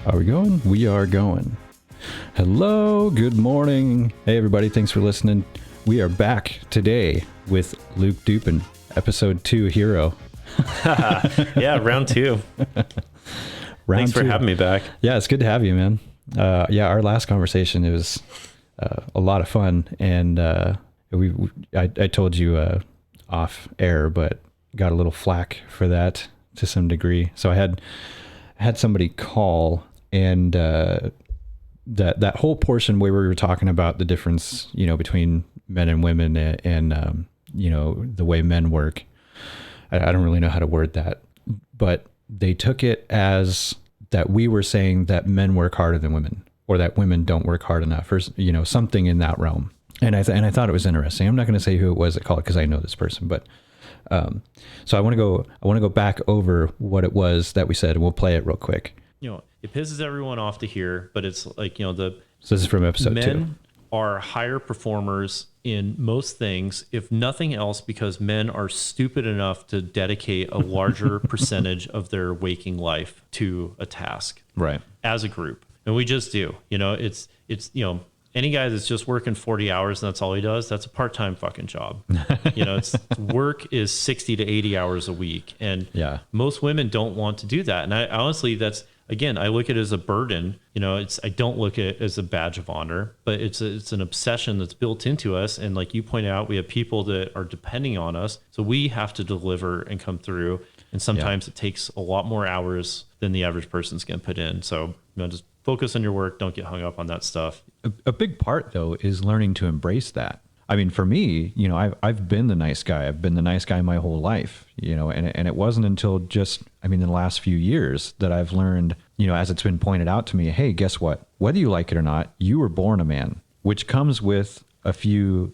Are we going? We are going. Hello, good morning. Hey, everybody. Thanks for listening. We are back today with Luke Dupin, episode 2 hero. Yeah, round 2. Thanks for having me back. Yeah, it's good to have you, man. Yeah, our last conversation, it was a lot of fun. And I told you off air, but got a little flack for that to some degree. So I had somebody call, and that whole portion where we were talking about the difference, between men and women and the way men work. I don't really know how to word that, but they took it as that we were saying that men work harder than women, or that women don't work hard enough, or something in that realm. And I thought it was interesting. I'm not going to say who it was that called, because I know this person, but so I want to go back over what it was that we said, and we'll play it real quick. It pisses everyone off to hear, but it's like, so this is from episode 2. Men are higher performers in most things, if nothing else, because men are stupid enough to dedicate a larger percentage of their waking life to a task, right, as a group. And we just do. It's any guy that's just working 40 hours and that's all he does, that's a part-time fucking job. It's work is 60 to 80 hours a week. And most women don't want to do that. And I honestly, I look at it as a burden. I don't look at it as a badge of honor, but it's an obsession that's built into us. And like you point out, we have people that are depending on us. So we have to deliver and come through. And sometimes it takes a lot more hours than the average person's going to put in. So, just focus on your work. Don't get hung up on that stuff. A big part, though, is learning to embrace that. I mean, for me, I've been the nice guy. I've been the nice guy my whole life, and it wasn't until in the last few years that I've learned, as it's been pointed out to me, hey, guess what? Whether you like it or not, you were born a man, which comes with a few,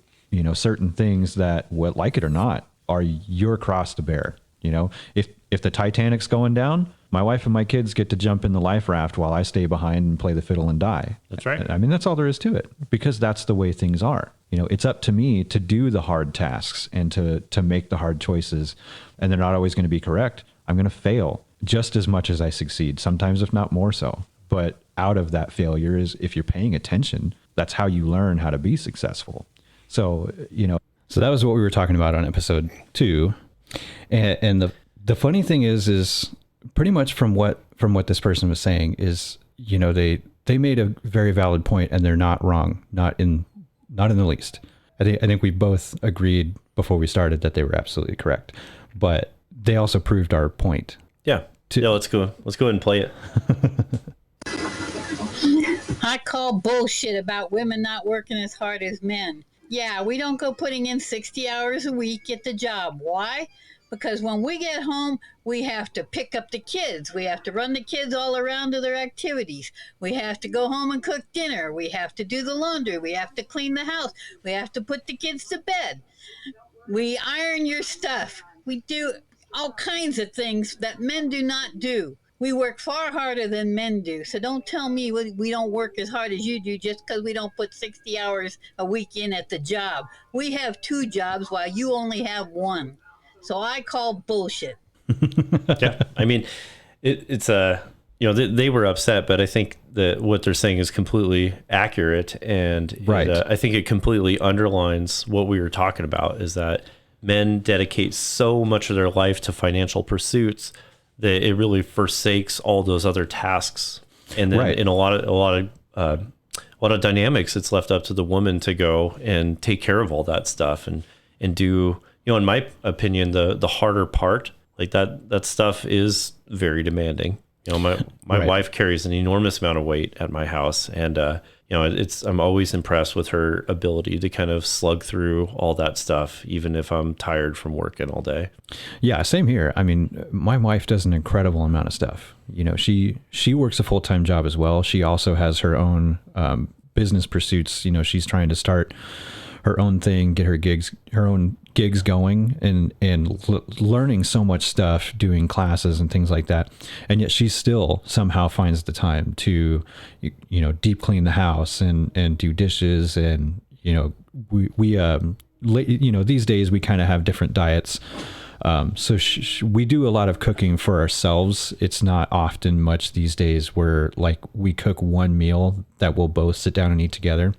certain things that, like it or not, are your cross to bear. If the Titanic's going down, my wife and my kids get to jump in the life raft while I stay behind and play the fiddle and die. That's right. I mean, that's all there is to it, because that's the way things are. It's up to me to do the hard tasks and to make the hard choices. And they're not always going to be correct. I'm going to fail just as much as I succeed, sometimes if not more so. But out of that failure is, if you're paying attention, that's how you learn how to be successful. So, so that was what we were talking about on episode 2. And the funny thing is pretty much from what this person was saying is, they made a very valid point, and they're not wrong, not in the least. I think we both agreed before we started that they were absolutely correct, but they also proved our point. Yeah. Let's go ahead and play it. I call bullshit about women not working as hard as men. Yeah, we don't go putting in 60 hours a week at the job. Why? Because when we get home, we have to pick up the kids. We have to run the kids all around to their activities. We have to go home and cook dinner. We have to do the laundry. We have to clean the house. We have to put the kids to bed. We iron your stuff. We do all kinds of things that men do not do. We work far harder than men do. So don't tell me we don't work as hard as you do just because we don't put 60 hours a week in at the job. We have 2 jobs while you only have 1. So I call bullshit. Yeah, I mean, it's they were upset, but I think that what they're saying is completely accurate, and right. I think it completely underlines what we were talking about, is that men dedicate so much of their life to financial pursuits that it really forsakes all those other tasks, and then in a lot of dynamics, it's left up to the woman to go and take care of all that stuff and do. In my opinion, the harder part, like that stuff is very demanding. My right. wife carries an enormous amount of weight at my house, and I'm always impressed with her ability to kind of slug through all that stuff, even if I'm tired from working all day. Yeah, same here. I mean, my wife does an incredible amount of stuff. She works a full-time job as well. She also has her own business pursuits. She's trying to start her own thing, get her own gigs going, and learning so much stuff, doing classes and things like that. And yet she still somehow finds the time to, deep clean the house and do dishes. And, we these days we kind of have different diets So we do a lot of cooking for ourselves. It's not often much these days where like we cook one meal that we'll both sit down and eat together.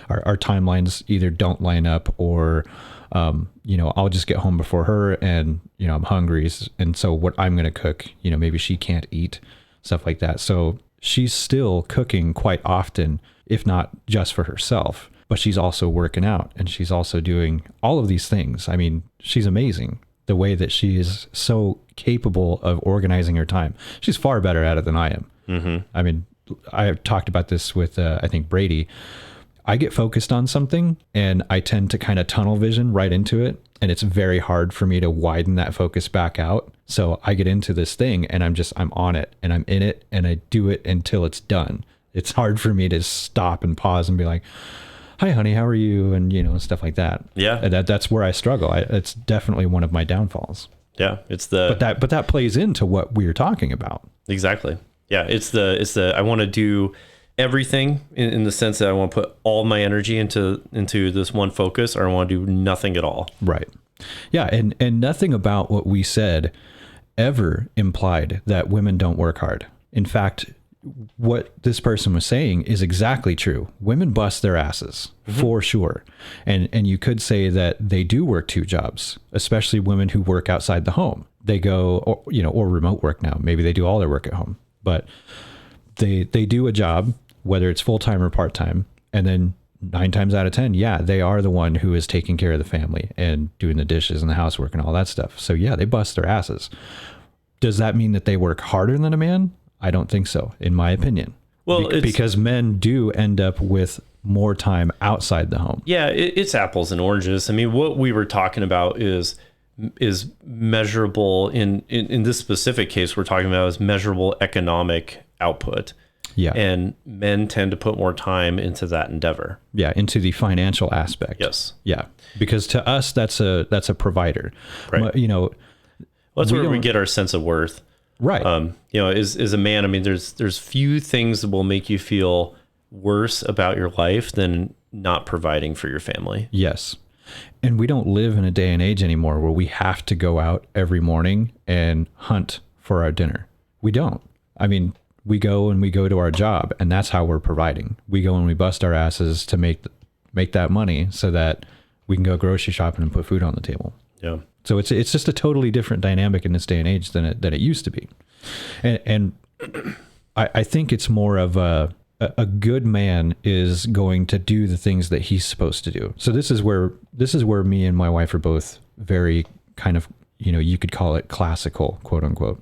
Our timelines either don't line up or, I'll just get home before her and, I'm hungry. And so what I'm going to cook, maybe she can't eat, stuff like that. So she's still cooking quite often, if not just for herself, but she's also working out and she's also doing all of these things. I mean, she's amazing. The way that she is so capable of organizing her time. She's far better at it than I am. Mm-hmm. I mean, I've talked about this with, I think Brady. I get focused on something and I tend to kind of tunnel vision right into it. And it's very hard for me to widen that focus back out. So I get into this thing and I'm on it and I'm in it and I do it until it's done. It's hard for me to stop and pause and be like, hi, honey, how are you? And, stuff like that. Yeah. And that's where I struggle. It's definitely one of my downfalls. Yeah. But that plays into what we're talking about. Exactly. Yeah. It's the, I want to do everything in the sense that I want to put all my energy into this one focus, or I want to do nothing at all. Right. Yeah. And nothing about what we said ever implied that women don't work hard. In fact, what this person was saying is exactly true. Women bust their asses for sure. And you could say that they do work two jobs, especially women who work outside the home. They go, or remote work now. Maybe they do all their work at home, but they do a job, whether it's full-time or part-time. And then 9 times out of 10, yeah, they are the one who is taking care of the family and doing the dishes and the housework and all that stuff. So yeah, they bust their asses. Does that mean that they work harder than a man? I don't think so, in my opinion. Well, because men do end up with more time outside the home. Yeah, it's apples and oranges. I mean, what we were talking about is measurable in this specific case. We're talking about is measurable economic output. Yeah, and men tend to put more time into that endeavor. Yeah, into the financial aspect. Yes. Yeah, because to us, that's a provider. Right. That's where we get our sense of worth. Right. As a man, I mean, there's few things that will make you feel worse about your life than not providing for your family. Yes. And we don't live in a day and age anymore where we have to go out every morning and hunt for our dinner. We don't. I mean, we go to our job and that's how we're providing. We go and we bust our asses to make that money so that we can go grocery shopping and put food on the table. Yeah. So it's just a totally different dynamic in this day and age than it used to be. And I think it's more of a good man is going to do the things that he's supposed to do. So this is where me and my wife are both very kind of, you could call it classical, quote unquote.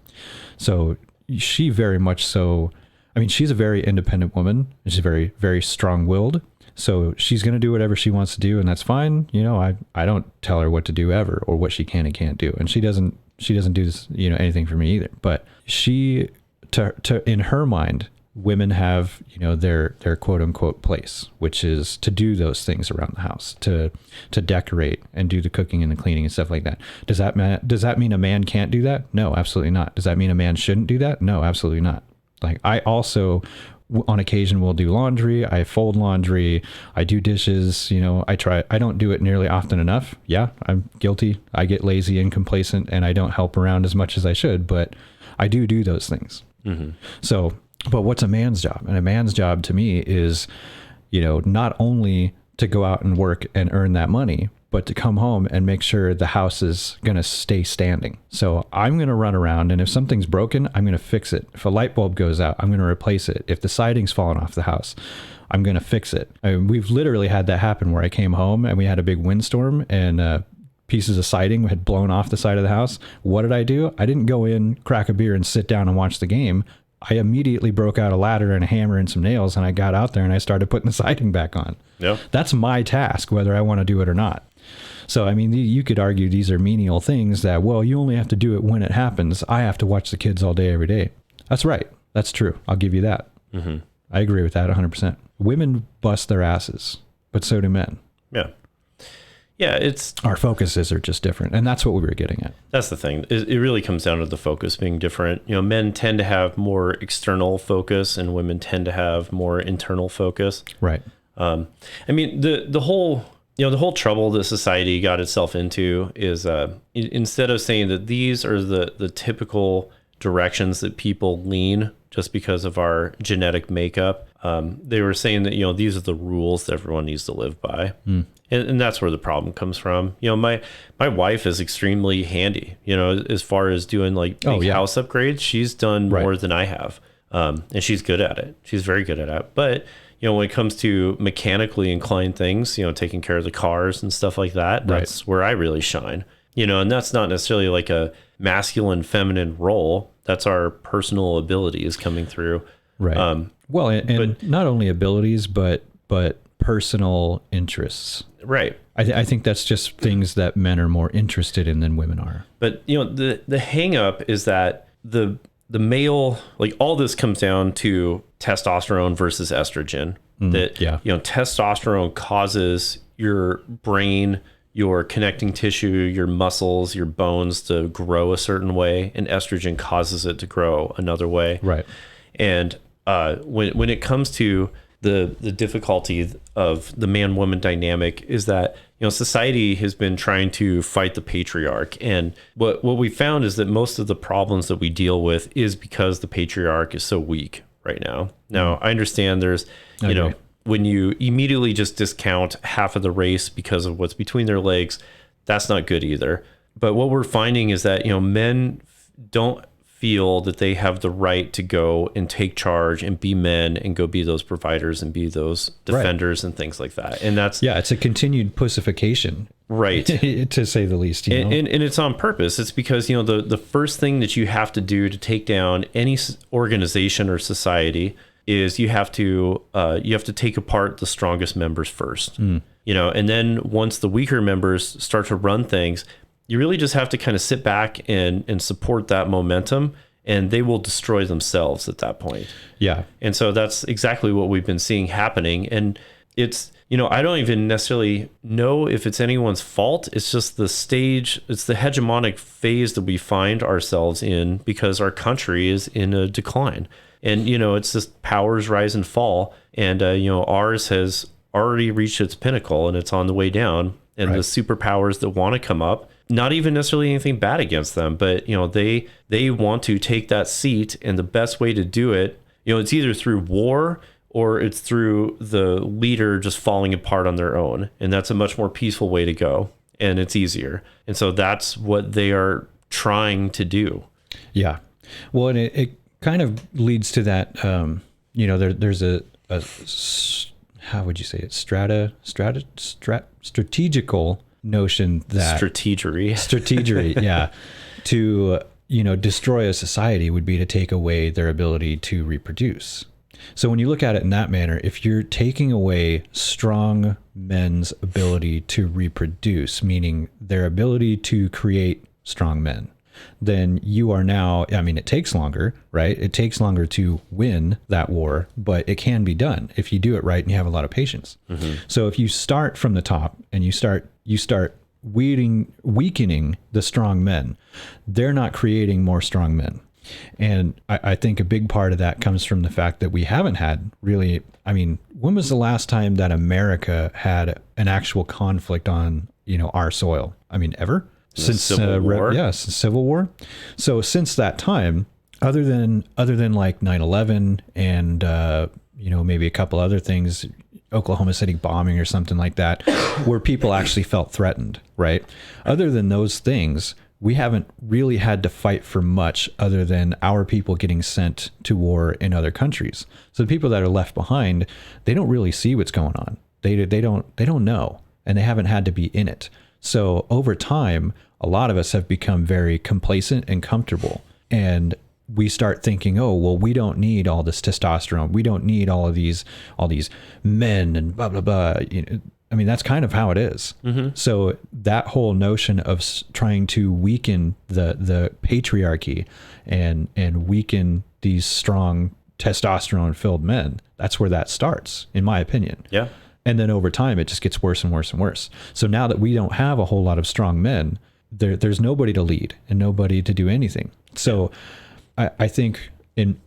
So she very much so, I mean, she's a very independent woman. She's very, very strong-willed. So she's going to do whatever she wants to do, and that's fine. I don't tell her what to do ever or what she can and can't do. And she doesn't do this, anything for me either. But she, in her mind, women have, their quote unquote place, which is to do those things around the house, to decorate and do the cooking and the cleaning and stuff like that. Does that mean a man can't do that? No, absolutely not. Does that mean a man shouldn't do that? No, absolutely not. Like I also, on occasion, will do laundry. I fold laundry. I do dishes. I don't do it nearly often enough. Yeah, I'm guilty. I get lazy and complacent and I don't help around as much as I should, but I do those things. Mm-hmm. So, but what's a man's job? And a man's job to me is, not only to go out and work and earn that money, but to come home and make sure the house is going to stay standing. So I'm going to run around, and if something's broken, I'm going to fix it. If a light bulb goes out, I'm going to replace it. If the siding's fallen off the house, I'm going to fix it. I mean, we've literally had that happen where I came home and we had a big windstorm and pieces of siding had blown off the side of the house. What did I do? I didn't go in, crack a beer, and sit down and watch the game. I immediately broke out a ladder and a hammer and some nails, and I got out there and I started putting the siding back on. Yeah. That's my task, whether I want to do it or not. So, I mean, you could argue these are menial things that, well, you only have to do it when it happens. I have to watch the kids all day, every day. That's right. That's true. I'll give you that. Mm-hmm. I agree with that 100%. Women bust their asses, but so do men. Yeah. Yeah, our focuses are just different, and that's what we were getting at. That's the thing. It really comes down to the focus being different. Men tend to have more external focus, and women tend to have more internal focus. Right. I mean, the whole the whole trouble that society got itself into is instead of saying that these are the typical directions that people lean just because of our genetic makeup, they were saying that, these are the rules that everyone needs to live by. And that's where the problem comes from. My wife is extremely handy, as far as doing like big house upgrades. She's done more than I have. And she's good at it. She's very good at it. But, when it comes to mechanically inclined things, taking care of the cars and stuff like that, that's where I really shine. And that's not necessarily like a masculine, feminine role. That's our personal abilities coming through. Right. Well, and not only abilities, but personal interests. Right. I think that's just things that men are more interested in than women are. But, the hang up is that the male, like all this comes down to testosterone versus estrogen. Testosterone causes your brain, your connecting tissue, your muscles, your bones to grow a certain way, and estrogen causes it to grow another way. Right. And when it comes to the difficulty of the man-woman dynamic is that, society has been trying to fight the patriarch. And what we found is that most of the problems that we deal with is because the patriarch is so weak right now. Now, I understand there's, when you immediately just discount half of the race because of what's between their legs, that's not good either. But what we're finding is that, men don't feel that they have the right to go and take charge and be men and go be those providers and be those defenders and things like that. And that's it's a continued pussification, right? To say the least. And it's on purpose. It's because the first thing that you have to do to take down any organization or society is you have to take apart the strongest members first. And then once the weaker members start to run things, you really just have to kind of sit back and support that momentum, and they will destroy themselves at that point. Yeah. And so that's exactly what we've been seeing happening. And it's, I don't even necessarily know if it's anyone's fault. It's just the stage, it's the hegemonic phase that we find ourselves in because our country is in a decline. And, it's just powers rise and fall. And, ours has already reached its pinnacle and it's on the way down. And the superpowers that want to come up, not even necessarily anything bad against them, but they want to take that seat, and the best way to do it, it's either through war or it's through the leader just falling apart on their own, and that's a much more peaceful way to go, and it's easier, and so that's what they are trying to do. Yeah, well, and it kind of leads to that. There's a how would you say it? Strategical notion that strategery, yeah, to destroy a society would be to take away their ability to reproduce. So when you look at it in that manner, if you're taking away strong men's ability to reproduce, meaning their ability to create strong men, then you are now, it takes longer, right? It takes longer to win that war, but it can be done if you do it right and you have a lot of patience. Mm-hmm. So if you start from the top and you start weakening the strong men, they're not creating more strong men. And I think a big part of that comes from the fact that we haven't had really, when was the last time that America had an actual conflict on, our soil? Ever? Since Civil War. Since Civil War. So since that time, other than like 9/11 and maybe a couple other things, Oklahoma City bombing or something like that, where people actually felt threatened, right? Other than those things, we haven't really had to fight for much other than our people getting sent to war in other countries. So the people that are left behind, they don't really see what's going on. They don't know, and they haven't had to be in it. So over time, a lot of us have become very complacent and comfortable, and we start thinking, oh, well, we don't need all this testosterone. We don't need all these men and blah, blah, blah. That's kind of how it is. Mm-hmm. So that whole notion of trying to weaken the patriarchy and weaken these strong testosterone filled men, that's where that starts, in my opinion. Yeah. And then over time, it just gets worse and worse and worse. So now that we don't have a whole lot of strong men, there's nobody to lead and nobody to do anything. So I think, in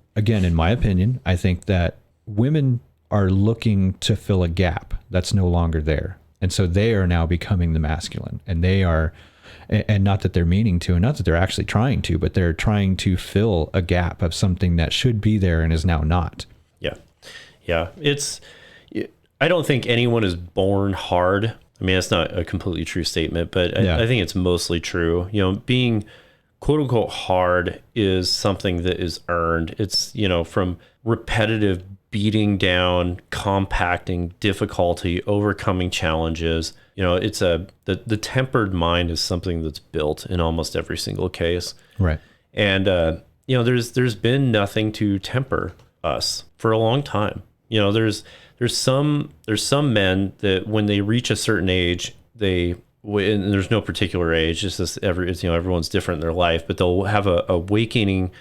my opinion, I think that women are looking to fill a gap that's no longer there. And so they are now becoming the masculine, and they are, and not that they're meaning to, and not that they're actually trying to, but they're trying to fill a gap of something that should be there and is now not. Yeah. Yeah. I don't think anyone is born hard. I mean, that's not a completely true statement, but I think it's mostly true. You know, being quote unquote hard is something that is earned. It's, you know, from repetitive beating down, compacting, difficulty, overcoming challenges. You know, it's the tempered mind is something that's built in almost every single case. Right. And, you know, there's been nothing to temper us for a long time. You know, there's some men that when they reach a certain age, and there's no particular age, it's just everyone's different in their life, but they'll have a awakening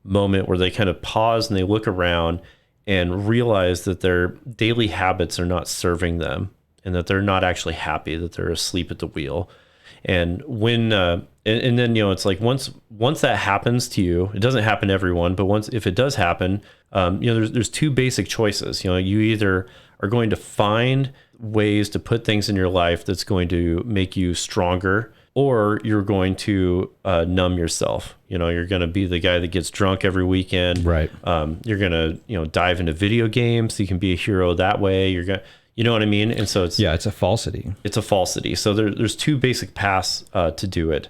moment where they kind of pause and they look around and realize that their daily habits are not serving them and that they're not actually happy, that they're asleep at the wheel. And when, and then, you know, it's like once that happens to you, it doesn't happen to everyone, but if it does happen, you know, there's two basic choices. You know, you either are going to find ways to put things in your life that's going to make you stronger, or you're going to numb yourself. You know, you're going to be the guy that gets drunk every weekend. Right. You're going to, you know, dive into video games. So you can be a hero that way. You know what I mean? And so it's a falsity. It's a falsity. So there's two basic paths to do it.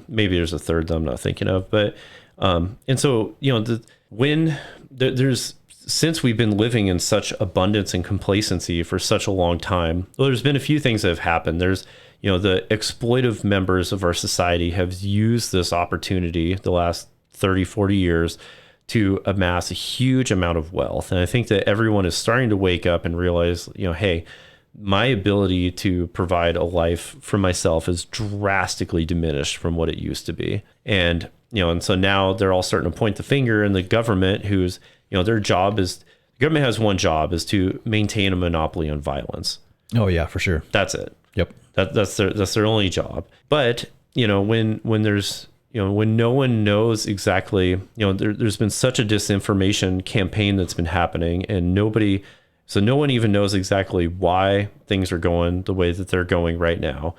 Maybe there's a third that I'm not thinking of, but and so, you know, since we've been living in such abundance and complacency for such a long time, well, there's been a few things that have happened. There's, you know, the exploitive members of our society have used this opportunity the last 30, 40 years to amass a huge amount of wealth. And I think that everyone is starting to wake up and realize, you know, hey, my ability to provide a life for myself is drastically diminished from what it used to be. And, you know, and so now they're all starting to point the finger, and the government, who's, you know, the government has one job, is to maintain a monopoly on violence. Oh yeah, for sure. That's it. Yep. That's their only job. But, you know, when there's, you know, when no one knows exactly, you know, there's been such a disinformation campaign that's been happening, and no one even knows exactly why things are going the way that they're going right now.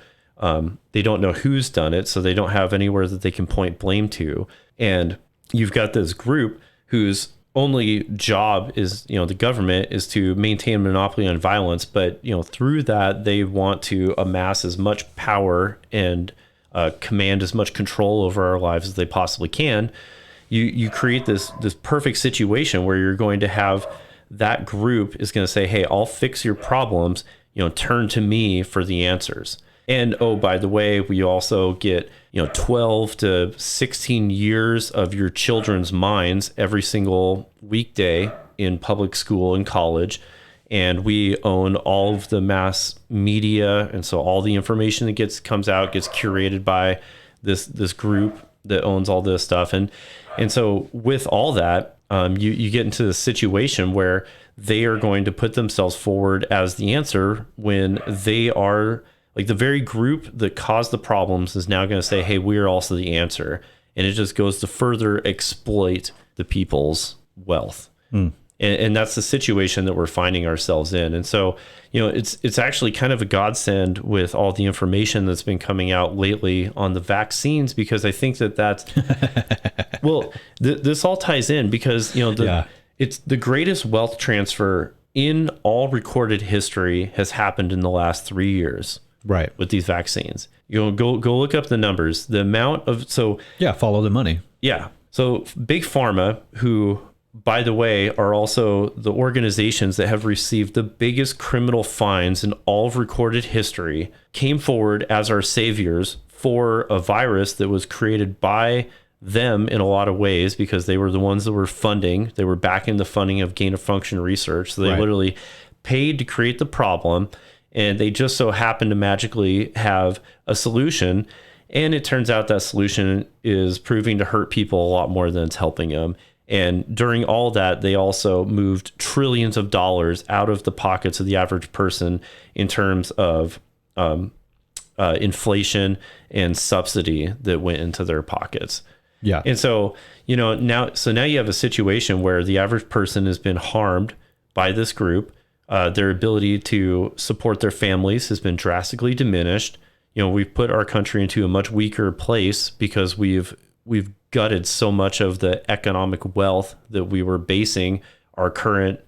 They don't know who's done it, so they don't have anywhere that they can point blame to. And you've got this group whose only job is, you know, the government is to maintain a monopoly on violence, but, you know, through that they want to amass as much power and command as much control over our lives as they possibly can. You create this perfect situation where you're going to have that group is going to say, hey, I'll fix your problems, you know, turn to me for the answers. And, oh, by the way, we also get, you know, 12 to 16 years of your children's minds every single weekday in public school and college. And we own all of the mass media. And so all the information that comes out gets curated by this group that owns all this stuff. And so with all that, you get into the situation where they are going to put themselves forward as the answer when they are, like, the very group that caused the problems is now going to say, hey, we're also the answer. And it just goes to further exploit the people's wealth. And that's the situation that we're finding ourselves in. And so, you know, it's actually kind of a godsend with all the information that's been coming out lately on the vaccines, because I think that's, well, this all ties in because, you know, it's the greatest wealth transfer in all recorded history has happened in the last 3 years. Right. With these vaccines. You know, go look up the numbers, the amount of, follow the money. Yeah. So Big Pharma, who, by the way, are also the organizations that have received the biggest criminal fines in all of recorded history, came forward as our saviors for a virus that was created by them in a lot of ways, because they were the ones that were backing the funding of gain of function research. So they literally paid to create the problem, and they just so happen to magically have a solution. And it turns out that solution is proving to hurt people a lot more than it's helping them. And during all that, they also moved trillions of dollars out of the pockets of the average person in terms of inflation and subsidy that went into their pockets. Yeah. And so, you know, now you have a situation where the average person has been harmed by this group. Their ability to support their families has been drastically diminished. We've put our country into a much weaker place because we've gutted so much of the economic wealth that we were basing our current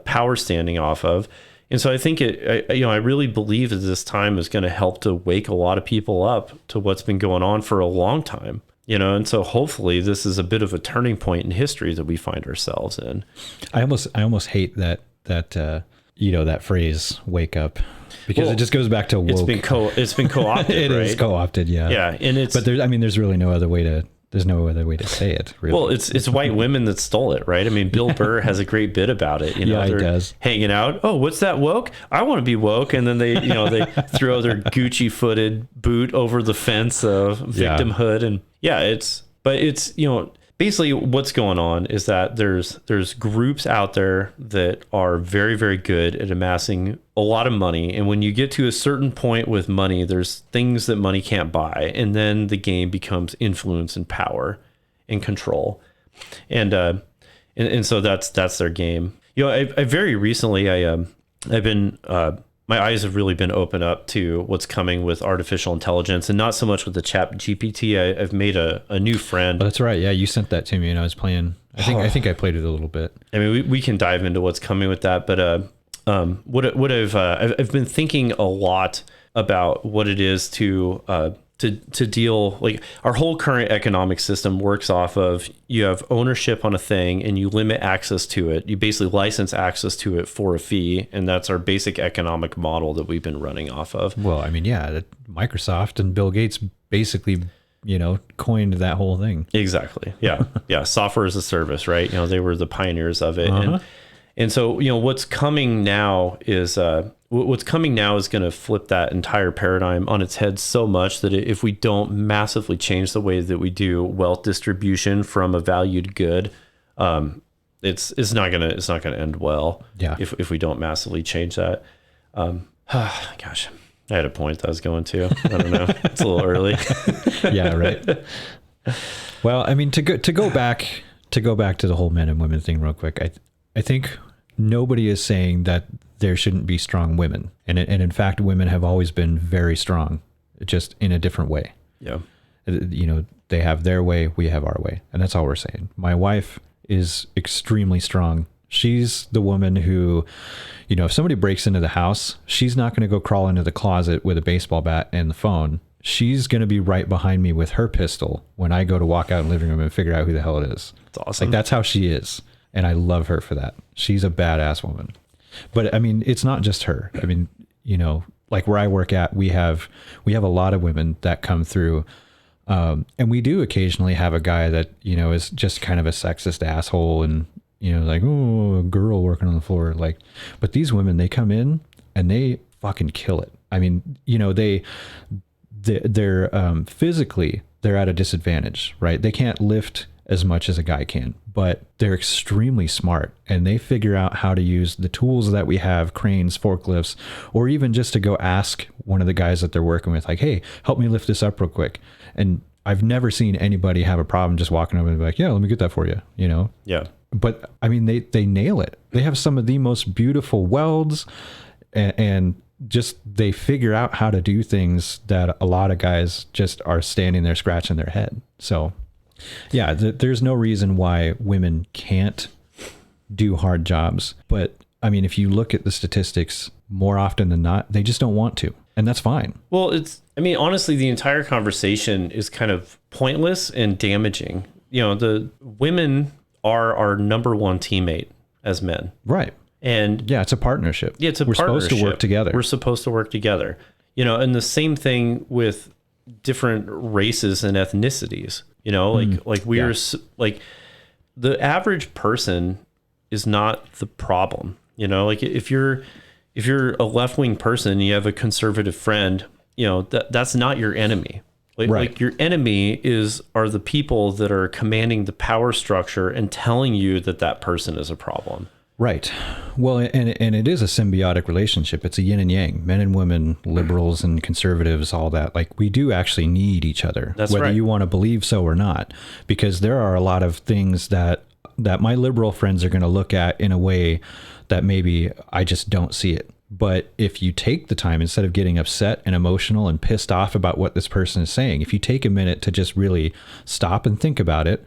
power standing off of. And so I think I really believe that this time is going to help to wake a lot of people up to what's been going on for a long time. And so hopefully this is a bit of a turning point in history that we find ourselves in. I almost hate that phrase "wake up," because it just goes back to woke. It's been co-opted. It right? is co-opted, yeah. Yeah, and but there's really no other way to. There's no other way to say it, really. Well, it's white women that stole it, right? I mean, Bill Burr has a great bit about it. Yeah, he they're does. Hanging out. Oh, what's that woke? I want to be woke. And then they throw their Gucci-footed boot over the fence of victimhood. And it's basically what's going on is that there's groups out there that are very, very good at amassing a lot of money. And when you get to a certain point with money, there's things that money can't buy. And then the game becomes influence and power and control. And so that's their game. I very recently, I've been, my eyes have really been opened up to what's coming with artificial intelligence, and not so much with the chat GPT. I've made a new friend. Oh, that's right. Yeah, you sent that to me, and I was playing. I think I played it a little bit. I mean, we can dive into what's coming with that, but what I've been thinking a lot about what it is to deal, like our whole current economic system works off of, you have ownership on a thing and you limit access to it. You basically license access to it for a fee. And that's our basic economic model that we've been running off of. Well, I mean, Microsoft and Bill Gates basically, coined that whole thing. Exactly. Yeah. Yeah. Software as a service, right? They were the pioneers of it. Uh-huh. And so, what's coming now is going to flip that entire paradigm on its head so much that if we don't massively change the way that we do wealth distribution from a valued good, it's not gonna end well. Yeah. If we don't massively change that. Gosh, I had a point that I was going to. I don't know. It's a little early. Yeah. Right. Well, I mean, to go back to the whole men and women thing real quick. I think nobody is saying that there shouldn't be strong women. And in fact, women have always been very strong, just in a different way. Yeah. They have their way, we have our way. And that's all we're saying. My wife is extremely strong. She's the woman who, if somebody breaks into the house, she's not going to go crawl into the closet with a baseball bat and the phone. She's going to be right behind me with her pistol when I go to walk out in the living room and figure out who the hell it is. That's awesome. Like, that's how she is. And I love her for that. She's a badass woman. But I mean, it's not just her. I mean, like where I work at, we have a lot of women that come through. And we do occasionally have a guy that, is just kind of a sexist asshole and, like, oh, a girl working on the floor. Like, but these women, they come in and they fucking kill it. I mean, they're physically, they're at a disadvantage, right? They can't lift as much as a guy can, but they're extremely smart and they figure out how to use the tools that we have, cranes, forklifts, or even just to go ask one of the guys that they're working with, like, hey, help me lift this up real quick. And I've never seen anybody have a problem just walking over and be like, yeah, let me get that for you, Yeah. But I mean, they nail it. They have some of the most beautiful welds and just they figure out how to do things that a lot of guys just are standing there scratching their head. So yeah, there's no reason why women can't do hard jobs. But I mean, if you look at the statistics, more often than not, they just don't want to. And that's fine. Well, honestly, the entire conversation is kind of pointless and damaging. The women are our number one teammate as men. Right. And yeah, it's a partnership. Yeah, We're supposed to work together. We're supposed to work together. And the same thing with different races and ethnicities. Like the average person is not the problem. Like if you're a left-wing person and you have a conservative friend, that's not your enemy. Right. Like your enemy are the people that are commanding the power structure and telling you that person is a problem. Right. Well, and it is a symbiotic relationship. It's a yin and yang, men and women, liberals and conservatives, all that. Like, we do actually need each other, That's whether right. you want to believe so or not, because there are a lot of things that that my liberal friends are going to look at in a way that maybe I just don't see it. But if you take the time, instead of getting upset and emotional and pissed off about what this person is saying, if you take a minute to just really stop and think about it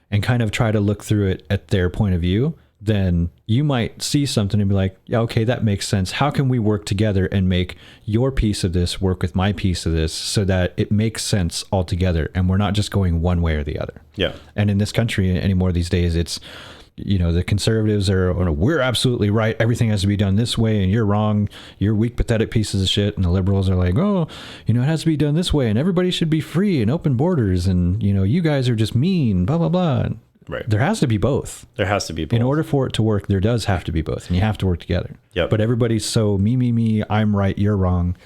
and kind of try to look through it at their point of view, then you might see something and be like, yeah, okay, that makes sense. How can we work together and make your piece of this work with my piece of this so that it makes sense altogether and we're not just going one way or the other? Yeah. And in this country anymore these days, it's, the conservatives are, oh, we're absolutely right. Everything has to be done this way and you're wrong. You're weak, pathetic pieces of shit. And the liberals are like, oh, it has to be done this way and everybody should be free and open borders. And, you guys are just mean, blah, blah, blah. And right. There has to be both. There has to be both. In order for it to work, there does have to be both. And you have to work together. Yep. But everybody's so me, I'm right, you're wrong.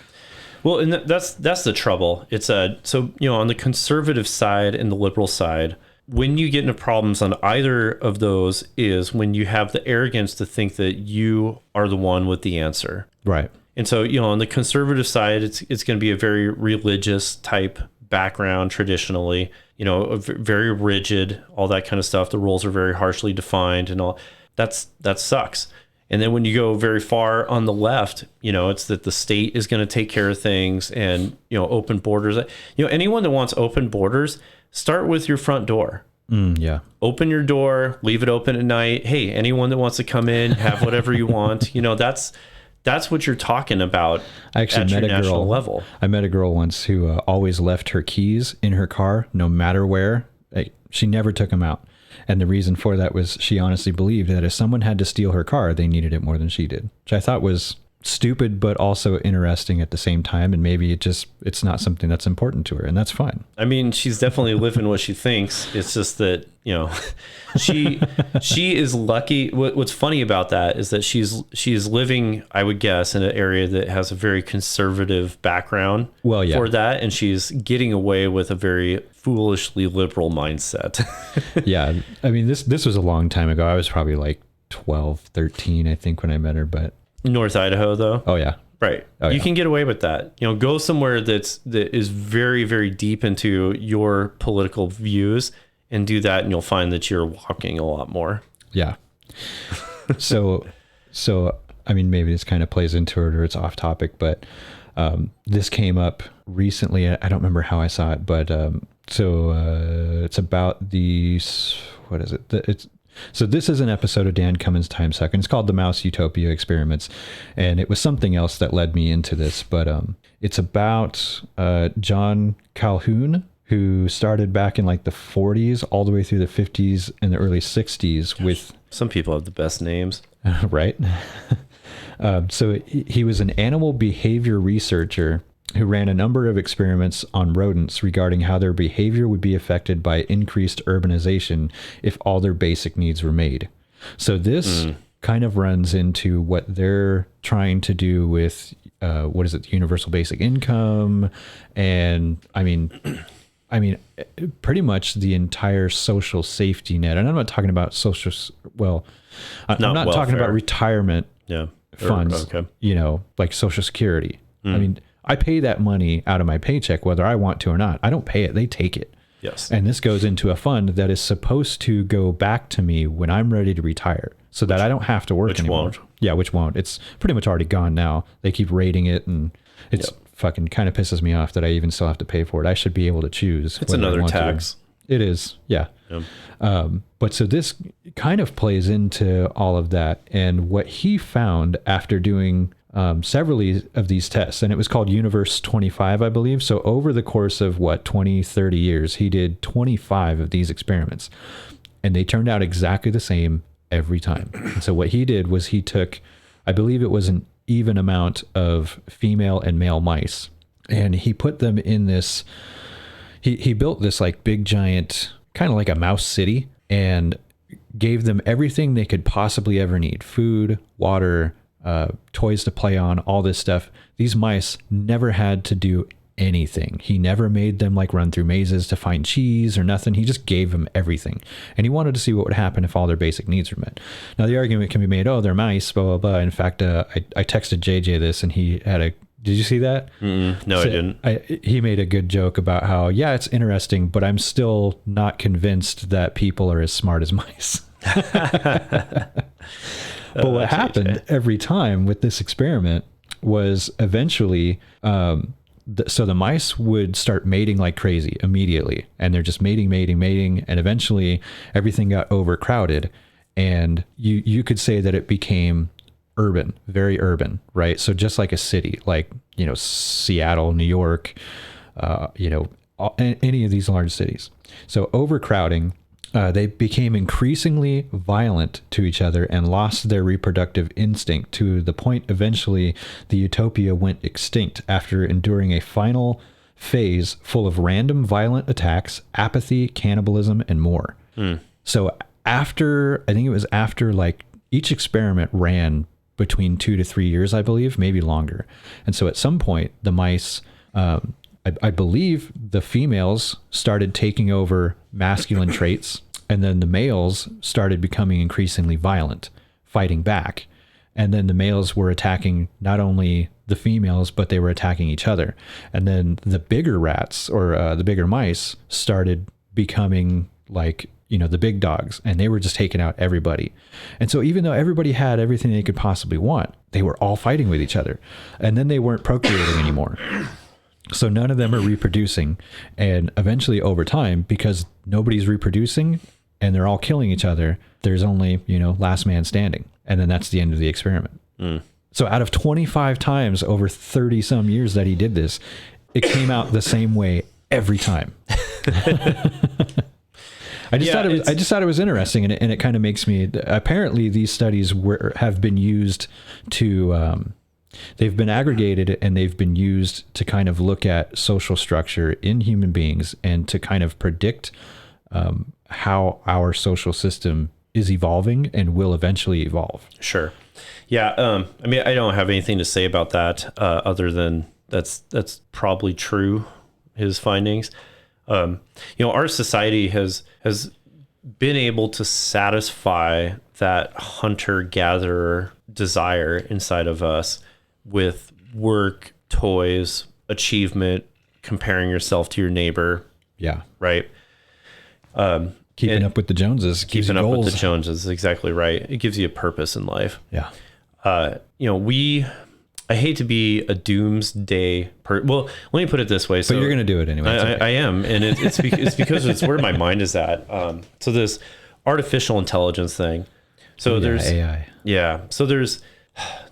Well, and that's the trouble. It's on the conservative side and the liberal side, when you get into problems on either of those is when you have the arrogance to think that you are the one with the answer. Right. And so, on the conservative side, it's going to be a very religious type background traditionally, very rigid, all that kind of stuff. The rules are very harshly defined and all that sucks. And then when you go very far on the left, it's that the state is going to take care of things and, open borders. Anyone that wants open borders, start with your front door. Yeah. Open your door, leave it open at night. Hey, anyone that wants to come in, have whatever you want. That's what you're talking about. I actually at met your a national girl. level. I met a girl once who always left her keys in her car, no matter where. She never took them out. And the reason for that was she honestly believed that if someone had to steal her car, they needed it more than she did, which I thought was stupid, but also interesting at the same time. And maybe it's not something that's important to her, and that's fine. I mean, she's definitely living what she thinks. It's just that, she is lucky. What's funny about that is that she's living, I would guess, in an area that has a very conservative background for that. And she's getting away with a very foolishly liberal mindset. Yeah. I mean, this was a long time ago. I was probably like 12, 13, I think, when I met her, but North Idaho, though. Oh yeah. Right. Oh, you yeah. can get away with that. Go somewhere that is very, very deep into your political views and do that, and you'll find that you're walking a lot more. Yeah. So I mean, maybe this kind of plays into it or it's off topic, but this came up recently. I don't remember how I saw it, but it's about these. What is it? So this is an episode of Dan Cummins' Time Suck, and it's called The Mouse Utopia Experiments. And it was something else that led me into this, but it's about John Calhoun, who started back in like the 40s all the way through the 50s and the early 60s. With some people have the best names. Right. So he was an animal behavior researcher who ran a number of experiments on rodents regarding how their behavior would be affected by increased urbanization if all their basic needs were made. So this kind of runs into what they're trying to do with, the universal basic income. And I mean, pretty much the entire social safety net. And I'm not talking about I'm not talking about retirement funds, like Social Security. I mean, I pay that money out of my paycheck, whether I want to or not. I don't pay it. They take it. Yes. And this goes into a fund that is supposed to go back to me when I'm ready to retire so that I don't have to work anymore. Won't. Yeah, which won't. It's pretty much already gone now. They keep rating it, and it's fucking kind of pisses me off that I even still have to pay for it. I should be able to choose. It's another tax. It is. Yeah. But so this kind of plays into all of that. And what he found after doing several of these tests, and it was called Universe 25, I believe. So over the course of 20, 30 years, he did 25 of these experiments, and they turned out exactly the same every time. And so what he did was he took, I believe it was an even amount of female and male mice, and he put them in this, he built this like big giant, kind of like a mouse city, and gave them everything they could possibly ever need: food, water, toys to play on, all this stuff. These mice never had to do anything. He never made them like run through mazes to find cheese or nothing. He just gave them everything. And he wanted to see what would happen if all their basic needs were met. Now the argument can be made, oh, they're mice, blah, blah, blah. In fact, I texted JJ this, and he had did you see that? No, so I didn't. He made a good joke about how, yeah, it's interesting, but I'm still not convinced that people are as smart as mice. But what happened every time with this experiment was eventually, so the mice would start mating like crazy immediately, and they're just mating, and eventually everything got overcrowded, and you could say that it became urban, very urban, right? So just like a city, like, Seattle, New York, any of these large cities. So overcrowding, they became increasingly violent to each other and lost their reproductive instinct to the point eventually the utopia went extinct after enduring a final phase full of random violent attacks, apathy, cannibalism, and more. So after like each experiment ran between 2 to 3 years, I believe, maybe longer. And so at some point the mice, I believe the females started taking over masculine traits, and then the males started becoming increasingly violent, fighting back. And then the males were attacking not only the females, but they were attacking each other. And then the bigger rats, or the bigger mice, started becoming like, the big dogs, and they were just taking out everybody. And so even though everybody had everything they could possibly want, they were all fighting with each other. And then they weren't procreating anymore. So none of them are reproducing. And eventually over time, because nobody's reproducing and they're all killing each other, there's only, last man standing. And then that's the end of the experiment. So out of 25 times over 30 some years that he did this, it came out the same way every time. I just thought it was interesting, and it kind of makes me, apparently these studies have been used to, they've been aggregated and they've been used to kind of look at social structure in human beings and to kind of predict how our social system is evolving and will eventually evolve. Sure. Yeah. I don't have anything to say about that other than that's probably true, his findings. Our society has been able to satisfy that hunter-gatherer desire inside of us with work, toys, achievement, comparing yourself to your neighbor. Yeah. Right. Keeping up with the Joneses. Keeping up with the Joneses. Exactly right. It gives you a purpose in life. Yeah. I hate to be a doomsday well, let me put it this way. So, but you're going to do it anyway. I am. And it's because it's where my mind is at. So this artificial intelligence thing. So there's AI. Yeah. So there's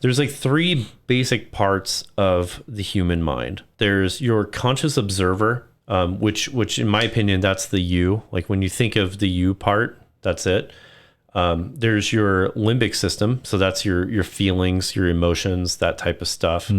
like 3 basic parts of the human mind. There's your conscious observer, which in my opinion, that's the you. Like when you think of the you part, that's it. There's your limbic system. So that's your feelings, your emotions, that type of stuff.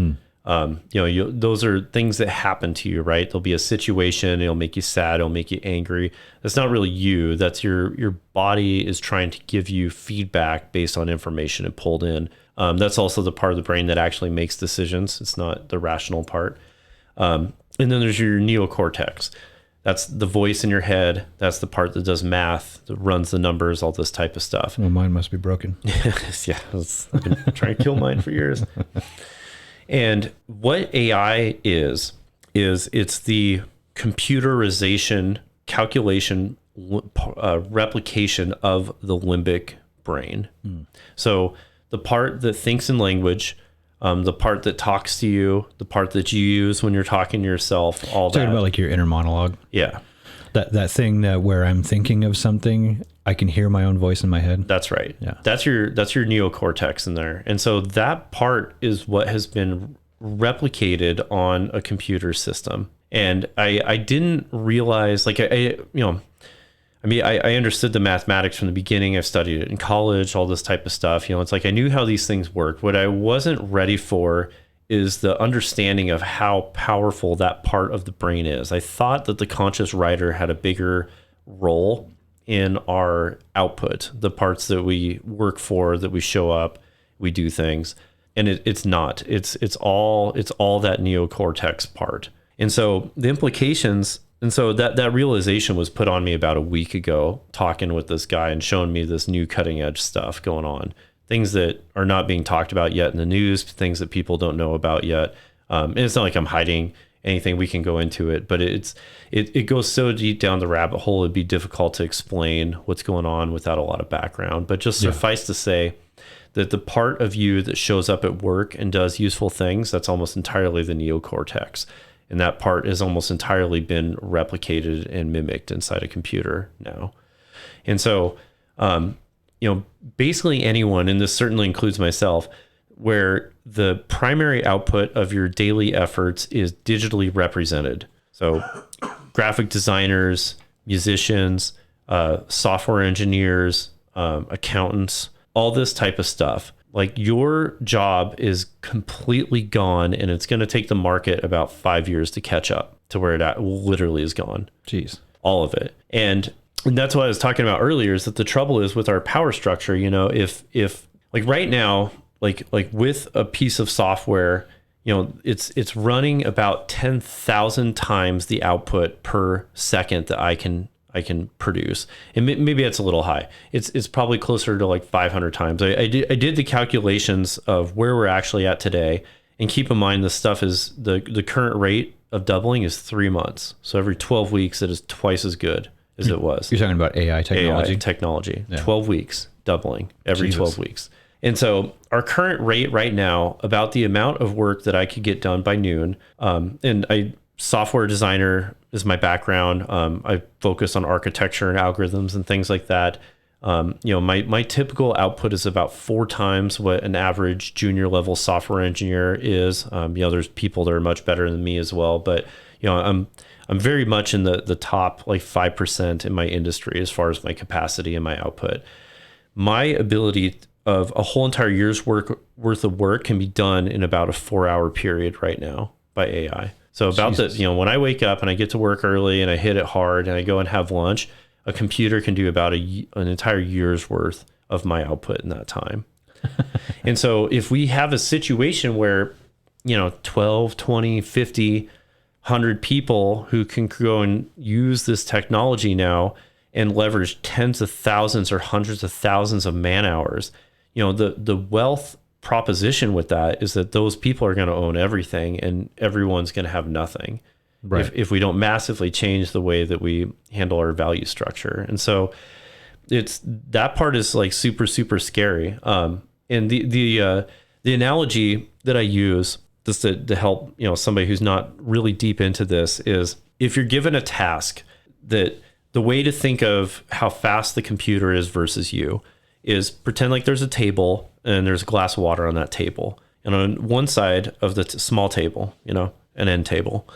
Those are things that happen to you, right? There'll be a situation, it'll make you sad, it'll make you angry. That's not really you. That's your body is trying to give you feedback based on information it pulled in. That's also the part of the brain that actually makes decisions. It's not the rational part. And then there's your neocortex. That's the voice in your head. That's the part that does math, that runs the numbers, all this type of stuff. Well, mine must be broken. Yeah, I've been trying to kill mine for years. And what AI is it's the computerization, calculation, replication of the limbic brain. So the part that thinks in language, the part that talks to you, the part that you use when you're talking to yourself, all that. Talking about like your inner monologue. Yeah. That thing where I'm thinking of something, I can hear my own voice in my head. That's right. Yeah. That's your neocortex in there. And so that part is what has been replicated on a computer system. And I didn't realize, like, I understood the mathematics from the beginning. I've studied it in college, all this type of stuff. It's like I knew how these things work. What I wasn't ready for is the understanding of how powerful that part of the brain is. I thought that the conscious writer had a bigger role in our output, the parts that we work for, that we show up, we do things. And it's not. It's all that neocortex part. And so the implications. And so that realization was put on me about a week ago, talking with this guy and showing me this new cutting edge stuff going on, things that are not being talked about yet in the news, things that people don't know about yet. And it's not like I'm hiding anything, we can go into it, but it goes so deep down the rabbit hole, it'd be difficult to explain what's going on without a lot of background. But just suffice to say that the part of you that shows up at work and does useful things, that's almost entirely the neocortex. And that part has almost entirely been replicated and mimicked inside a computer now. And so, basically anyone, and this certainly includes myself, where the primary output of your daily efforts is digitally represented. So graphic designers, musicians, software engineers, accountants, all this type of stuff. Like your job is completely gone, and it's going to take the market about 5 years to catch up to where it literally is gone. Jeez. All of it. And that's what I was talking about earlier, is that the trouble is with our power structure, if like right now, like with a piece of software, it's running about 10,000 times the output per second that I can produce. And maybe that's a little high. It's probably closer to like 500 times. I did the calculations of where we're actually at today, and keep in mind this stuff is the current rate of doubling is 3 months. So every 12 weeks, it is twice as good as it was. You're talking about AI technology? AI technology. Yeah. 12 weeks, doubling every Jesus. 12 weeks. And so our current rate right now, about the amount of work that I could get done by noon, software designer is my background. I focus on architecture and algorithms and things like that. My typical output is about 4 times what an average junior level software engineer is. There's people that are much better than me as well, but I'm very much in the top like 5% in my industry as far as my capacity and my output. My ability of a whole entire year's worth of work can be done in about a 4-hour period right now by AI. So about when I wake up and I get to work early and I hit it hard and I go and have lunch, a computer can do about an entire year's worth of my output in that time. And so if we have a situation where, 12, 20, 50, 100 people who can go and use this technology now and leverage tens of thousands or hundreds of thousands of man hours, the wealth proposition with that is that those people are going to own everything and everyone's going to have nothing. Right. If we don't massively change the way that we handle our value structure. And so that part is like super, super scary. And the analogy that I use just to help, somebody who's not really deep into this is, if you're given a task, that the way to think of how fast the computer is versus you is pretend like there's a table and there's a glass of water on that table. And on one side of the small table, an end table,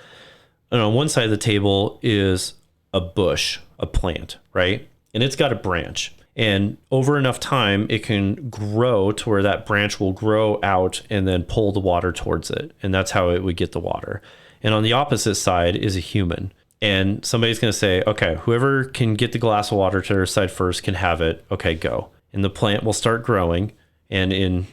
and on one side of the table is a bush, a plant, right? And it's got a branch. And over enough time, it can grow to where that branch will grow out and then pull the water towards it. And that's how it would get the water. And on the opposite side is a human. And somebody's going to say, okay, whoever can get the glass of water to their side first can have it. Okay, go. And the plant will start growing. And in,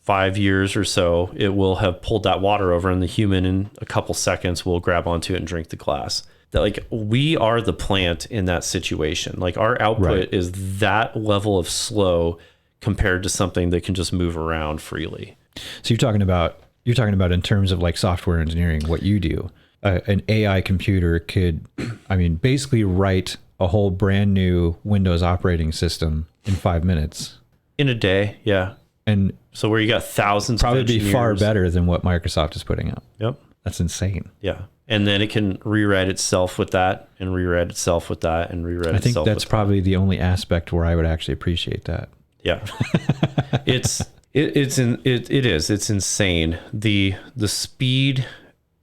5 years or so, it will have pulled that water over, and the human in a couple seconds will grab onto it and drink the glass. That, like, we are the plant in that situation. Like, our output is that level of slow compared to something that can just move around freely. So you're talking about in terms of like software engineering, what you do. An AI computer could, basically write a whole brand new Windows operating system in 5 minutes. In a day, yeah. And so where you got thousands probably of engineers. Be far better than what Microsoft is putting out. Yep. That's insane. Yeah. And then it can rewrite itself with that, and rewrite itself with that, and rewrite itself with that. I think that's probably the only aspect where I would actually appreciate that. Yeah. It's insane. The speed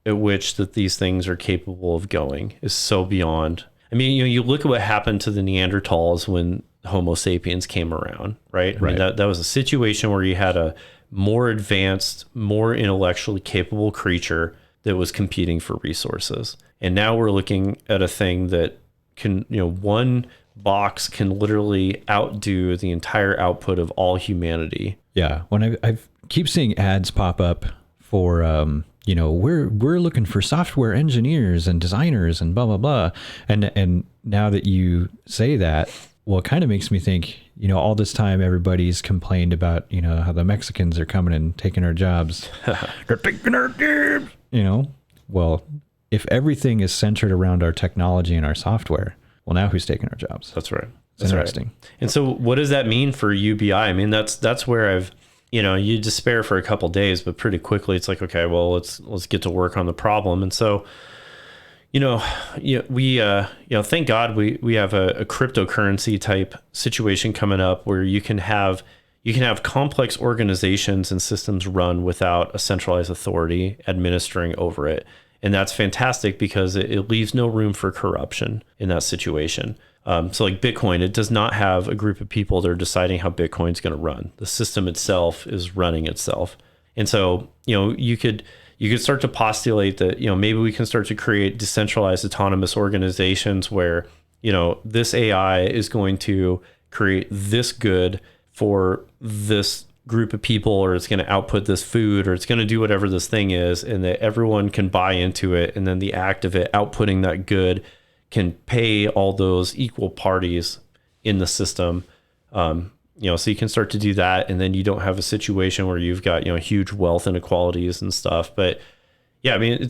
at which that these things are capable of going is so beyond. You look at what happened to the Neanderthals when Homo sapiens came around, right? That was a situation where you had a more advanced, more intellectually capable creature that was competing for resources. And now we're looking at a thing that can, one box can literally outdo the entire output of all humanity. Yeah. When I keep seeing ads pop up for, we're looking for software engineers and designers and blah, blah, blah. And now that you say that, well, it kind of makes me think, all this time everybody's complained about, how the Mexicans are coming and taking our jobs. They're taking our jobs. Well, if everything is centered around our technology and our software, well, now who's taking our jobs? That's right. It's interesting. Right. And so what does that mean for UBI? I mean, that's where I've, you despair for a couple of days, but pretty quickly it's like, okay, well, let's get to work on the problem. And so, we thank God we have a cryptocurrency type situation coming up where you can have complex organizations and systems run without a centralized authority administering over it. And that's fantastic because it leaves no room for corruption in that situation. So like Bitcoin, it does not have a group of people that are deciding how Bitcoin's going to run. The system itself is running itself. And so, you could start to postulate that, maybe we can start to create decentralized autonomous organizations where, this AI is going to create this good for this group of people, or it's going to output this food, or it's going to do whatever this thing is, and that everyone can buy into it. And then the act of it outputting that good can pay all those equal parties in the system. So you can start to do that, and then you don't have a situation where you've got, huge wealth inequalities and stuff. But yeah, I mean,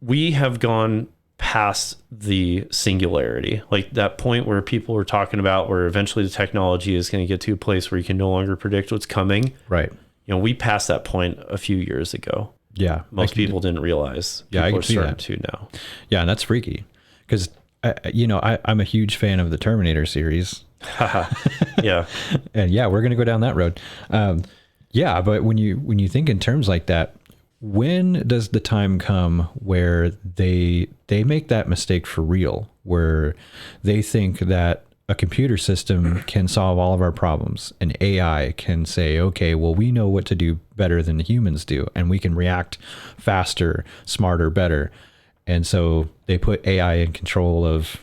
we have gone past the singularity, like that point where people were talking about where eventually the technology is going to get to a place where you can no longer predict what's coming. Right. We passed that point a few years ago. Yeah. Most people didn't realize. Yeah, I people can are see starting that to now. Yeah, and that's freaky because, I'm a huge fan of the Terminator series. Yeah. And yeah, we're going to go down that road. Yeah, but when you think in terms like that, when does the time come where they make that mistake for real, where they think that a computer system can solve all of our problems, and AI can say, okay, well, we know what to do better than the humans do, and we can react faster, smarter, better. And so they put AI in control of,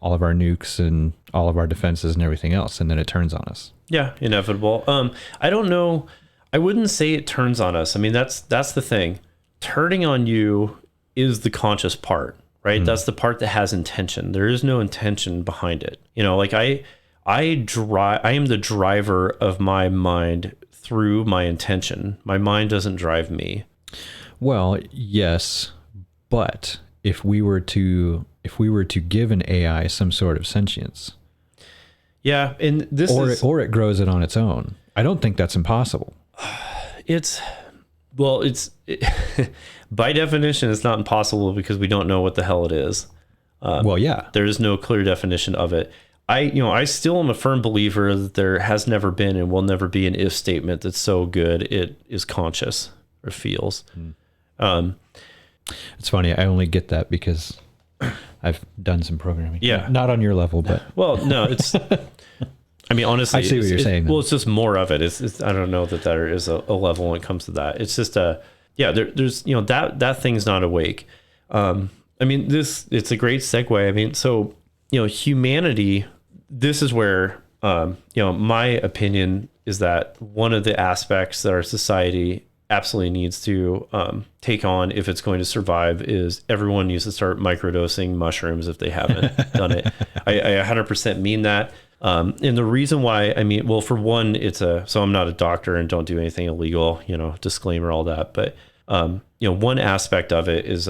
all of our nukes and all of our defenses and everything else, and then it turns on us. Yeah, inevitable. I don't know. I wouldn't say it turns on us. I mean, that's the thing. Turning on you is the conscious part, right? That's the part that has intention. There is no intention behind it. Like I am the driver of my mind through my intention. My mind doesn't drive me. Well, yes, but if we were to give an AI some sort of sentience, yeah, and or it grows it on its own, I don't think that's impossible. It's by definition, it's not impossible because we don't know what the hell it is. Well, yeah, there is no clear definition of it. I still am a firm believer that there has never been and will never be an if statement that's so good it is conscious or feels. It's funny. I only get that because I've done some programming. Yeah, not on your level, but well, no, it's. I mean, honestly, I see what you're saying. Well, it's just more of it. It's I don't know that there is a level when it comes to that. It's just there's that thing's not awake. I mean, it's a great segue. I mean, so humanity. This is where my opinion is that one of the aspects that our society absolutely needs to take on if it's going to survive is everyone needs to start microdosing mushrooms if they haven't done it. I 100% mean that. And the reason why, I mean, well, for one, so I'm not a doctor and don't do anything illegal, disclaimer, all that. But, one aspect of it is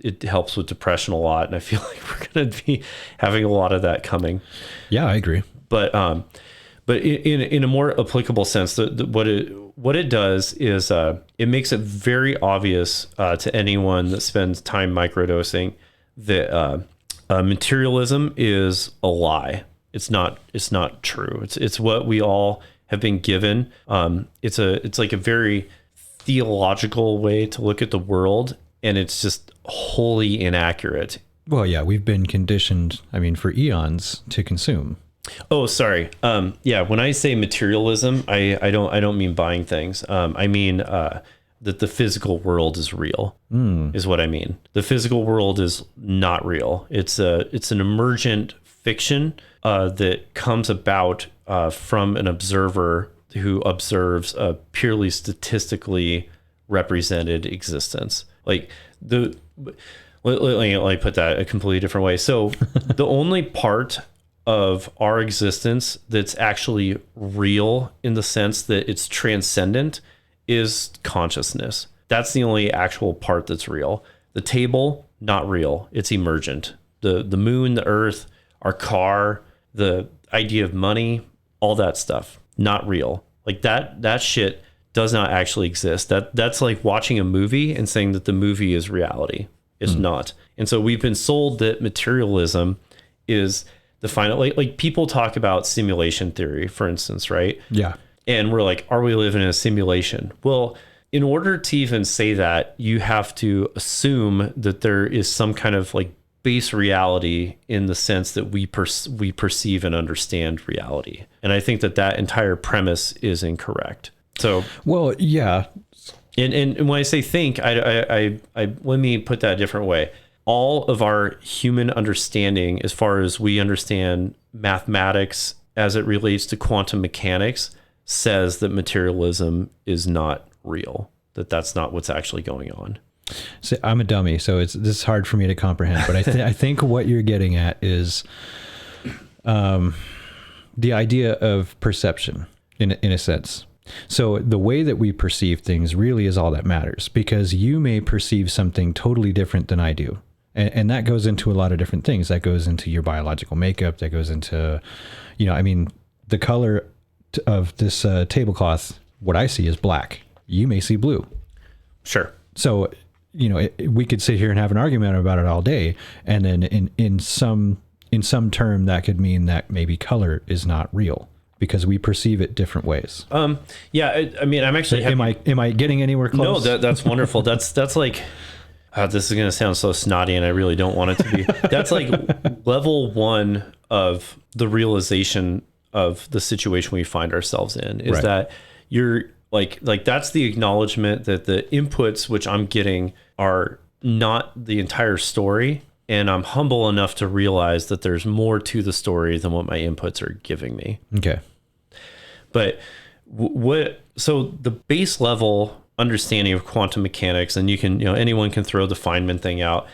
it helps with depression a lot. And I feel like we're going to be having a lot of that coming. Yeah, I agree. But in a more applicable sense, what it does is it makes it very obvious to anyone that spends time microdosing that materialism is a lie. It's not true. It's what we all have been given. It's like a very theological way to look at the world, and it's just wholly inaccurate. Well, yeah, we've been conditioned, I mean, for eons to consume. Oh, sorry. Yeah, when I say materialism, I don't mean buying things. I mean that the physical world is real, is what I mean. The physical world is not real. It's an emergent fiction that comes about from an observer who observes a purely statistically represented existence. Like let me put that a completely different way. So the only part of our existence that's actually real in the sense that it's transcendent is consciousness. That's the only actual part that's real. The table, not real. It's emergent. The moon, the earth, our car, the idea of money, all that stuff, not real. Like that shit does not actually exist. That's like watching a movie and saying that the movie is reality. It's not. And so we've been sold that materialism is the final, like people talk about simulation theory, for instance, right? Yeah. And we're like, are we living in a simulation? Well, in order to even say that, you have to assume that there is some kind of like base reality in the sense that we perceive and understand reality. And I think that entire premise is incorrect. So, well, yeah. And when I say think, I let me put that a different way. All of our human understanding, as far as we understand mathematics as it relates to quantum mechanics, says that materialism is not real, that's not what's actually going on. So I'm a dummy, so this is hard for me to comprehend, but I think what you're getting at is the idea of perception in a sense. So the way that we perceive things really is all that matters, because you may perceive something totally different than I do. And that goes into a lot of different things. That goes into your biological makeup. That goes into, the color of this tablecloth, what I see is black. You may see blue. Sure. So, we could sit here and have an argument about it all day. And then in some term, that could mean that maybe color is not real because we perceive it different ways. Yeah. I mean, I'm actually, am I getting anywhere close? No, that's wonderful. That's like, this is going to sound so snotty and I really don't want it to be. That's like level one of the realization of the situation we find ourselves in is that you're like that's the acknowledgement that the inputs which I'm getting are not the entire story. And I'm humble enough to realize that there's more to the story than what my inputs are giving me. Okay. But so the base level understanding of quantum mechanics, and you can, anyone can throw the Feynman thing out.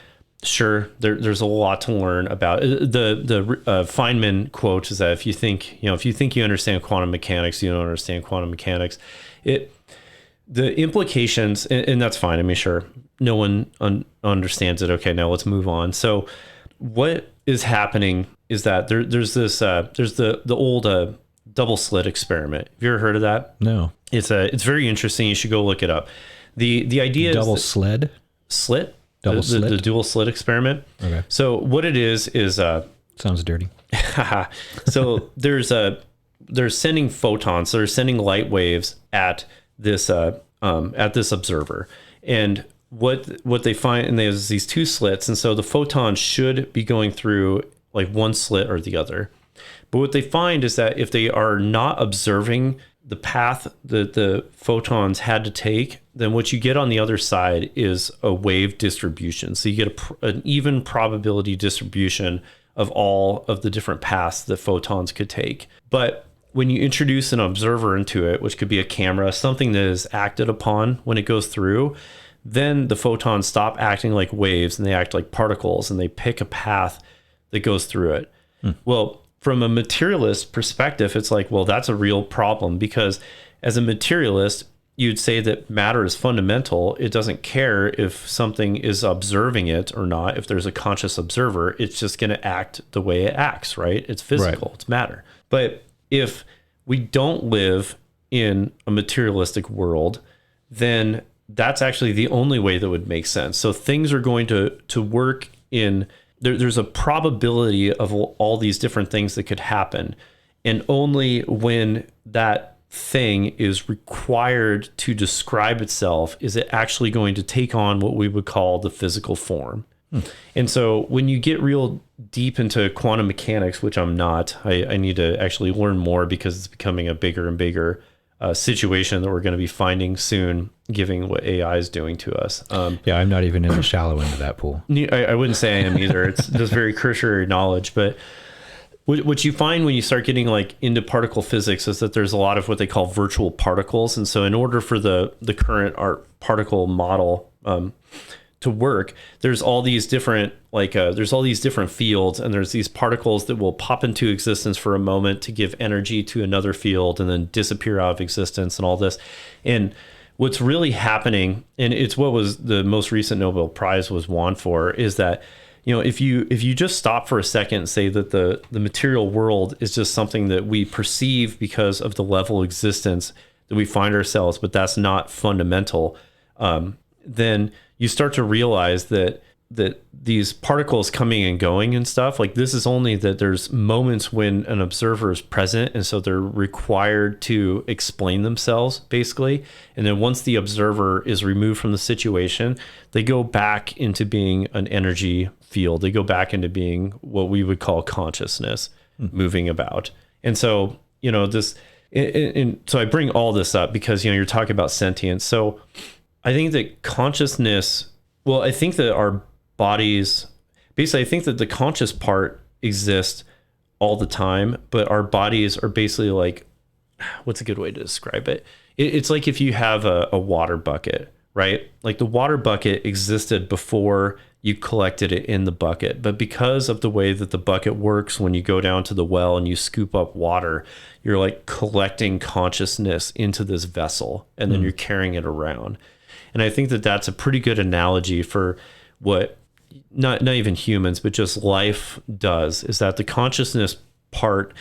Sure, there's a lot to learn about. The Feynman quote is that if you think you understand quantum mechanics, you don't understand quantum mechanics. The implications, and that's fine. I mean, sure, no one understands it. Okay, now let's move on. So, what is happening is that there's this there's the old double slit experiment. Have you ever heard of that? No. It's very interesting. You should go look it up. The idea double is slit. Double slit? The dual slit experiment. Okay. So what it is sounds dirty. So they're sending photons, so they're sending light waves at this observer. And what they find, and there's these two slits, and so the photons should be going through like one slit or the other. But what they find is that if they are not observing the path that the photons had to take, then what you get on the other side is a wave distribution. So you get an even probability distribution of all of the different paths that photons could take. But when you introduce an observer into it, which could be a camera, something that is acted upon when it goes through, then the photons stop acting like waves and they act like particles, and they pick a path that goes through it. Well, from a materialist perspective, it's like, well, that's a real problem, because as a materialist, you'd say that matter is fundamental. It doesn't care if something is observing it or not. If there's a conscious observer, it's just going to act the way it acts, right? It's physical, It's matter. But if we don't live in a materialistic world, then that's actually the only way that would make sense. So things are going to work in... There's a probability of all these different things that could happen. And only when that thing is required to describe itself is it actually going to take on what we would call the physical form. And so when you get real deep into quantum mechanics, which I'm not, I need to actually learn more because it's becoming a bigger and bigger situation that we're going to be finding soon, given what AI is doing to us. Yeah, I'm not even in the shallow end of that pool. I wouldn't say I am either. It's just very cursory knowledge. But what you find when you start getting like into particle physics is that there's a lot of what they call virtual particles. And so in order for the current particle model to work, there's all these different fields, and there's these particles that will pop into existence for a moment to give energy to another field and then disappear out of existence and all this. And what's really happening, and it's what was the most recent Nobel Prize was won for, is that, if you just stop for a second and say that the material world is just something that we perceive because of the level of existence that we find ourselves, but that's not fundamental, then you start to realize that these particles coming and going and stuff, like, this is only that there's moments when an observer is present, and so they're required to explain themselves, basically. And then once the observer is removed from the situation, they go back into being an energy field. They go back into being what we would call consciousness, moving about. And so, so I bring all this up because, you're talking about sentience. So I think that consciousness, well, I think that our bodies, basically, I think that the conscious part exists all the time, but our bodies are basically like, what's a good way to describe it? It's like if you have a water bucket, right? Like, the water bucket existed before you collected it in the bucket, but because of the way that the bucket works, when you go down to the well and you scoop up water, you're like collecting consciousness into this vessel, and then you're carrying it around. And I think that that's a pretty good analogy for what not even humans, but just life does, is that the consciousness part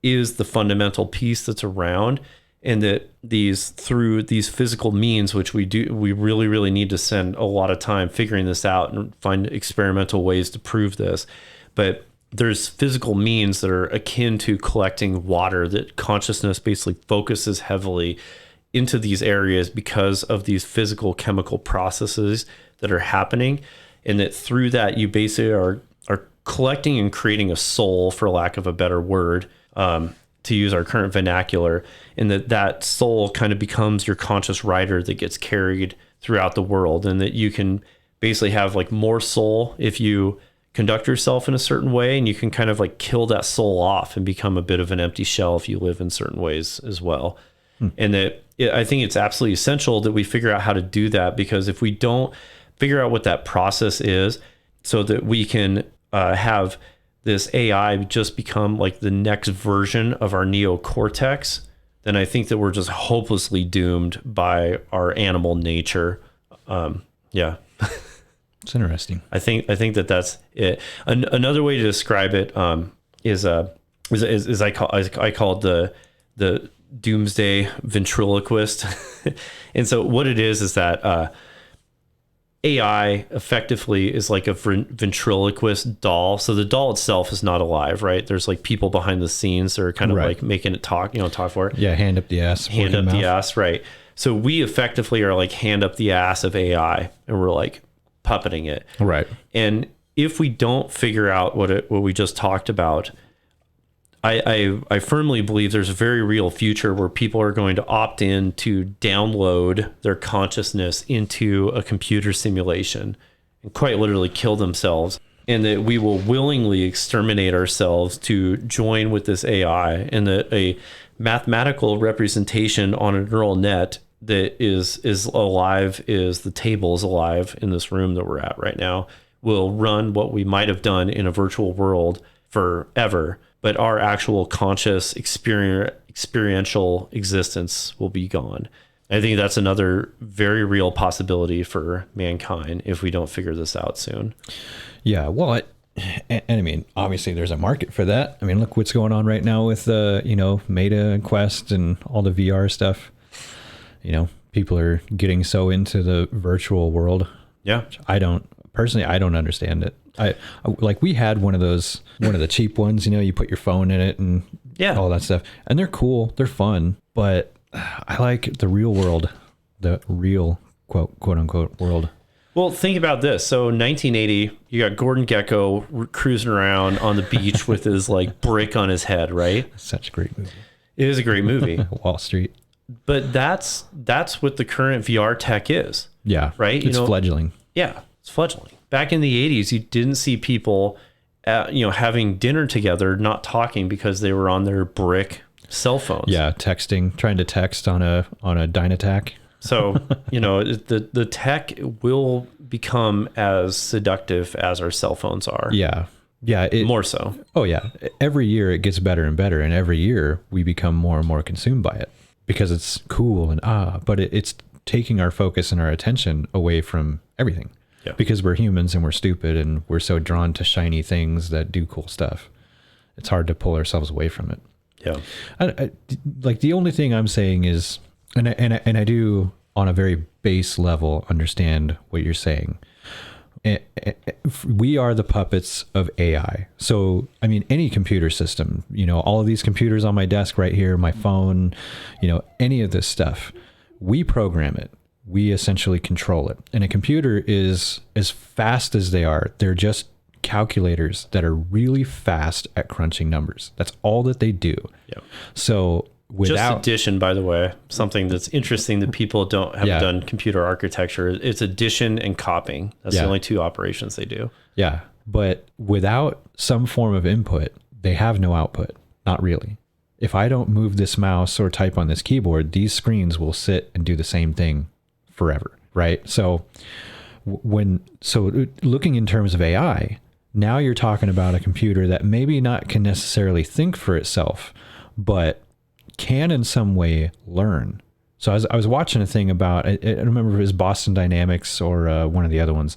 is the fundamental piece that's around, and that through these physical means, which we really, really need to spend a lot of time figuring this out and find experimental ways to prove this. But there's physical means that are akin to collecting water, that consciousness basically focuses heavily into these areas because of these physical chemical processes that are happening. And that through that, you basically are collecting and creating a soul, for lack of a better word, to use our current vernacular, and that soul kind of becomes your conscious rider that gets carried throughout the world, and that you can basically have like more soul if you conduct yourself in a certain way, and you can kind of like kill that soul off and become a bit of an empty shell if you live in certain ways as well. And that I think it's absolutely essential that we figure out how to do that, because if we don't figure out what that process is, so that we can have this AI just become like the next version of our neocortex, then I think that we're just hopelessly doomed by our animal nature. Yeah. It's interesting. I think that that's it. Another way to describe it is I call it the doomsday ventriloquist. And so what it is that AI effectively is like a ventriloquist doll. So the doll itself is not alive, right? There's like people behind the scenes that are kind of like making it talk for it. Yeah, hand up the ass. Hand up the ass, right. So we effectively are like hand up the ass of AI, and we're like puppeting it. Right. And if we don't figure out what we just talked about, I firmly believe there's a very real future where people are going to opt in to download their consciousness into a computer simulation and quite literally kill themselves, and that we will willingly exterminate ourselves to join with this AI, and that a mathematical representation on a neural net that is alive, is the table is alive in this room that we're at right now, will run what we might have done in a virtual world forever. But our actual conscious experiential existence will be gone. I think that's another very real possibility for mankind if we don't figure this out soon. Yeah, well, and I mean, obviously there's a market for that. I mean, look what's going on right now with, Meta and Quest and all the VR stuff. People are getting so into the virtual world. Yeah. I don't understand it. We had one of the cheap ones, you put your phone in it and all that stuff, and they're cool, they're fun, but I like the real world, the real quote unquote world. Well, think about this. So 1980, you got Gordon Gekko cruising around on the beach with his like brick on his head, right? Such a great movie. It is a great movie. Wall Street. But that's what the current VR tech is. Yeah. Right? It's fledgling. Yeah, it's fledgling. Back in the 80s, you didn't see people, having dinner together, not talking because they were on their brick cell phones. Yeah, trying to text on a Dynatac. So, the tech will become as seductive as our cell phones are. Yeah. Yeah. More so. Oh, yeah. Every year it gets better and better, and every year we become more and more consumed by it because it's cool but it's taking our focus and our attention away from everything. Yeah. Because we're humans and we're stupid and we're so drawn to shiny things that do cool stuff. It's hard to pull ourselves away from it. Yeah. Like the only thing I'm saying is, and I do on a very base level understand what you're saying. We are the puppets of AI. So, I mean, any computer system, you know, all of these computers on my desk right here, my phone, you know, any of this stuff, we program it. We essentially control it. And a computer is as fast as they are. They're just calculators that are really fast at crunching numbers. That's all that they do. Yeah. So without just addition, by the way, something that's interesting that people haven't done computer architecture. It's addition and copying. That's the only two operations they do. Yeah. But without some form of input, they have no output. Not really. If I don't move this mouse or type on this keyboard, these screens will sit and do the same thing forever. Right. So looking in terms of AI, now you're talking about a computer that maybe not can necessarily think for itself, but can in some way learn. So I was watching a thing about, I don't remember if it was Boston Dynamics or one of the other ones,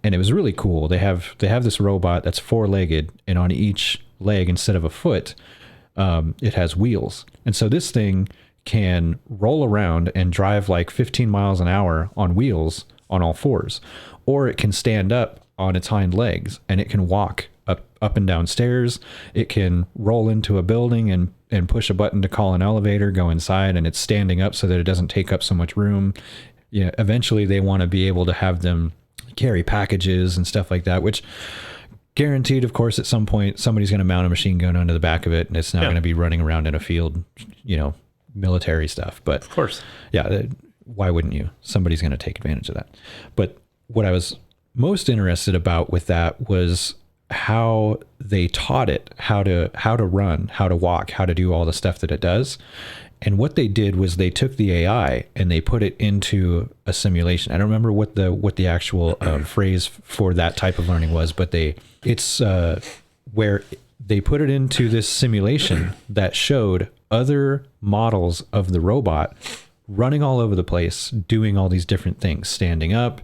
and it was really cool. They have this robot that's 4-legged, and on each leg, instead of a foot, it has wheels. And so this thing can roll around and drive like 15 miles an hour on wheels on all fours, or it can stand up on its hind legs and it can walk up and down stairs. It can roll into a building and push a button to call an elevator, go inside, and it's standing up so that it doesn't take up so much room. Yeah, eventually they want to be able to have them carry packages and stuff like that, which guaranteed, of course, at some point somebody's going to mount a machine gun onto the back of it and it's not going to be running around in a field, you know, military stuff. But of course, yeah, why wouldn't you? Somebody's going to take advantage of that. But what I was most interested about with that was how they taught it how to run, how to walk, how to do all the stuff that it does. And what they did was they took the AI and they put it into a simulation. I don't remember what the actual phrase for that type of learning was, but it's where they put it into this simulation that showed other models of the robot running all over the place, doing all these different things, standing up,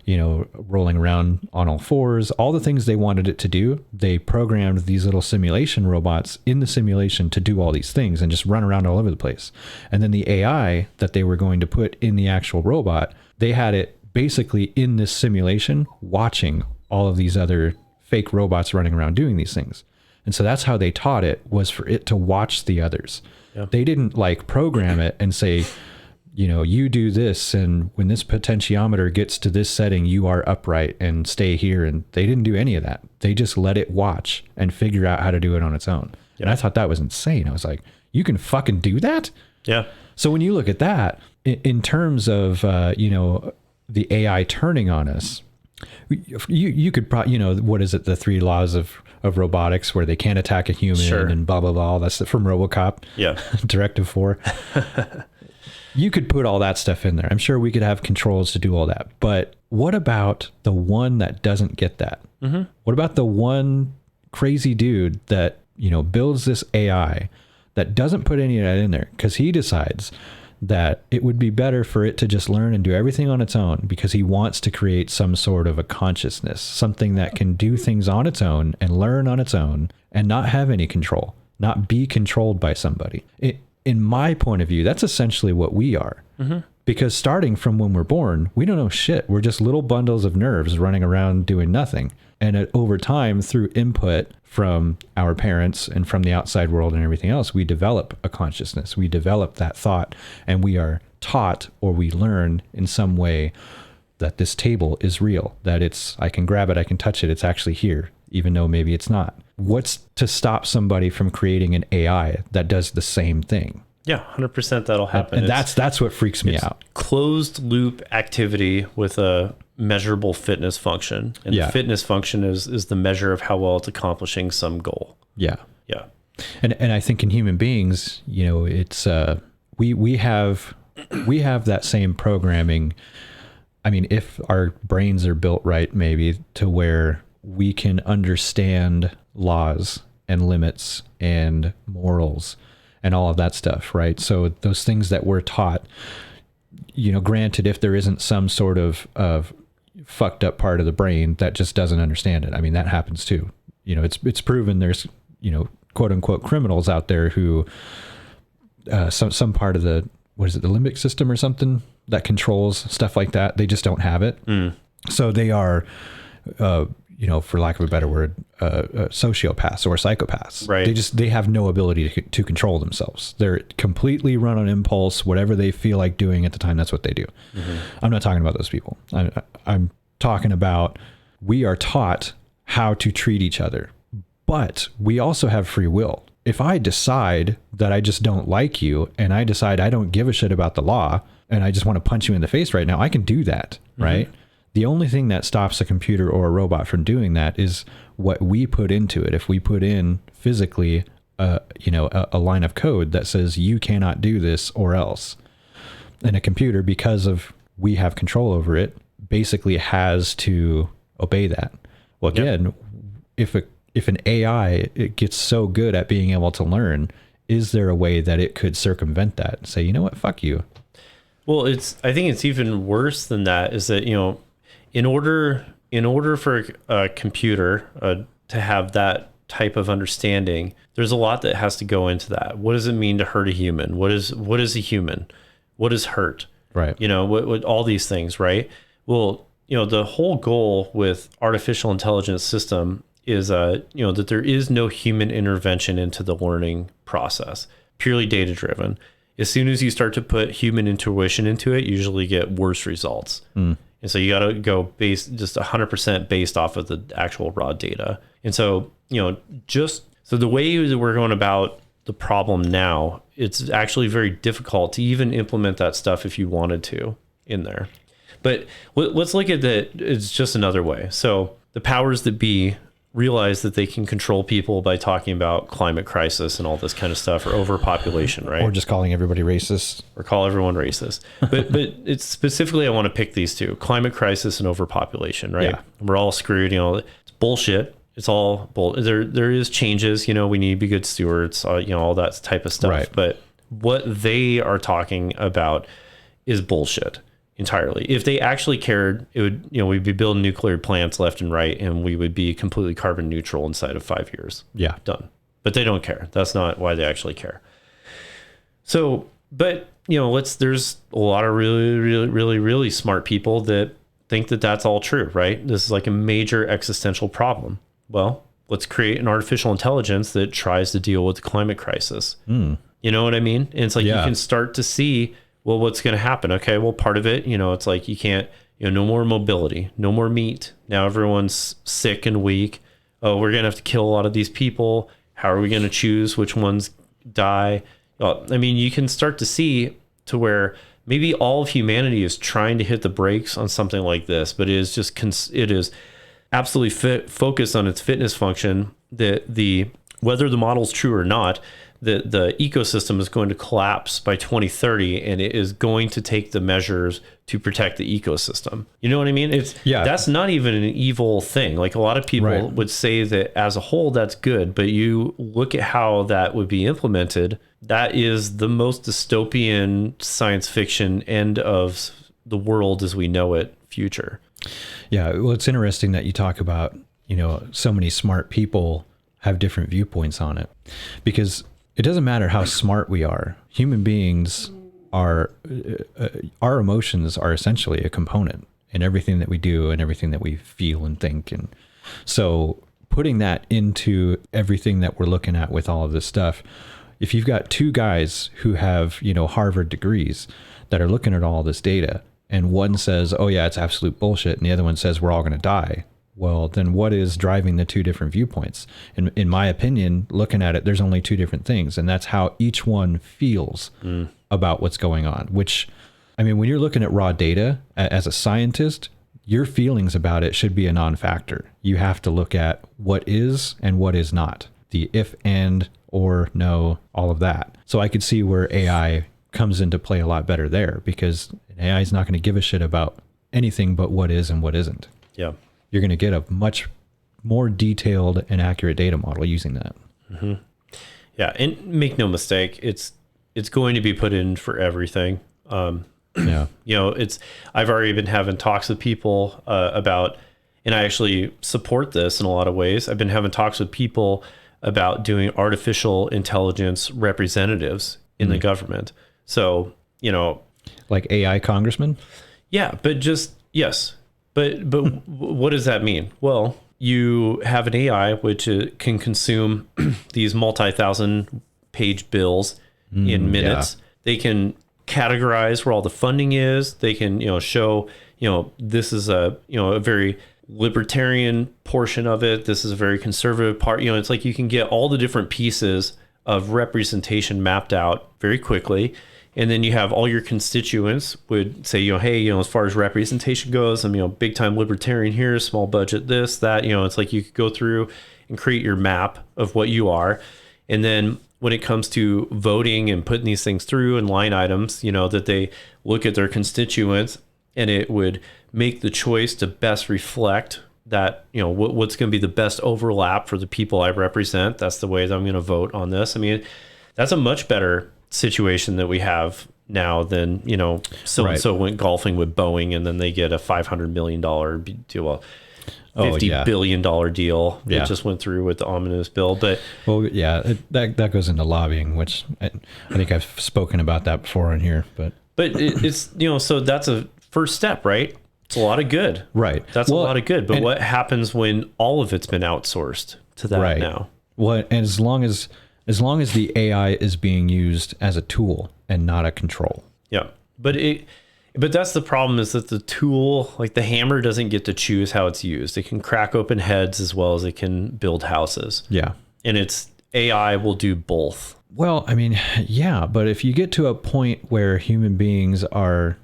you know, rolling around on all fours, all the things they wanted it to do. They programmed these little simulation robots in the simulation to do all these things and just run around all over the place. And then the AI that they were going to put in the actual robot, they had it basically in this simulation watching all of these other fake robots running around doing these things. And so that's how they taught it, was for it to watch the others. Yeah. They didn't like program it and say, you know, you do this, and when this potentiometer gets to this setting, you are upright and stay here. And they didn't do any of that. They just let it watch and figure out how to do it on its own. Yeah. And I thought that was insane. I was like, you can fucking do that? Yeah. So when you look at that, in terms of, you know, the AI turning on us, you could probably, you know, what is it? The 3 laws of robotics, where they can't attack a human and blah, blah, blah. That's from RoboCop. Yeah. Directive 4. You could put all that stuff in there. I'm sure we could have controls to do all that. But what about the one that doesn't get that? Mm-hmm. What about the one crazy dude that, you know, builds this AI that doesn't put any of that in there because he decides that it would be better for it to just learn and do everything on its own because he wants to create some sort of a consciousness, something that can do things on its own and learn on its own and not have any control, not be controlled by somebody. In my point of view, that's essentially what we are. Mm-hmm. Because starting from when we're born, we don't know shit. We're just little bundles of nerves running around doing nothing. And over time, through input from our parents and from the outside world and everything else, we develop a consciousness. We develop that thought, and we are taught, or we learn in some way, that this table is real, that I can grab it, I can touch it, it's actually here, even though maybe it's not. What's to stop somebody from creating an AI that does the same thing? Yeah, 100% that'll happen. And that's what freaks me out. Closed loop activity with a measurable fitness function. And the fitness function is the measure of how well it's accomplishing some goal. Yeah. Yeah. And I think in human beings, you know, it's we have that same programming. I mean, if our brains are built right, maybe, to where we can understand laws and limits and morals and all of that stuff, right? So those things that we're taught, granted, if there isn't some sort of fucked up part of the brain that just doesn't understand it. I mean, that happens too. It's proven there's, quote unquote criminals out there who, some part of the, what is it, the limbic system or something that controls stuff like that. They just don't have it. So they are, for lack of a better word, sociopaths or psychopaths. Right. They have no ability to control themselves. They're completely run on impulse. Whatever they feel like doing at the time, that's what they do. I'm not talking about those people. I'm talking about, we are taught how to treat each other, but we also have free will. If I decide that I just don't like you, and I decide I don't give a shit about the law, and I just want to punch you in the face right now, I can do that, right? The only thing that stops a computer or a robot from doing that is what we put into it. If we put in physically, a line of code that says you cannot do this or else, and a computer, because of we have control over it, basically has to obey that. Well, again, if an AI it gets so good at being able to learn, is there a way that it could circumvent that and say, you know what, fuck you? Well, I think it's even worse than that, is that, in order for a computer to have that type of understanding, there's a lot that has to go into that. What does it mean to hurt a human? What is a human? What is hurt? Right. What all these things, right? Well, the whole goal with artificial intelligence system is, that there is no human intervention into the learning process, purely data driven. As soon as you start to put human intuition into it, you usually get worse results. And so you got to go just 100% based off of the actual raw data. And so, so the way that we're going about the problem now, it's actually very difficult to even implement that stuff if you wanted to in there. But let's look at that. It's just another way. So the powers that be realize that they can control people by talking about climate crisis and all this kind of stuff, or overpopulation, right? Or just calling everybody racist. Or call everyone racist. But it's specifically, I want to pick these two: climate crisis and overpopulation, right? Yeah. We're all screwed. It's bullshit. It's all there is changes. We need to be good stewards. All that type of stuff. Right. But what they are talking about is bullshit entirely. If they actually cared, it would, we'd be building nuclear plants left and right, and we would be completely carbon neutral inside of 5 years. Yeah. Done. But they don't care. That's not why they actually care. So, but there's a lot of really, really, really, really smart people that think that that's all true, right? This is like a major existential problem. Well, let's create an artificial intelligence that tries to deal with the climate crisis. You know what I mean? And it's like, you can start to see, well, what's going to happen? Okay, well, part of it, it's like you can't, no more mobility, no more meat. Now everyone's sick and weak. Oh, we're going to have to kill a lot of these people. How are we going to choose which ones die? Well, I mean, you can start to see to where maybe all of humanity is trying to hit the brakes on something like this, but it is just, it is absolutely focused on its fitness function, that whether the model's true or not, the ecosystem is going to collapse by 2030, and it is going to take the measures to protect the ecosystem. You know what I mean? That's not even an evil thing. Like, a lot of people would say that as a whole, that's good, but you look at how that would be implemented, that is the most dystopian science fiction end of the world as we know it future. Yeah. Well, it's interesting that you talk about, so many smart people have different viewpoints on it, because it doesn't matter how smart we are. Human beings are, our emotions are essentially a component in everything that we do and everything that we feel and think. And so putting that into everything that we're looking at with all of this stuff, if you've got two guys who have, Harvard degrees that are looking at all this data, and one says, oh yeah, it's absolute bullshit, and the other one says we're all going to die, well, then what is driving the two different viewpoints? In my opinion, looking at it, there's only two different things, and that's how each one feels about what's going on. Which, I mean, when you're looking at raw data as a scientist, your feelings about it should be a non-factor. You have to look at what is and what is not, the if, and, or, no, all of that. So I could see where AI comes into play a lot better there, because AI is not going to give a shit about anything but what is and what isn't. Yeah. You're going to get a much more detailed and accurate data model using that. Yeah. And make no mistake, it's going to be put in for everything. Yeah. You know, I've already been having talks with people about, and I actually support this in a lot of ways. I've been having talks with people about doing artificial intelligence representatives in the government. So, you know, Like AI congressman? yeah, but just, yes. But what does that mean? Well, you have an AI which can consume these multi-thousand page bills in minutes. Yeah. They can categorize where all the funding is. They can, you know, show, you know, this is a, you know, a very libertarian portion of it. This is a very conservative part. You know, it's like you can get all the different pieces of representation mapped out very quickly. And then you have all your constituents would say, you know, hey, you know, as far as representation goes, I'm, you know, big time libertarian here, small budget, this, that, you know, it's like you could go through and create your map of what you are. And then when it comes to voting and putting these things through and line items, you know, that they look at their constituents and it would make the choice to best reflect that, you know, what's going to be the best overlap for the people I represent. That's the way that I'm going to vote on this. I mean, that's a much better situation that we have now than, you know, so-and-so went golfing with Boeing and then they get a $500 million deal, a $50 billion deal that just went through with the omnibus bill. But well, yeah, that goes into lobbying, which I think I've spoken about that before in here, but it's, you know, so that's a first step, right? It's a lot of good. Right. That's a lot of good. But what happens when all of it's been outsourced to that now? Well, and as long as the AI is being used as a tool and not a control. Yeah. But that's the problem, is that the tool, like the hammer, doesn't get to choose how it's used. It can crack open heads as well as it can build houses. Yeah. And AI will do both. Well, I mean, yeah, but if you get to a point where human beings are,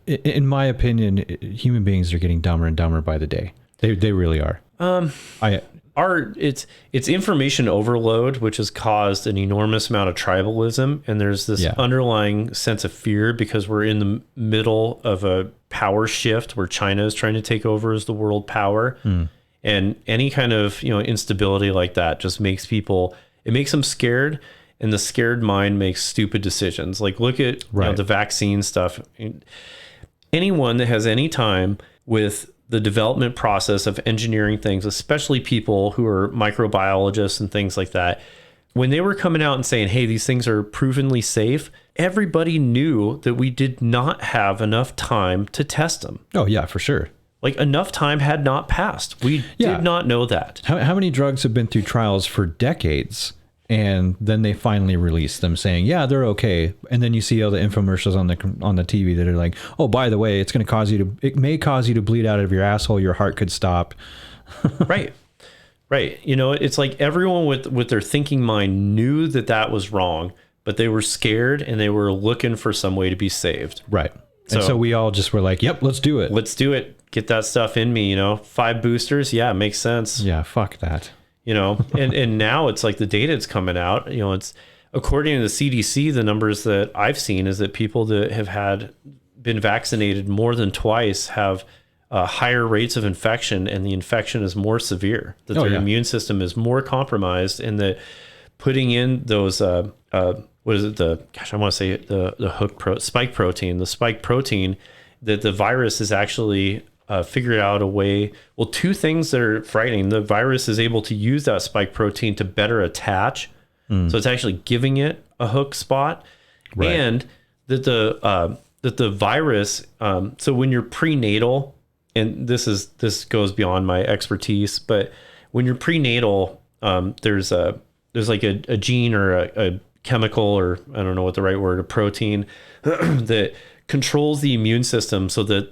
in my opinion, human beings are getting dumber and dumber by the day. They really are. It's information overload, which has caused an enormous amount of tribalism, and there's this underlying sense of fear because we're in the middle of a power shift where China is trying to take over as the world power, and any kind of, you know, instability like that just makes them scared, and the scared mind makes stupid decisions. Like look at you know, the vaccine stuff. Anyone that has any time with the development process of engineering things, especially people who are microbiologists and things like that, when they were coming out and saying, hey, these things are provenly safe, everybody knew that we did not have enough time to test them. Oh, yeah, for sure. Like enough time had not passed. We did not know that. How many drugs have been through trials for decades? And then they finally release them saying, yeah, they're okay. And then you see all the infomercials on the TV that are like, oh, by the way, it may cause you to bleed out of your asshole. Your heart could stop. Right. You know, it's like everyone with their thinking mind knew that was wrong, but they were scared and they were looking for some way to be saved. Right. And so we all just were like, yep, let's do it. Let's do it. Get that stuff in me, you know, 5 boosters. Yeah, it makes sense. Yeah, fuck that. You know, and now it's like the data that's coming out, you know, it's according to the CDC, the numbers that I've seen is that people that have been vaccinated more than twice have higher rates of infection, and the infection is more severe, that their immune system is more compromised, and that putting in those, what is it? I want to say the spike protein, that the virus is actually figured out a way. Well, 2 things that are frightening. The virus is able to use that spike protein to better attach. So it's actually giving it a hook spot. Right. And that the virus, so when you're prenatal, and this goes beyond my expertise, but when you're prenatal, there's like a gene or a chemical, or I don't know what the right word, a protein that controls the immune system so that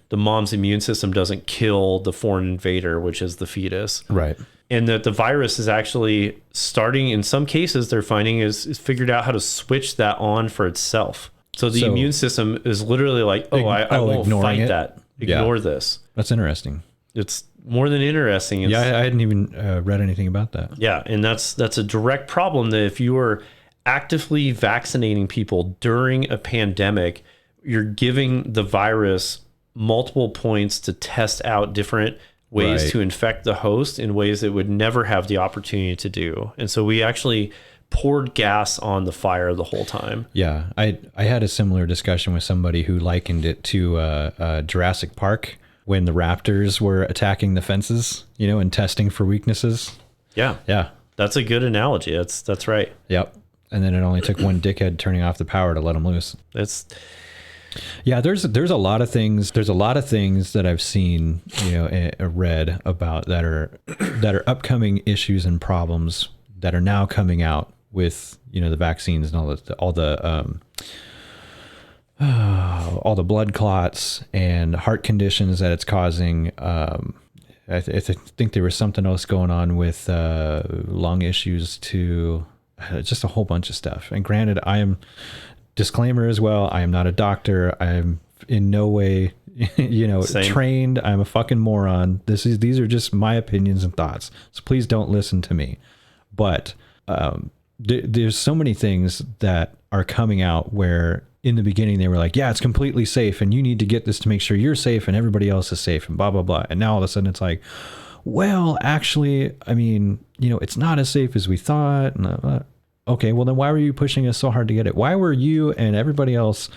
the mom's immune system doesn't kill the foreign invader, which is the fetus. Right. And that the virus is actually starting, in some cases, they're finding is figured out how to switch that on for itself. So the immune system is literally like, I won't fight that. Ignore this. That's interesting. It's more than interesting. I hadn't even read anything about that. Yeah. And that's a direct problem, that if you are actively vaccinating people during a pandemic, you're giving the virus multiple points to test out different ways to infect the host in ways it would never have the opportunity to do. And so we actually poured gas on the fire the whole time. Yeah, I had a similar discussion with somebody who likened it to Jurassic Park when the raptors were attacking the fences, and testing for weaknesses. Yeah. Yeah. That's a good analogy. That's right. Yep. And then it only took one dickhead turning off the power to let them loose. Yeah, there's a lot of things. There's a lot of things that I've seen, read about that are upcoming issues and problems that are now coming out with, the vaccines and all the blood clots and heart conditions that it's causing. I think there was something else going on with lung issues too. Just a whole bunch of stuff. And granted, disclaimer as well, I am not a doctor. I am in no way, Same. trained. I'm a fucking moron. These are just my opinions and thoughts. So please don't listen to me. But there's so many things that are coming out where in the beginning they were like, yeah, it's completely safe and you need to get this to make sure you're safe and everybody else is safe and blah, blah, blah. And now all of a sudden it's like, well, actually, I mean, it's not as safe as we thought. Okay, well then why were you pushing us so hard to get it? Why were you and everybody else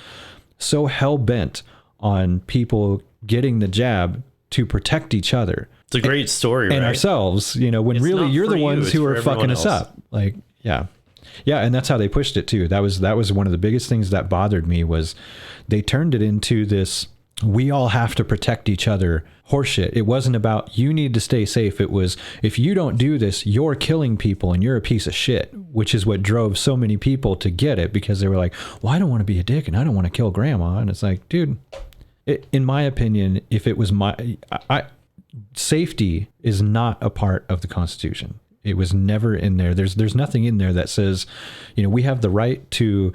so hell bent on people getting the jab to protect each other? It's a great story, and right? ourselves, when It's really not you're for the you, ones it's who for are fucking everyone us else. up. Like, yeah. Yeah, and that's how they pushed it too. That was one of the biggest things that bothered me was they turned it into this we all have to protect each other horseshit. It wasn't about you need to stay safe. It was if you don't do this, you're killing people and you're a piece of shit, which is what drove so many people to get it because they were like, well, I don't want to be a dick and I don't want to kill grandma. And it's like, dude, in my opinion, if it was safety is not a part of the Constitution. It was never in there. There's nothing in there that says, we have the right to,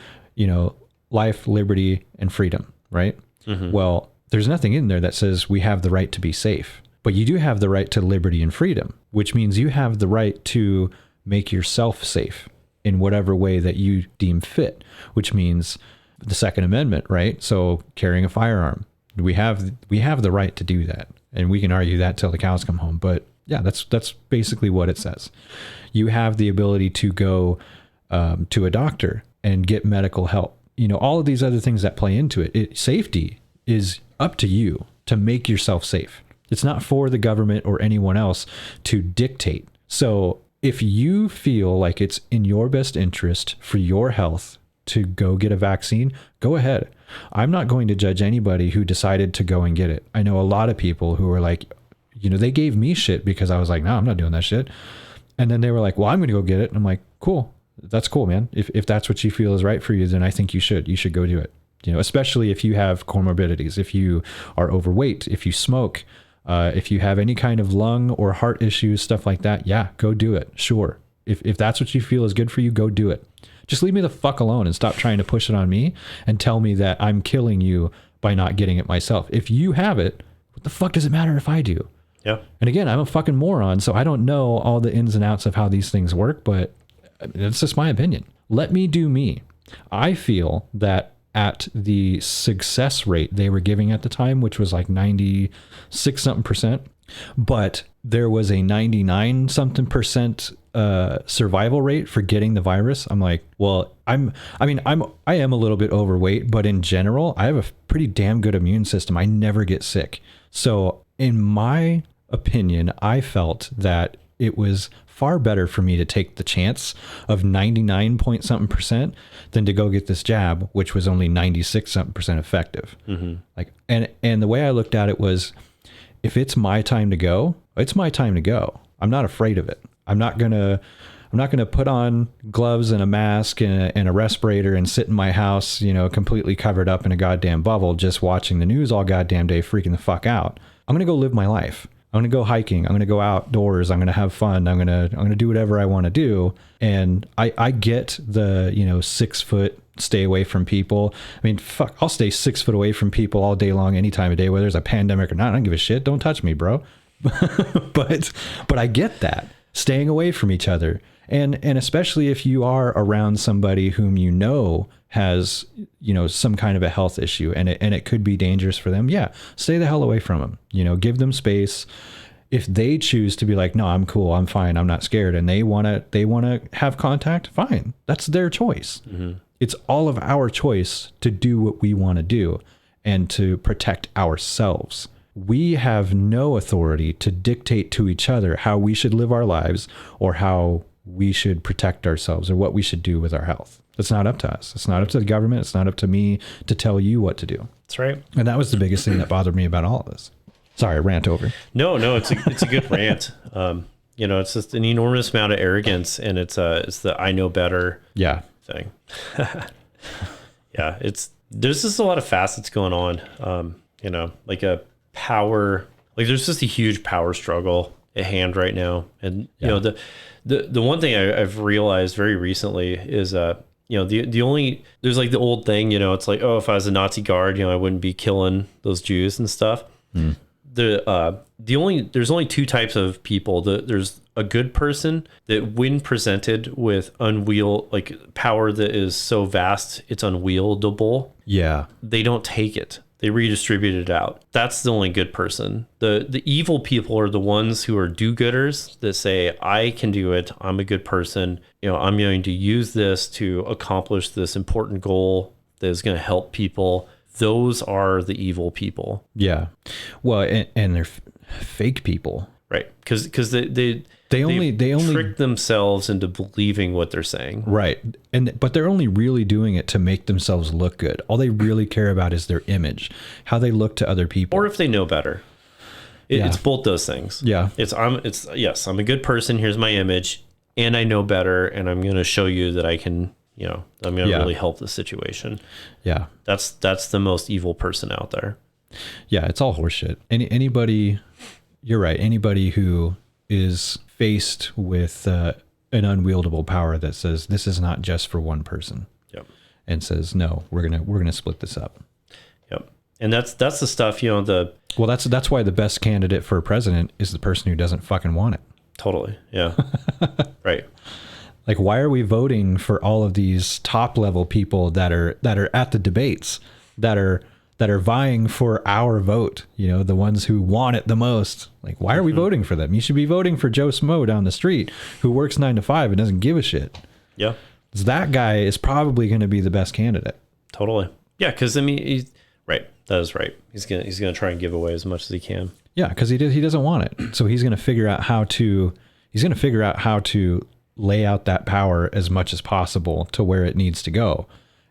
life, liberty, and freedom, right? Mm-hmm. Well, there's nothing in there that says we have the right to be safe. But you do have the right to liberty and freedom, which means you have the right to make yourself safe in whatever way that you deem fit, which means the Second Amendment, right? So carrying a firearm. We have the right to do that. And we can argue that till the cows come home. But yeah, that's basically what it says. You have the ability to go to a doctor and get medical help. All of these other things that play into it. Safety is up to you to make yourself safe. It's not for the government or anyone else to dictate. So if you feel like it's in your best interest for your health to go get a vaccine, go ahead. I'm not going to judge anybody who decided to go and get it. I know a lot of people who are like, they gave me shit because I was like, no, I'm not doing that shit. And then they were like, well, I'm going to go get it. And I'm like, cool. That's cool, man. If that's what you feel is right for you, then I think you should go do it. Especially if you have comorbidities, if you are overweight, if you smoke, if you have any kind of lung or heart issues, stuff like that. Yeah, go do it. Sure. If that's what you feel is good for you, go do it. Just leave me the fuck alone and stop trying to push it on me and tell me that I'm killing you by not getting it myself. If you have it, what the fuck does it matter if I do? Yeah. And again, I'm a fucking moron, so I don't know all the ins and outs of how these things work, but it's just my opinion. Let me do me. I feel that at the success rate they were giving at the time, which was like 96 something percent, but there was a 99 something percent survival rate for getting the virus. I'm like, well, I am a little bit overweight, but in general, I have a pretty damn good immune system. I never get sick. So in my opinion, I felt that it was far better for me to take the chance of 99 point something percent than to go get this jab, which was only 96 something percent effective. Mm-hmm. Like, and the way I looked at it was, if it's my time to go, it's my time to go. I'm not afraid of it. I'm not gonna put on gloves and a mask and a respirator and sit in my house, completely covered up in a goddamn bubble, just watching the news all goddamn day, freaking the fuck out. I'm going to go live my life. I'm going to go hiking. I'm going to go outdoors. I'm going to have fun. I'm going to do whatever I want to do. And I get the, 6 foot, stay away from people. I mean, fuck, I'll stay 6 foot away from people all day long, any time of day, whether there's a pandemic or not. I don't give a shit. Don't touch me, bro. but I get that, staying away from each other. And especially if you are around somebody whom has, some kind of a health issue and it could be dangerous for them. Yeah. Stay the hell away from them, give them space If they choose to be like, no, I'm cool, I'm fine, I'm not scared, and they want to have contact, fine. That's their choice. It's all of our choice to do what we want to do and to protect ourselves. We have no authority to dictate to each other how we should live our lives or how we should protect ourselves or what we should do with our health. It's not up to us. It's not up to the government. It's not up to me to tell you what to do. That's right. And that was the biggest thing that bothered me about all of this. Sorry, rant over. No, it's a good rant. It's just an enormous amount of arrogance, and it's the I know better thing. Yeah, there's just a lot of facets going on. Like a power, like there's just a huge power struggle at hand right now. And the one thing I've realized very recently is the only, there's like the old thing, it's like, oh, if I was a Nazi guard, I wouldn't be killing those Jews and stuff. There's only two types of people. There's a good person that, when presented with power that is so vast it's unwieldable, they don't take it. They redistribute it out. That's the only good person. The evil people are the ones who are do-gooders that say, I can do it. I'm a good person. I'm going to use this to accomplish this important goal that is going to help people. Those are the evil people. Yeah. Well, and they're fake people. Right. Because they only trick themselves into believing what they're saying. Right. But they're only really doing it to make themselves look good. All they really care about is their image, how they look to other people. Or if they know better. It's both those things. Yeah. Yes, I'm a good person. Here's my image, and I know better, and I'm going to show you that I can, I'm going to really help the situation. Yeah. That's the most evil person out there. Yeah, it's all horseshit. Anybody, you're right. Anybody who is faced with an unwieldable power that says this is not just for one person. Yep. And says, no, we're gonna split this up. Yep. And that's the stuff, that's why the best candidate for president is the person who doesn't fucking want it. Totally. Yeah. Right. Like, why are we voting for all of these top level people that are at the debates, that are vying for our vote, the ones who want it the most? Like, why are we voting for them? You should be voting for Joe Smo down the street who works 9 to 5 and doesn't give a shit. Yeah. That guy is probably going to be the best candidate. Totally. Yeah. Cause he's right. That is right. He's going to try and give away as much as he can. Yeah. Cause he doesn't want it. So he's going to figure out how to lay out that power as much as possible to where it needs to go,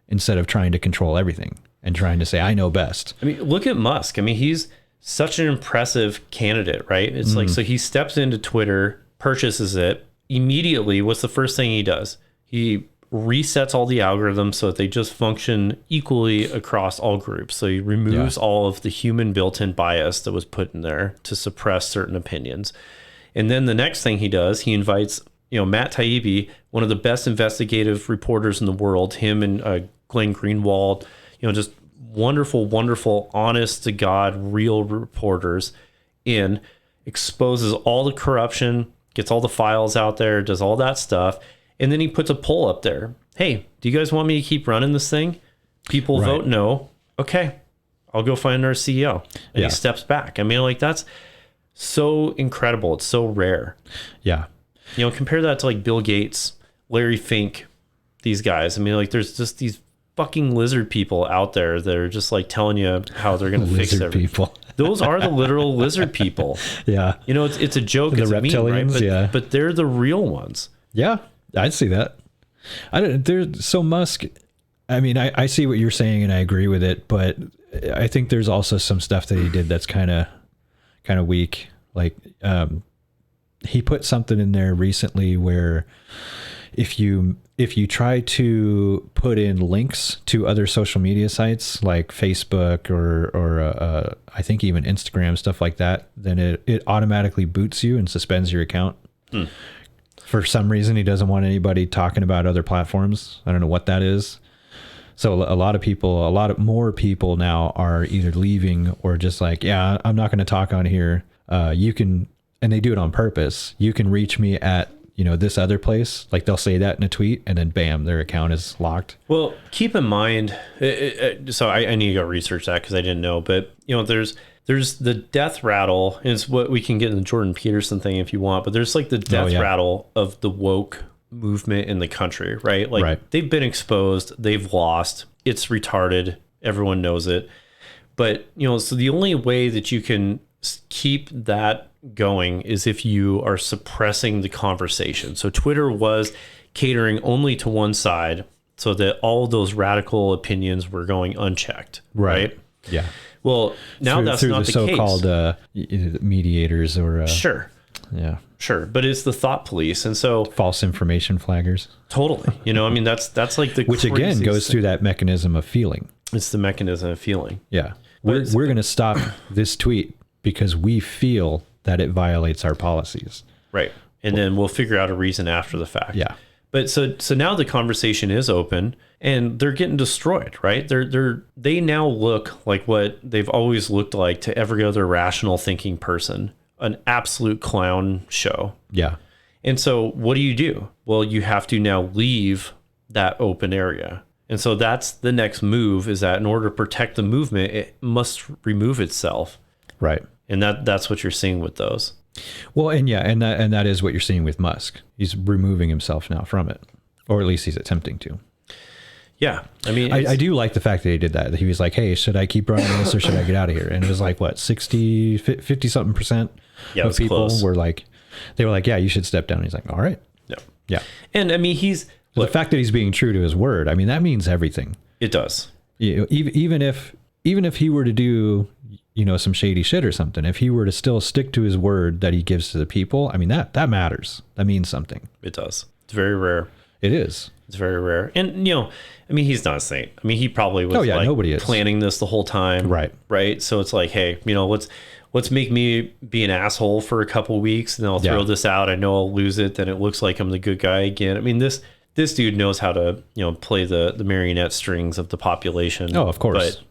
instead of trying to control everything and trying to say, I know best. I mean, look at Musk. I mean, he's such an impressive candidate, right? It's like, so he steps into Twitter, purchases it immediately. What's the first thing he does? He resets all the algorithms so that they just function equally across all groups. So he removes all of the human built-in bias that was put in there to suppress certain opinions. And then the next thing he does, he invites, Matt Taibbi, one of the best investigative reporters in the world, him and Glenn Greenwald, just wonderful, honest to God, real reporters, exposes all the corruption, gets all the files out there, does all that stuff. And then he puts a poll up there. Hey, do you guys want me to keep running this thing? People vote no. Okay, I'll go find our CEO. And he steps back. I mean, that's so incredible. It's so rare. Yeah. Compare that to like Bill Gates, Larry Fink, these guys. I mean, there's just these fucking lizard people out there that are just like telling you how they're going to fix everything. People. Those are the literal lizard people. Yeah. It's a joke. The reptilians, meme, right? But they're the real ones. Yeah, I'd see that. Musk, I mean, I see what you're saying and I agree with it, but I think there's also some stuff that he did that's kind of weak. Like, he put something in there recently where if you try to put in links to other social media sites like Facebook or I think even Instagram, stuff like that, then it automatically boots you and suspends your account. For some reason, he doesn't want anybody talking about other platforms. I don't know what that is. So a lot more people now are either leaving or just like, yeah, I'm not going to talk on here. You can, and they do it on purpose. You can reach me at, this other place. Like, they'll say that in a tweet and then bam, their account is locked. Well, keep in mind, so I need to go research that because I didn't know, but there's there's the death rattle, and it's what we can get in the Jordan Peterson thing if you want, but there's like the death rattle of the woke movement in the country, right? Like they've been exposed, they've lost, it's retarded, everyone knows it. But, you know, so the only way that you can keep that going is if you are suppressing the conversation. So Twitter was catering only to one side so that all of those radical opinions were going unchecked, right? Yeah. Well, now that's not the so-called mediators or sure. Yeah. Sure, but it's the thought police, and so false information flaggers. Totally. You know, I mean that's like the which again goes through that mechanism of feeling. It's the mechanism of feeling. Yeah. We're going to stop this tweet because we feel that it violates our policies. Right. And then we'll figure out a reason after the fact. Yeah. But so now the conversation is open and they're getting destroyed, right? They now look like what they've always looked like to every other rational thinking person, an absolute clown show. Yeah. And so what do? Well, you have to now leave that open area. And so that's the next move, is that in order to protect the movement, it must remove itself. Right. And that's what you're seeing with those. Well, and that is what you're seeing with Musk. He's removing himself now from it, or at least he's attempting to. Yeah. I mean, I do like the fact that he did that. He was like, hey, should I keep running this or should I get out of here? And it was like, what, 50 something percent of people were like, yeah, you should step down. And he's like, all right. Yeah. Yeah. And I mean, the fact that he's being true to his word, I mean, that means everything. It does. You know, even if he were to do, you know, some shady shit or something, if he were to still stick to his word that he gives to the people, I mean, that matters. That means something. It does. It's very rare. It is. It's very rare. And, you know, I mean, he's not a saint. I mean, he probably was nobody is planning this the whole time. Right. Right. So it's like, hey, you know, let's make me be an asshole for a couple of weeks and then I'll throw this out. I know I'll lose it. Then it looks like I'm the good guy again. I mean, this dude knows how to, you know, play the marionette strings of the population. Oh, of course. But,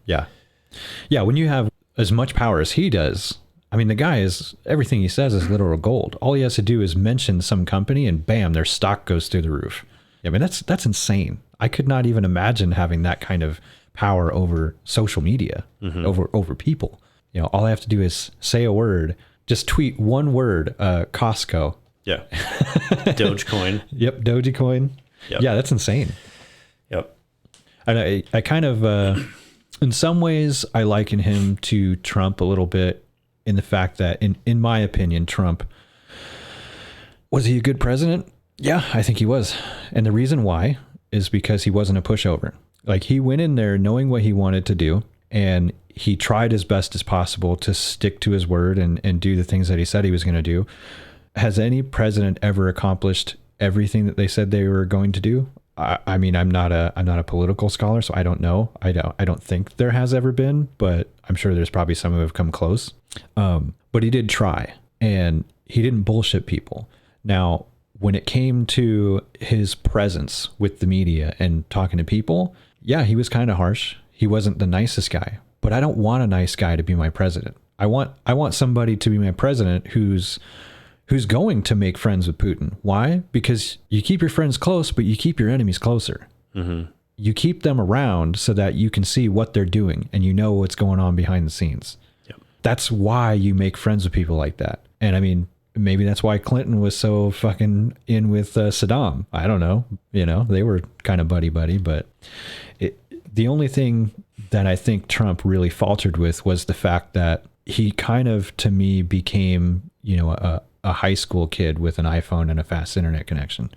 yeah. When you have as much power as he does, I mean, the guy everything he says is literal gold. All he has to do is mention some company and bam, their stock goes through the roof. I mean, that's insane. I could not even imagine having that kind of power over social media, over people. You know, all I have to do is say a word, just tweet one word, Costco. Yeah. Dogecoin. Yep. Dogecoin. Yep. Yeah, that's insane. Yep. And I kind of, in some ways, I liken him to Trump a little bit in the fact that, in my opinion, Trump, was he a good president? Yeah, I think he was. And the reason why is because he wasn't a pushover. Like, he went in there knowing what he wanted to do, and he tried as best as possible to stick to his word and do the things that he said he was going to do. Has any president ever accomplished everything that they said they were going to do? I mean, I'm not a political scholar, so I don't know. I don't think there has ever been, but I'm sure there's probably some who have come close. But he did try, and he didn't bullshit people. Now, when it came to his presence with the media and talking to people, yeah, he was kind of harsh. He wasn't the nicest guy, but I don't want a nice guy to be my president. I want somebody to be my president who's going to make friends with Putin. Why? Because you keep your friends close, but you keep your enemies closer. Mm-hmm. You keep them around so that you can see what they're doing and you know what's going on behind the scenes. Yep. That's why you make friends with people like that. And I mean, maybe that's why Clinton was so fucking in with Saddam. I don't know. You know, they were kind of buddy-buddy, but the only thing that I think Trump really faltered with was the fact that he kind of, to me, became, you know, a high school kid with an iPhone and a fast internet connection.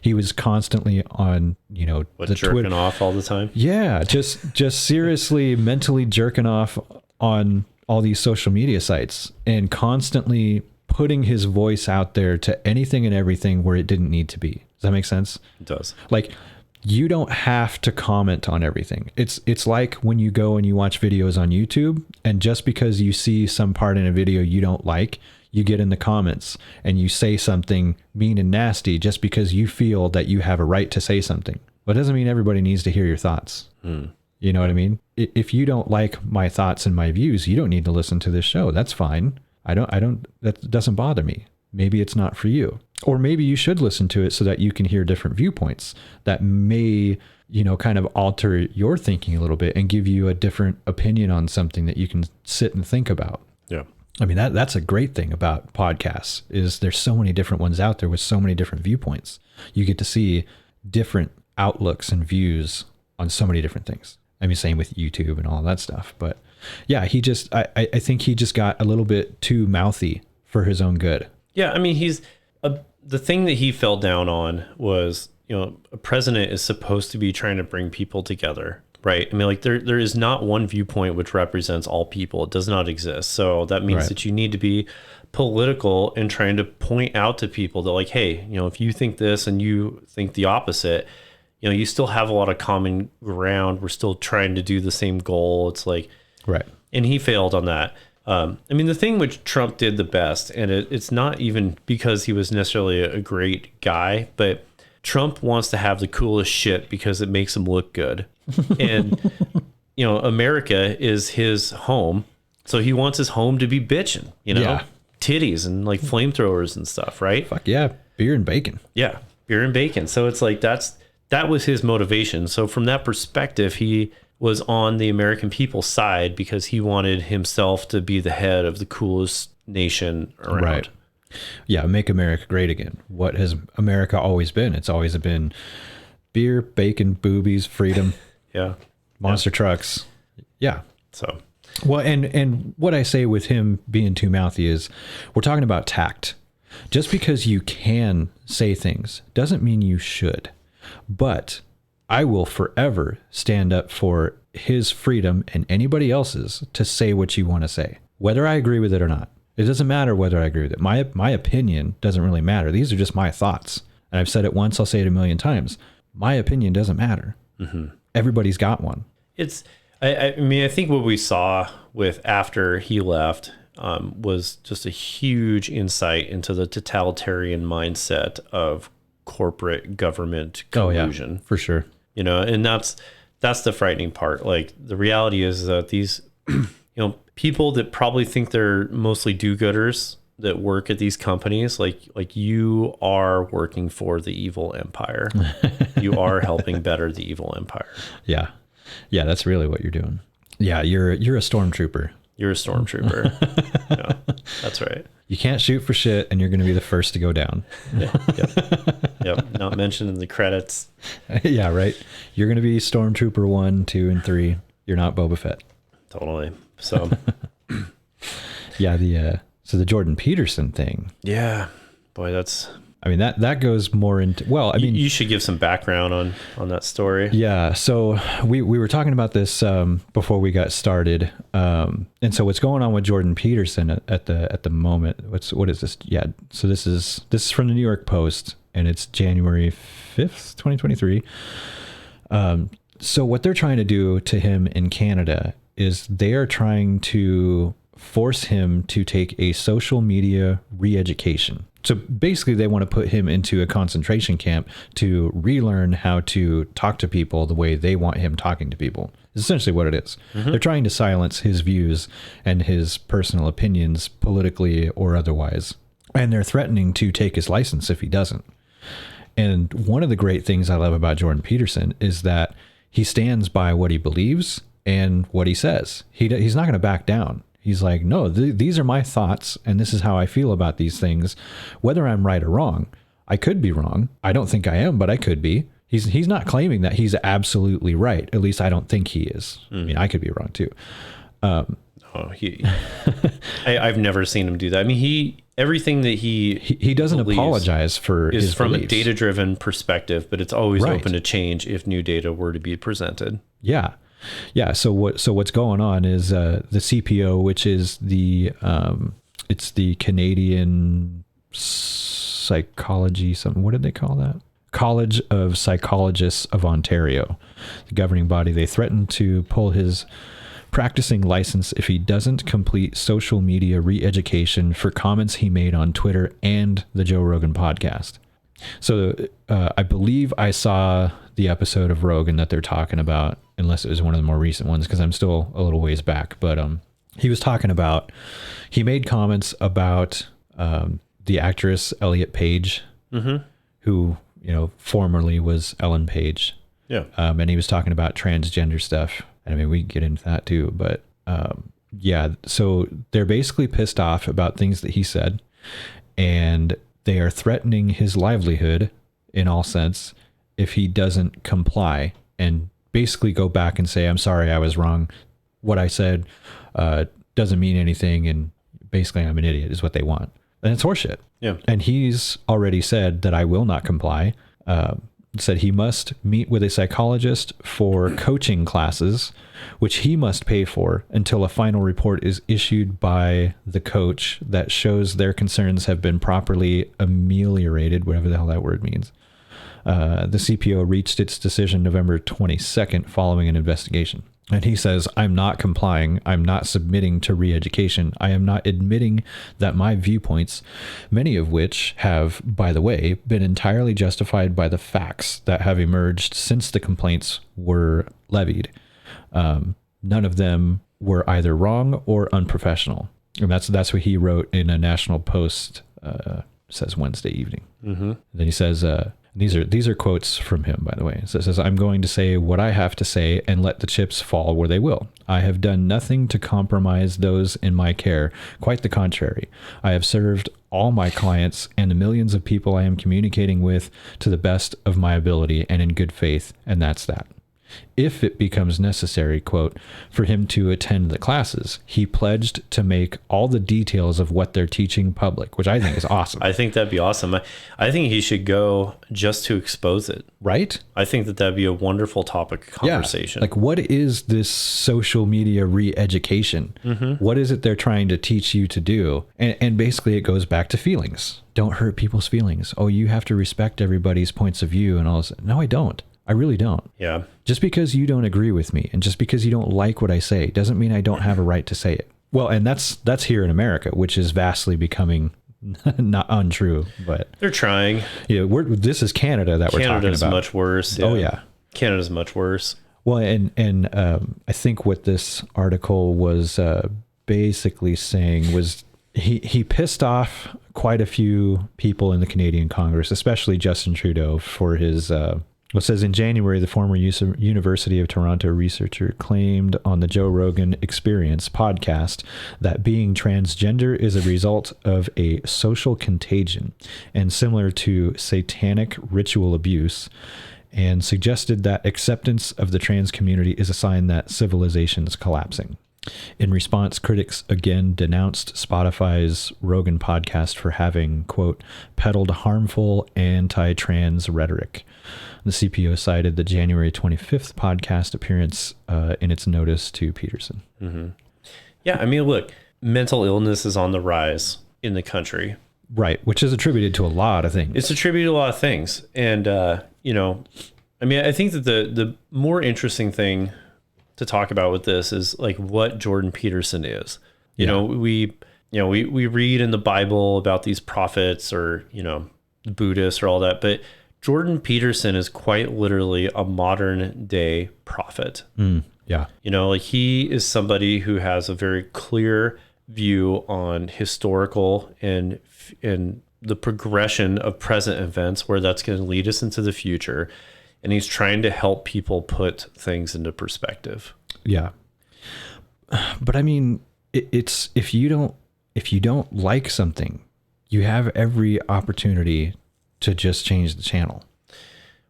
He was constantly on, you know, the jerking off all the time. Yeah, just seriously mentally jerking off on all these social media sites and constantly putting his voice out there to anything and everything where it didn't need to be. Does that make sense? It does. Like, you don't have to comment on everything. It's like when you go and you watch videos on YouTube, and just because you see some part in a video you don't like, you get in the comments and you say something mean and nasty just because you feel that you have a right to say something. Well, it doesn't mean everybody needs to hear your thoughts. You know what I mean? If you don't like my thoughts and my views, you don't need to listen to this show. That's fine. That doesn't bother me. Maybe it's not for you. Or maybe you should listen to it so that you can hear different viewpoints that may, kind of alter your thinking a little bit and give you a different opinion on something that you can sit and think about. Yeah. I mean, that's a great thing about podcasts is there's so many different ones out there with so many different viewpoints. You get to see different outlooks and views on so many different things. I mean, same with YouTube and all that stuff. But yeah, I think he just got a little bit too mouthy for his own good. Yeah. I mean, the thing that he fell down on was, a president is supposed to be trying to bring people together, right? I mean, like there is not one viewpoint which represents all people. It does not exist. So that means that you need to be political and trying to point out to people that like, hey, if you think this and you think the opposite, you still have a lot of common ground. We're still trying to do the same goal. It's like, right. And he failed on that. I mean, the thing which Trump did the best, and it's not even because he was necessarily a great guy, but Trump wants to have the coolest shit because it makes him look good. And, America is his home. So he wants his home to be bitching, Yeah. titties and like flamethrowers and stuff, right? Fuck yeah. Beer and bacon. Yeah. Beer and bacon. So it's like, that was his motivation. So from that perspective, he was on the American people's side because he wanted himself to be the head of the coolest nation around. Right. Yeah, make America great again. What has America always been? It's always been beer, bacon, boobies, freedom, Yeah. monster trucks. Yeah. So, Well, and what I say with him being too mouthy is we're talking about tact. Just because you can say things doesn't mean you should. But I will forever stand up for his freedom and anybody else's to say what you want to say, whether I agree with it or not. It doesn't matter whether I agree with it. My opinion doesn't really matter. These are just my thoughts. And I've said it once, I'll say it a million times. My opinion doesn't matter. Mm-hmm. Everybody's got one. I mean, I think what we saw with after he left was just a huge insight into the totalitarian mindset of corporate government collusion. Oh, yeah, for sure. And that's the frightening part. Like the reality is that these, people that probably think they're mostly do-gooders that work at these companies, like you are working for the evil empire. You are helping better the evil empire. Yeah. Yeah, that's really what you're doing. Yeah, you're a stormtrooper. You're a stormtrooper. Yeah, that's right. You can't shoot for shit and you're going to be the first to go down. Yep. Not mentioned in the credits. Yeah, right. You're going to be Stormtrooper 1, 2, and 3. You're not Boba Fett. Totally. So, yeah, the Jordan Peterson thing. Yeah. Boy, that goes more into, well, I mean, you should give some background on that story. Yeah. So we were talking about this before we got started. And so what's going on with Jordan Peterson at the moment? What is this? Yeah. So this is from the New York Post, and it's January 5th, 2023. So what they're trying to do to him in Canada is they are trying to force him to take a social media re-education. So basically they want to put him into a concentration camp to relearn how to talk to people the way they want him talking to people. It's essentially what it is. Mm-hmm. They're trying to silence his views and his personal opinions politically or otherwise. And they're threatening to take his license if he doesn't. And one of the great things I love about Jordan Peterson is that he stands by what he believes and what he says. He's not going to back down. He's like, no, these are my thoughts, and this is how I feel about these things, whether I'm right or wrong. I could be wrong. I don't think I am, but I could be. He's not claiming that he's absolutely right. At least I don't think he is. I mean, I could be wrong too. I've never seen him do that. I mean, everything that he doesn't apologize for is his from beliefs. A data-driven perspective, but it's always Right. open to change if new data were to be presented. Yeah. Yeah. So what's going on is the CPO, which is it's the Canadian Psychology, what did they call that? College of Psychologists of Ontario, the governing body. They threatened to pull his practicing license if he doesn't complete social media re-education for comments he made on Twitter and the Joe Rogan podcast. So I believe I saw the episode of Rogan that they're talking about, unless it was one of the more recent ones, because I'm still a little ways back. But he was talking about, he made comments about the actress Elliot Page who, formerly was Ellen Page. Yeah. And he was talking about transgender stuff. And I mean, we can get into that too, but yeah, so they're basically pissed off about things that he said, and they are threatening his livelihood in all sense if he doesn't comply and basically go back and say, I'm sorry, I was wrong. What I said doesn't mean anything, and basically I'm an idiot is what they want. And it's horseshit. Yeah. And he's already said that I will not comply. Said he must meet with a psychologist for coaching classes, which he must pay for until a final report is issued by the coach that shows their concerns have been properly ameliorated, whatever the hell that word means. The CPO reached its decision November 22nd following an investigation. And he says, I'm not complying. I'm not submitting to re-education. I am not admitting that my viewpoints, many of which have, by the way, been entirely justified by the facts that have emerged since the complaints were levied. None of them were either wrong or unprofessional. And that's what he wrote in a National Post, says Wednesday evening. Mm-hmm. Then he says, these are quotes from him, by the way. So it says, I'm going to say what I have to say and let the chips fall where they will. I have done nothing to compromise those in my care. Quite the contrary. I have served all my clients and the millions of people I am communicating with to the best of my ability and in good faith, and that's that. If it becomes necessary, quote, for him to attend the classes, he pledged to make all the details of what they're teaching public, which I think is awesome. I think that'd be awesome. I think he should go just to expose it. Right? I think that'd be a wonderful topic of conversation. Yeah. Like, what is this social media re-education? Mm-hmm. What is it they're trying to teach you to do? And basically it goes back to feelings. Don't hurt people's feelings. Oh, you have to respect everybody's points of view and all this. No, I don't. I really don't. Yeah. Just because you don't agree with me and just because you don't like what I say doesn't mean I don't have a right to say it. Well, and that's here in America, which is vastly becoming not untrue, but they're trying. Yeah, this is Canada that we're talking about. Canada's much worse. Yeah. Oh yeah, Canada's much worse. Well, and I think what this article was basically saying was he pissed off quite a few people in the Canadian Congress, especially Justin Trudeau, for his. It says in January, the former University of Toronto researcher claimed on the Joe Rogan Experience podcast that being transgender is a result of a social contagion and similar to satanic ritual abuse, and suggested that acceptance of the trans community is a sign that civilization is collapsing. In response, critics again denounced Spotify's Rogan podcast for having, quote, peddled harmful anti-trans rhetoric. The CPO cited the January 25th podcast appearance in its notice to Peterson. Mm-hmm. Yeah, I mean, look, mental illness is on the rise in the country. Right, which is attributed to a lot of things. It's attributed to a lot of things. And, I mean, I think that the more interesting thing to talk about with this is like what Jordan Peterson is. We read in the Bible about these prophets or, Buddhists or all that, but Jordan Peterson is quite literally a modern day prophet. Yeah. He is somebody who has a very clear view on historical and the progression of present events, where that's going to lead us into the future. And he's trying to help people put things into perspective. Yeah. But I mean, it's, if you don't like something, you have every opportunity to just change the channel.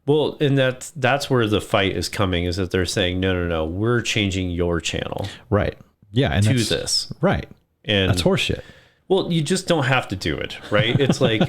Well, and that's where the fight is coming, is that they're saying, no, we're changing your channel. Right. Yeah. And to this. Right. And that's horseshit. Well, you just don't have to do it. Right. It's like,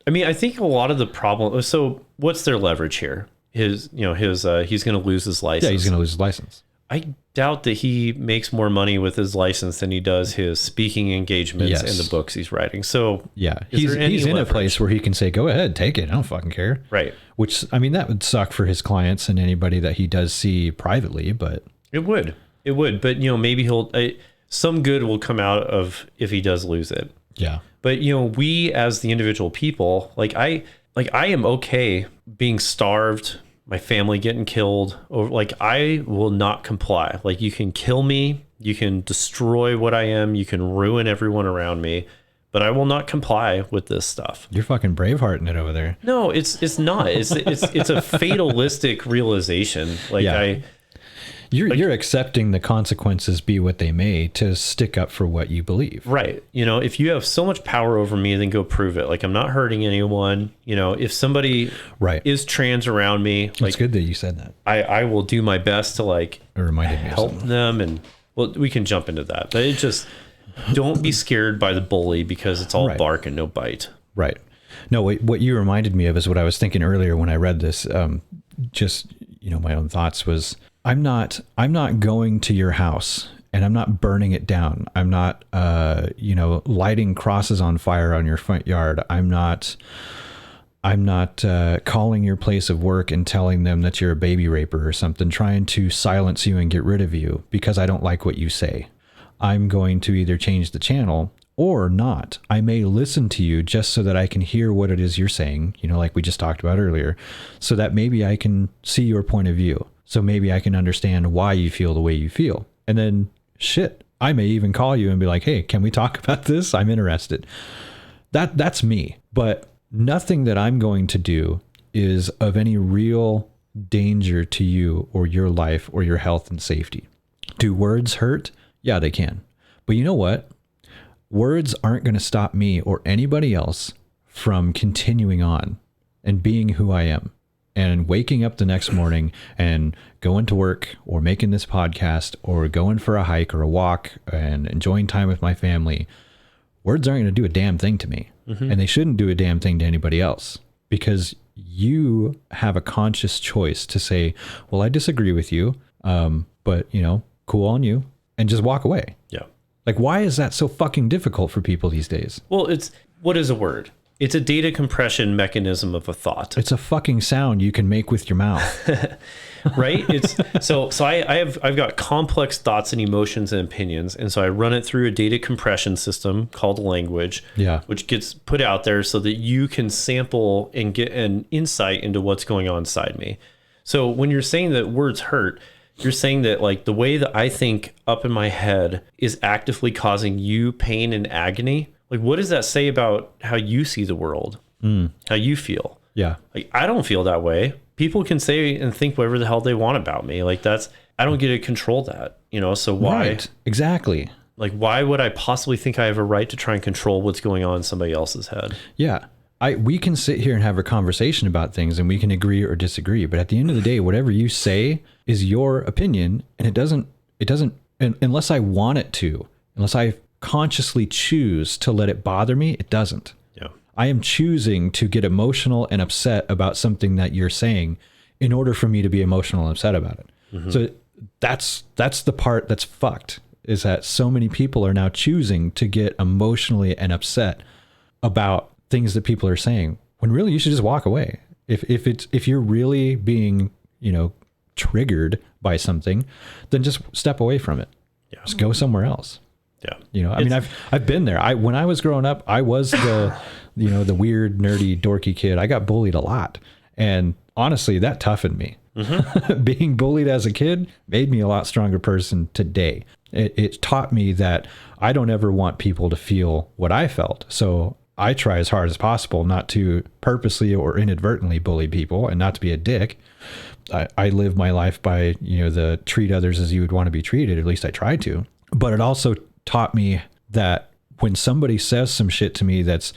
I mean, I think a lot of the problem, so what's their leverage here? He's going to lose his license. Yeah, he's going to lose his license. I doubt that he makes more money with his license than he does his speaking engagements and the books he's writing. So yeah, he's in a place where he can say, go ahead, take it. I don't fucking care. Right. Which, I mean, that would suck for his clients and anybody that he does see privately, but it would, but maybe some good will come out of if he does lose it. Yeah. But we as the individual people, I am okay being starved, my family getting killed, or I will not comply. You can kill me, you can destroy what I am, you can ruin everyone around me, but I will not comply with this stuff. You're fucking Bravehearting it over there. No, it's not. It's a fatalistic realization. Like Yeah. You're accepting the consequences be what they may to stick up for what you believe. Right. You know, if you have so much power over me, then go prove it. Like, I'm not hurting anyone. You know, if somebody is trans around me, like, it's good that you said that. I will do my best to like It reminded me help of something. them. And well, we can jump into that, but it just, don't be scared by the bully because it's all bark and no bite. Right. No, what you reminded me of is what I was thinking earlier when I read this. Just, you know, my own thoughts was, I'm not going to your house and I'm not burning it down. I'm not, you know, lighting crosses on fire on your front yard. I'm not calling your place of work and telling them that you're a baby raper or something, trying to silence you and get rid of you because I don't like what you say. I'm going to either change the channel or not. I may listen to you just so that I can hear what it is you're saying, you know, like we just talked about earlier, so that maybe I can see your point of view. So maybe I can understand why you feel the way you feel. And then shit, I may even call you and be like, hey, can we talk about this? I'm interested. That's me. But nothing that I'm going to do is of any real danger to you or your life or your health and safety. Do words hurt? Yeah, they can. But you know what? Words aren't going to stop me or anybody else from continuing on and being who I am and waking up the next morning and going to work or making this podcast or going for a hike or a walk and enjoying time with my family. Words aren't going to do a damn thing to me. And they shouldn't do a damn thing to anybody else, because you have a conscious choice to say, well, I disagree with you, but, you know, cool on you, and just walk away. Yeah. Like, why is that so fucking difficult for people these days? Well, what is a word? It's a data compression mechanism of a thought. It's a fucking sound you can make with your mouth. Right? It's so I've got complex thoughts and emotions and opinions, and so I run it through a data compression system called language, which gets put out there so that you can sample and get an insight into what's going on inside me. So when you're saying that words hurt, you're saying that like the way that I think up in my head is actively causing you pain and agony. Like, what does that say about how you see the world? How you feel? Yeah. Like, I don't feel that way. People can say and think whatever the hell they want about me. Like, I don't get to control that, you know? So why? Right. Exactly. Like, why would I possibly think I have a right to try and control what's going on in somebody else's head? Yeah. We can sit here and have a conversation about things and we can agree or disagree. But at the end of the day, whatever you say is your opinion, and it doesn't, unless I want it to, unless I consciously choose to let it bother me, it doesn't. Yeah. I am choosing to get emotional and upset about something that you're saying in order for me to be emotional and upset about it. So that's the part that's fucked, is that so many people are now choosing to get emotionally and upset about things that people are saying, when really you should just walk away. If you're really being, you know, triggered by something, then just step away from it. Yeah. Just go somewhere else. Yeah. You know, I mean, I've been there. When I was growing up, I was the, you know, the weird, nerdy, dorky kid. I got bullied a lot. And honestly, that toughened me. Being bullied as a kid made me a lot stronger person today. It taught me that I don't ever want people to feel what I felt. So I try as hard as possible not to purposely or inadvertently bully people and not to be a dick. I live my life by, you know, the treat others as you would want to be treated. At least I try to. But it also taught me that when somebody says some shit to me that's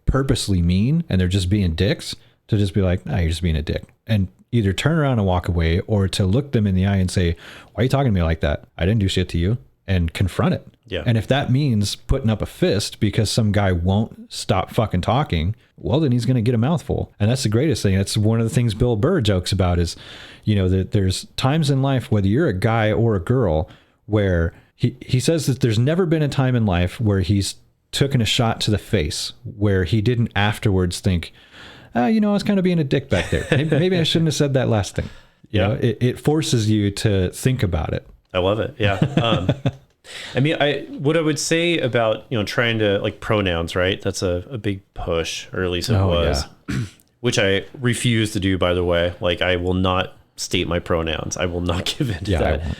purposely mean and they're just being dicks, to just be like, nah, you're just being a dick. And either turn around and walk away, or to look them in the eye and say, why are you talking to me like that? I didn't do shit to you. And confront it. Yeah. And if that means putting up a fist because some guy won't stop fucking talking, well, then he's going to get a mouthful. And that's the greatest thing. That's one of the things Bill Burr jokes about is, you know, that there's times in life, whether you're a guy or a girl, where he says that there's never been a time in life where he's taken a shot to the face where he didn't afterwards think, you know, I was kind of being a dick back there. Maybe I shouldn't have said that last thing. You know, it forces you to think about it. I love it. Yeah. I mean, what I would say about, you know, trying to like pronouns, right? That's a big push, or at least it was, which I refuse to do, by the way. Like, I will not state my pronouns. I will not give in to that.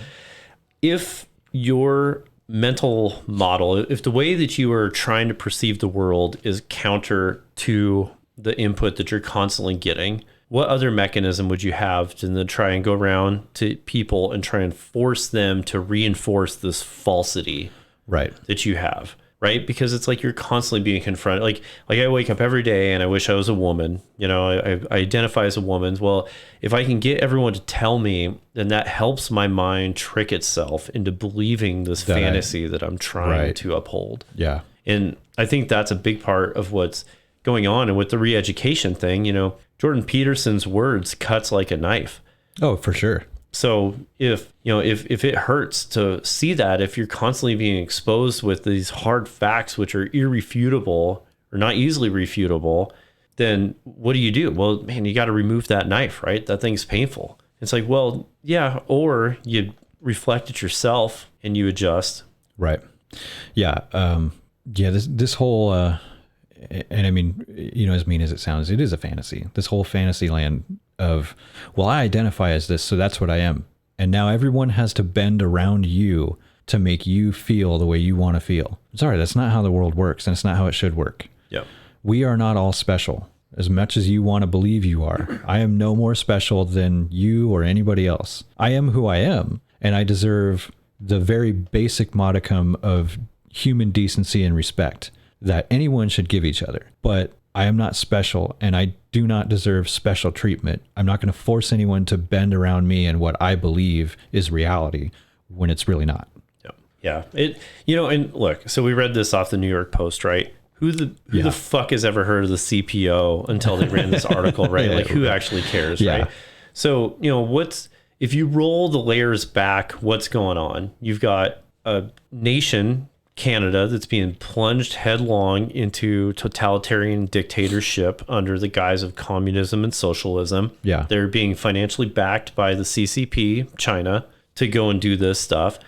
If your mental model, if the way that you are trying to perceive the world is counter to the input that you're constantly getting, what other mechanism would you have to then try and go around to people and try and force them to reinforce this falsity Right. that you have? Right? Because it's like you're constantly being confronted. Like I wake up every day and I wish I was a woman. You know, I identify as a woman. Well, if I can get everyone to tell me, then that helps my mind trick itself into believing this fantasy that I'm trying to uphold. Yeah. And I think that's a big part of what's going on. And with the re-education thing, you know, Jordan Peterson's words cuts like a knife. Oh, for sure. So if it hurts to see that, if you're constantly being exposed with these hard facts, which are irrefutable or not easily refutable, then what do? Well, man, you got to remove that knife, right? That thing's painful. It's like, well, yeah, or you reflect it yourself and you adjust. Right. Yeah. This whole, and I mean, you know, as mean as it sounds, it is a fantasy. This whole fantasy land of, well, I identify as this, so that's what I am. And now everyone has to bend around you to make you feel the way you want to feel. Sorry, that's not how the world works, and it's not how it should work. Yeah. We are not all special, as much as you want to believe you are. I am no more special than you or anybody else. I am who I am, and I deserve the very basic modicum of human decency and respect that anyone should give each other. But I am not special, and I do not deserve special treatment. I'm not going to force anyone to bend around me and what I believe is reality when it's really not. Yeah. And look, so we read this off the New York Post, right? Who the fuck has ever heard of the CPO until they ran this article, right? Like, who actually cares, right? So, you know, if you roll the layers back, what's going on? You've got a nation, Canada, that's being plunged headlong into totalitarian dictatorship under the guise of communism and socialism. Yeah. They're being financially backed by the CCP, China, to go and do this stuff.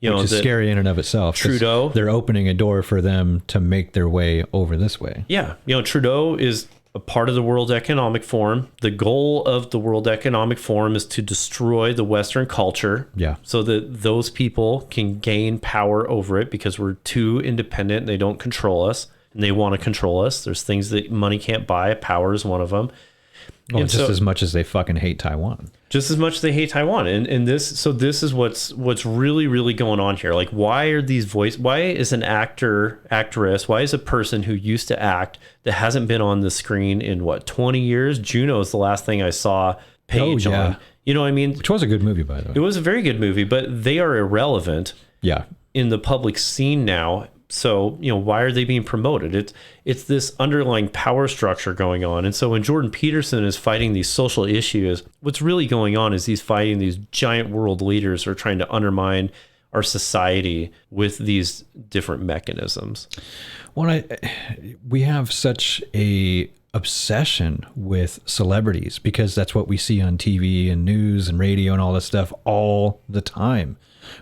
Which is scary in and of itself. Trudeau. They're opening a door for them to make their way over this way. Yeah. You know, Trudeau is a part of the World Economic Forum. The goal of the World Economic Forum is to destroy the Western culture. Yeah. So that those people can gain power over it because we're too independent and they don't control us. And they want to control us. There's things that money can't buy. Power is one of them. Well, just as much as they fucking hate Taiwan. Just as much as they hate Taiwan. And this is what's really, really going on here. Like, why is an actress, why is a person who used to act that hasn't been on the screen in 20 years? Juno is the last thing I saw Paige on. You know what I mean? Which was a good movie, by the way. It was a very good movie, but they are irrelevant in the public scene now. So, you know, why are they being promoted? It's this underlying power structure going on. And so when Jordan Peterson is fighting these social issues, what's really going on is he's fighting these giant world leaders who are trying to undermine our society with these different mechanisms. Well, we have such a obsession with celebrities because that's what we see on TV and news and radio and all this stuff all the time.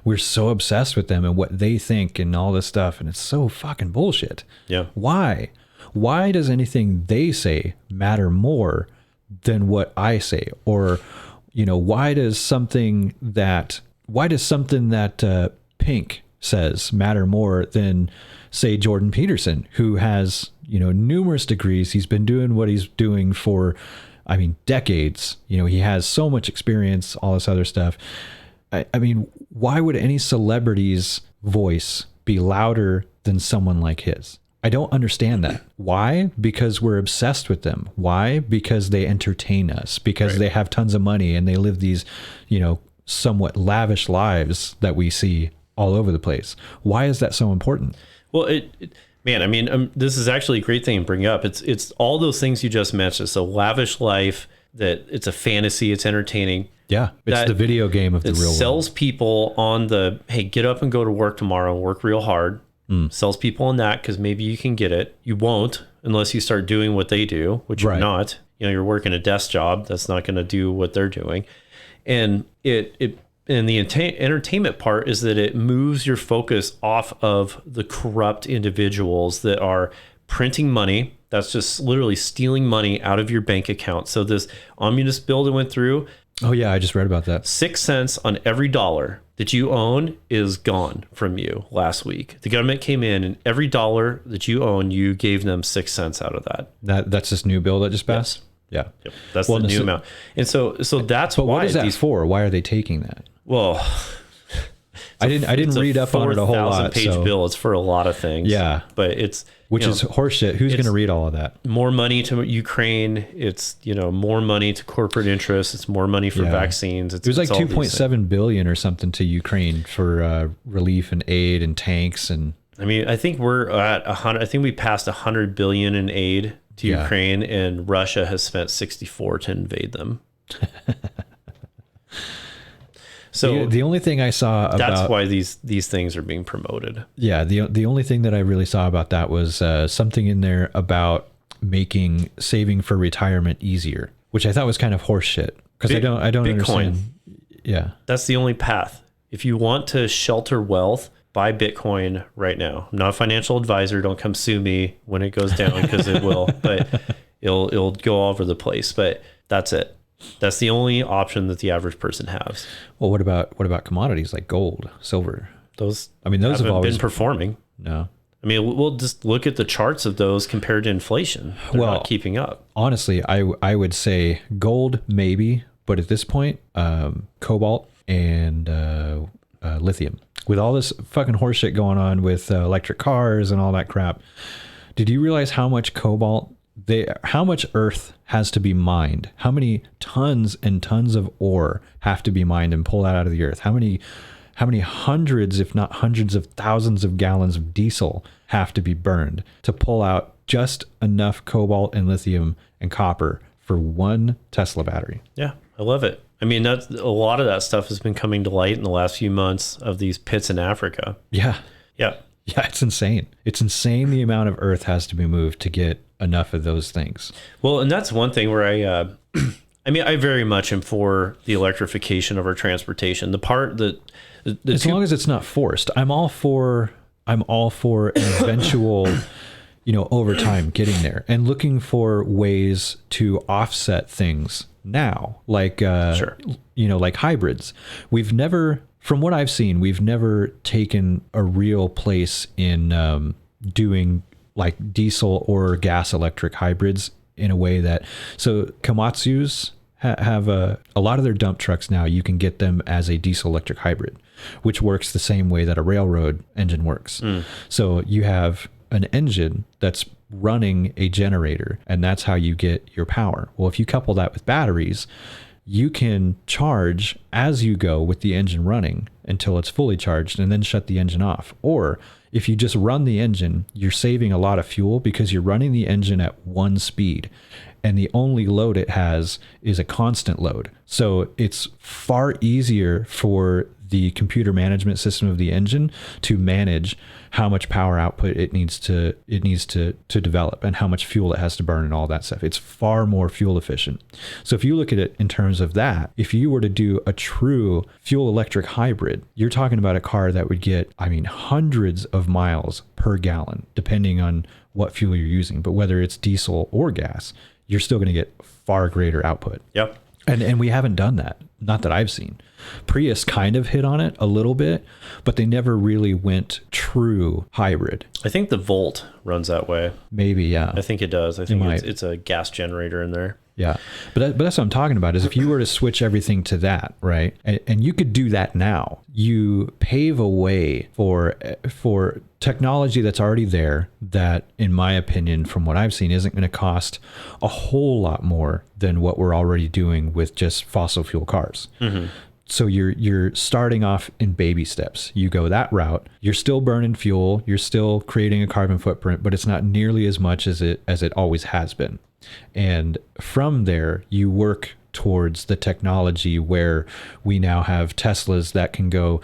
We're so obsessed with them and what they think and all this stuff, and it's so fucking bullshit. Yeah. Why? Why does anything they say matter more than what I say? Or, you know, why does something that Pink says matter more than, say, Jordan Peterson, who has, you know, numerous degrees. He's been doing what he's doing for, I mean, decades. You know, he has so much experience, all this other stuff. I mean, why would any celebrity's voice be louder than someone like his? I don't understand that. Why? Because we're obsessed with them. Why? Because they entertain us, because they have tons of money and they live these, you know, somewhat lavish lives that we see all over the place. Why is that so important? Well, man, I mean, this is actually a great thing to bring up. It's all those things you just mentioned. So lavish life, that it's a fantasy, it's entertaining. Yeah, it's the video game of the real world. It sells people on the, hey, get up and go to work tomorrow and work real hard. Sells people on that because maybe you can get it. You won't unless you start doing what they do, which you're not. You know, you're working a desk job. That's not going to do what they're doing. And the entertainment part is that it moves your focus off of the corrupt individuals that are printing money. That's just literally stealing money out of your bank account. So this omnibus bill that went through, Oh yeah, I just read about that. 6 cents on every dollar that you own is gone from you last week. The government came in and every dollar that you own, you gave them 6 cents out of that. That's this new bill that just passed? Yeah. Yep. That's the new amount. And so that's but why what is that for? Why are they taking that? Well, I didn't read up on it a whole lot. Page bill. It's for a lot of things. Yeah. But it's which is horseshit. Who's going to read all of that? More money to Ukraine. It's, more money to corporate interests. It's more money for vaccines. It was like 2.7 billion or something to Ukraine for relief and aid and tanks. And I mean, I think we're at 100. I think we passed 100 billion in aid to Ukraine, and Russia has spent 64 to invade them. So the only thing I saw about that's why these things are being promoted. Yeah, the only thing that I really saw about that was something in there about making saving for retirement easier, which I thought was kind of horseshit because I don't Bitcoin. understand. Yeah, that's the only path. If you want to shelter wealth, buy Bitcoin right now. I'm not a financial advisor. Don't come sue me when it goes down because it will, but it'll go all over the place. But that's it. That's the only option that the average person has. Well, what about commodities like gold, silver? Those have always been performing. No. I mean, we'll just look at the charts of those compared to inflation. They're not keeping up. Honestly, I would say gold maybe, but at this point, cobalt and lithium. With all this fucking horseshit going on with electric cars and all that crap, did you realize how much how much earth has to be mined? How many tons and tons of ore have to be mined and pulled out of the earth? How many hundreds, if not hundreds of thousands of gallons of diesel have to be burned to pull out just enough cobalt and lithium and copper for one Tesla battery? Yeah, I love it. I mean, that's a lot of that stuff has been coming to light in the last few months of these pits in Africa. Yeah. Yeah. Yeah, it's insane. It's insane the amount of earth has to be moved to get enough of those things. Well, and that's one thing where I very much am for the electrification of our transportation. The part that as long as it's not forced, I'm all for an eventual, over time getting there and looking for ways to offset things now, like like hybrids. From what I've seen, we've never taken a real place in doing like diesel or gas electric hybrids in a way that, so Komatsu's have a lot of their dump trucks now, you can get them as a diesel electric hybrid, which works the same way that a railroad engine works. So you have an engine that's running a generator, and that's how you get your power. Well, if you couple that with batteries, you can charge as you go with the engine running until it's fully charged and then shut the engine off. Or if you just run the engine, you're saving a lot of fuel because you're running the engine at one speed and the only load it has is a constant load. So it's far easier for the computer management system of the engine to manage how much power output it needs to develop and how much fuel it has to burn and all that stuff. It's far more fuel efficient. So if you look at it in terms of that, if you were to do a true fuel electric hybrid, you're talking about a car that would get, hundreds of miles per gallon, depending on what fuel you're using. But whether it's diesel or gas, you're still going to get far greater output. Yep. And we haven't done that. Not that I've seen. Prius kind of hit on it a little bit, but they never really went true hybrid. I think the Volt runs that way. Maybe, yeah. I think it does. I think it's a gas generator in there. Yeah. But that's what I'm talking about, is if you were to switch everything to that, right? And you could do that now. You pave a way for technology that's already there that, in my opinion, from what I've seen, isn't going to cost a whole lot more than what we're already doing with just fossil fuel cars. Mm-hmm. So you're starting off in baby steps. You go that route. You're still burning fuel. You're still creating a carbon footprint, but it's not nearly as much as it always has been. And from there, you work towards the technology where we now have Teslas that can go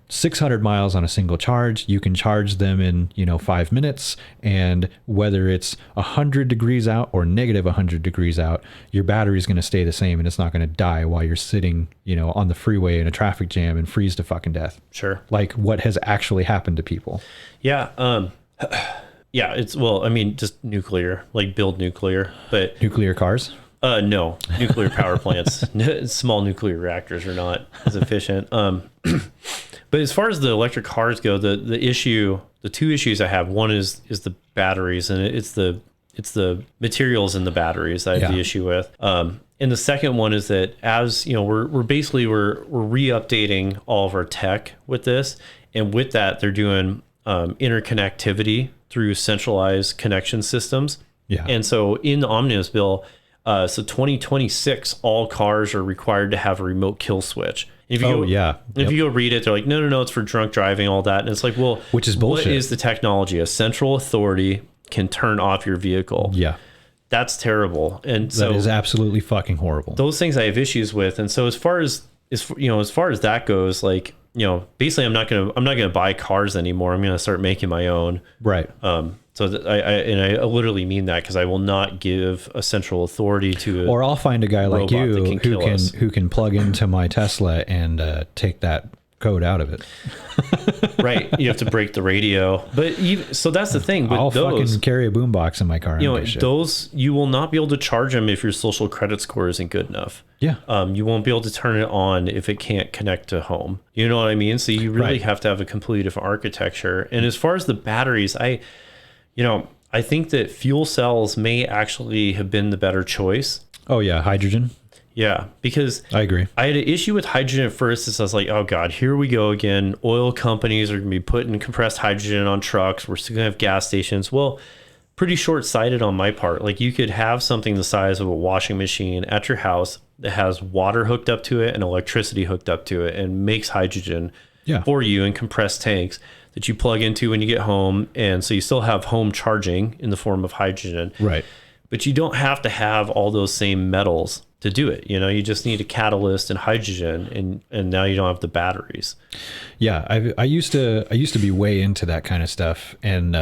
600 miles on a single charge. You can charge them in 5 minutes, and whether it's 100 degrees out or negative 100 degrees out, your battery is going to stay the same, and it's not going to die while you're sitting on the freeway in a traffic jam and freeze to fucking death. Sure. Like what has actually happened to people. Yeah. Yeah, just nuclear, like build nuclear, but nuclear cars. No, nuclear power plants, small nuclear reactors are not as efficient. But as far as the electric cars go, the two issues I have, one is the batteries, and it's the materials in the batteries I have the issue with. And the second one is that, as you know, we're re-updating all of our tech with this, and with that they're doing interconnectivity through centralized connection systems. Yeah. And so in the omnibus bill, so 2026, all cars are required to have a remote kill switch. If you if you go read it, they're like, no, it's for drunk driving, all that. And it's like, well, which is bullshit. What is the technology? A central authority can turn off your vehicle. Yeah. That's terrible. And so that is absolutely fucking horrible. Those things I have issues with. And so as far as that goes, like, you know, basically I'm not gonna buy cars anymore. I'm gonna start making my own. Right. So I literally mean that, because I will not give a central authority to or I'll find a guy like you who can plug into my Tesla and take that code out of it. Right. You have to break the radio. But so that's the thing. With I'll those, fucking carry a boombox in my car. You know, those, you will not be able to charge them if your social credit score isn't good enough. Yeah. You won't be able to turn it on if it can't connect to home. You know what I mean? So you really have to have a completely different architecture. And as far as the batteries, I think that fuel cells may actually have been the better choice. Oh yeah, hydrogen. Yeah, because I agree. I had an issue with hydrogen at first. I was like, oh God, here we go again. Oil companies are going to be putting compressed hydrogen on trucks. We're still going to have gas stations. Well, pretty short-sighted on my part. Like, you could have something the size of a washing machine at your house that has water hooked up to it and electricity hooked up to it and makes hydrogen for you in compressed tanks that you plug into when you get home. And so you still have home charging in the form of hydrogen. Right. But you don't have to have all those same metals to do it. You know, you just need a catalyst and hydrogen, and now you don't have the batteries. Yeah, I used to be way into that kind of stuff, and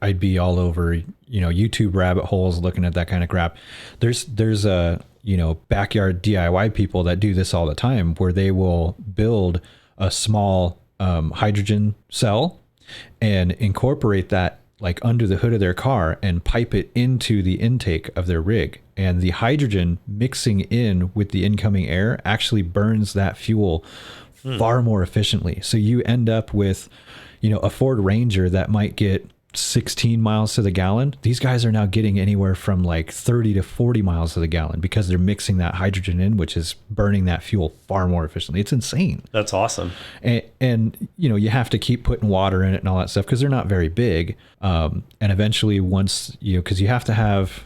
I'd be all over, you know, YouTube rabbit holes looking at that kind of crap. There's you know, backyard DIY people that do this all the time, where they will build a small hydrogen cell and incorporate that like under the hood of their car and pipe it into the intake of their rig. And the hydrogen mixing in with the incoming air actually burns that fuel far more efficiently. So you end up with, you know, a Ford Ranger that might get 16 miles to the gallon. These guys are now getting anywhere from like 30 to 40 miles to the gallon because they're mixing that hydrogen in, which is burning that fuel far more efficiently. It's insane. That's awesome. And you know, you have to keep putting water in it and all that stuff because they're not very big. And eventually, once, you know, because you have to have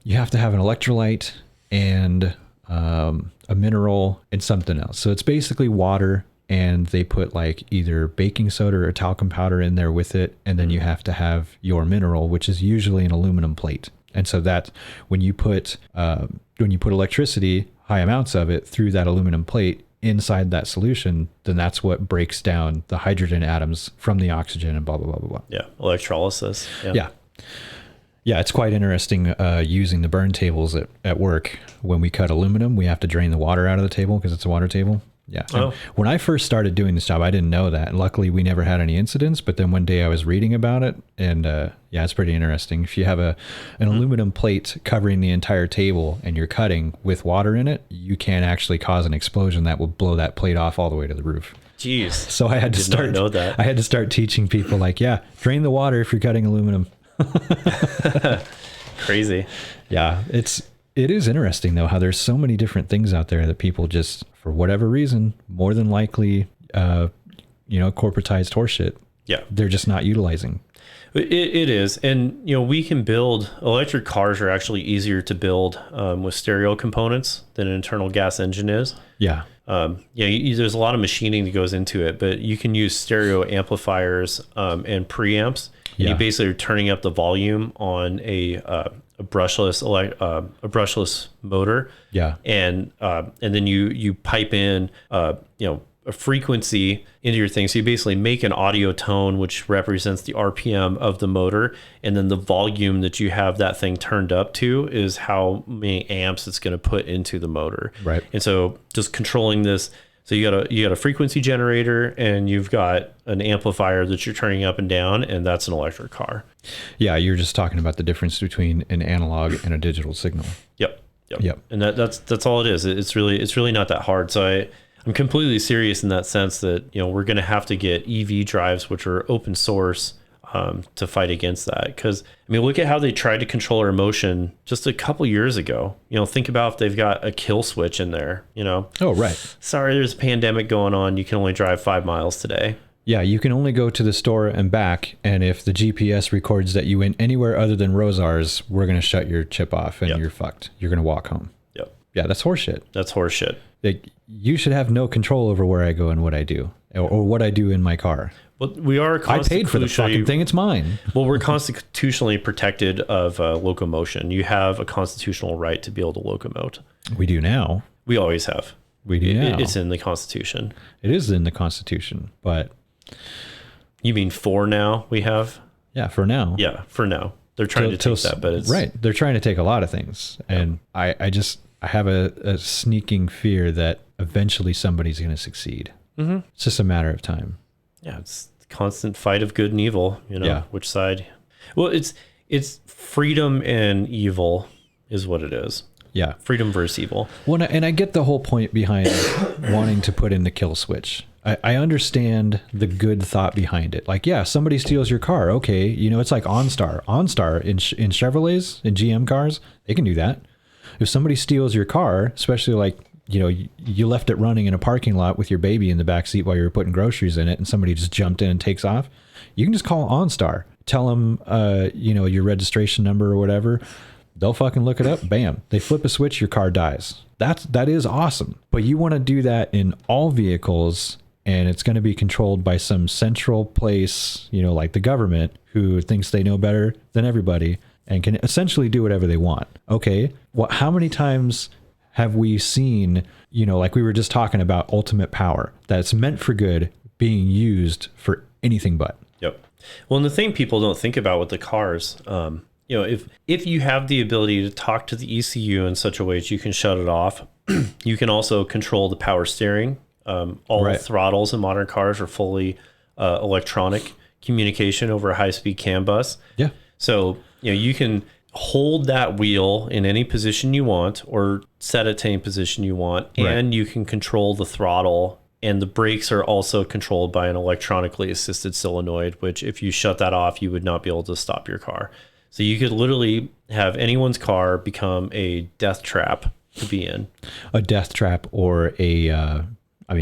an electrolyte and a mineral and something else. So it's basically water, and they put like either baking soda or talcum powder in there with it. And then you have to have your mineral, which is usually an aluminum plate. And so that when you put electricity, high amounts of it, through that aluminum plate inside that solution, then that's what breaks down the hydrogen atoms from the oxygen and blah, blah, blah, blah, blah. Yeah. Electrolysis. Yeah. Yeah, it's quite interesting using the burn tables at work. When we cut aluminum, we have to drain the water out of the table because it's a water table. Yeah. Oh. When I first started doing this job, I didn't know that. And luckily, we never had any incidents. But then one day I was reading about it, and yeah, it's pretty interesting. If you have an aluminum plate covering the entire table and you're cutting with water in it, you can actually cause an explosion that will blow that plate off all the way to the roof. Jeez. So I had to start know that. I had to start teaching people like, yeah, drain the water if you're cutting aluminum. Crazy. Yeah, it is interesting though how there's so many different things out there that people just, for whatever reason, more than likely, you know, corporatized horseshit. Yeah, they're just not utilizing. It is, and you know, we can build electric cars are actually easier to build with stereo components than an internal gas engine is. Yeah. There's a lot of machining that goes into it, but you can use stereo amplifiers and preamps. Yeah. You basically are turning up the volume on a brushless motor. Yeah. And then you pipe in a frequency into your thing. So you basically make an audio tone which represents the RPM of the motor, and then the volume that you have that thing turned up to is how many amps it's going to put into the motor. Right. And so just controlling this So you got a frequency generator, and you've got an amplifier that you're turning up and down, and that's an electric car. Yeah, you're just talking about the difference between an analog and a digital signal. Yep. And that's all it is. It's really not that hard. So I'm completely serious in that sense that, you know, we're going to have to get EV drives, which are open source, to fight against that. Because, I mean, look at how they tried to control our emotion just a couple years ago. You know, think about if they've got a kill switch in there, you know. Oh, right. Sorry, there's a pandemic going on. You can only drive 5 miles today. Yeah, you can only go to the store and back. And if the GPS records that you went anywhere other than Rosar's, we're going to shut your chip off and you're fucked. You're going to walk home. Yep. Yeah, that's horseshit. That's horseshit. Like, you should have no control over where I go and what I do, or what I do in my car. Well, we are I paid for the fucking thing. It's mine. Well, we're constitutionally protected of locomotion. You have a constitutional right to be able to locomote. We do now. We always have. We do now. It's in the Constitution. It is in the Constitution, but... You mean for now we have? Yeah, for now. Yeah, for now. They're trying to take that, but it's... Right. They're trying to take a lot of things. And I have a sneaking fear that eventually somebody's going to succeed. Mm-hmm. It's just a matter of time. Yeah, it's the constant fight of good and evil, you know, which side. Well, it's freedom and evil is what it is. Yeah. Freedom versus evil. Well, and I get the whole point behind wanting to put in the kill switch. I understand the good thought behind it. Like, yeah, somebody steals your car. Okay, you know, it's like OnStar. OnStar in Chevrolets, in GM cars, they can do that. If somebody steals your car, especially like, you know, you left it running in a parking lot with your baby in the back seat while you were putting groceries in it, and somebody just jumped in and takes off, you can just call OnStar. Tell them, you know, your registration number or whatever. They'll fucking look it up. Bam. They flip a switch, your car dies. That is awesome. But you want to do that in all vehicles, and it's going to be controlled by some central place, you know, like the government, who thinks they know better than everybody and can essentially do whatever they want. Okay, well, how many times have we seen, you know, like we were just talking about ultimate power, that's meant for good being used for anything but? Yep. Well, and the thing people don't think about with the cars, you know, if you have the ability to talk to the ECU in such a way that you can shut it off, you can also control the power steering. All throttles in modern cars are fully electronic communication over a high-speed CAN bus. Yeah. So, you know, you can hold that wheel in any position you want or set it to any position you want, and you can control the throttle, and the brakes are also controlled by an electronically assisted solenoid, which if you shut that off, you would not be able to stop your car. So you could literally have anyone's car become a death trap to be in. A death trap or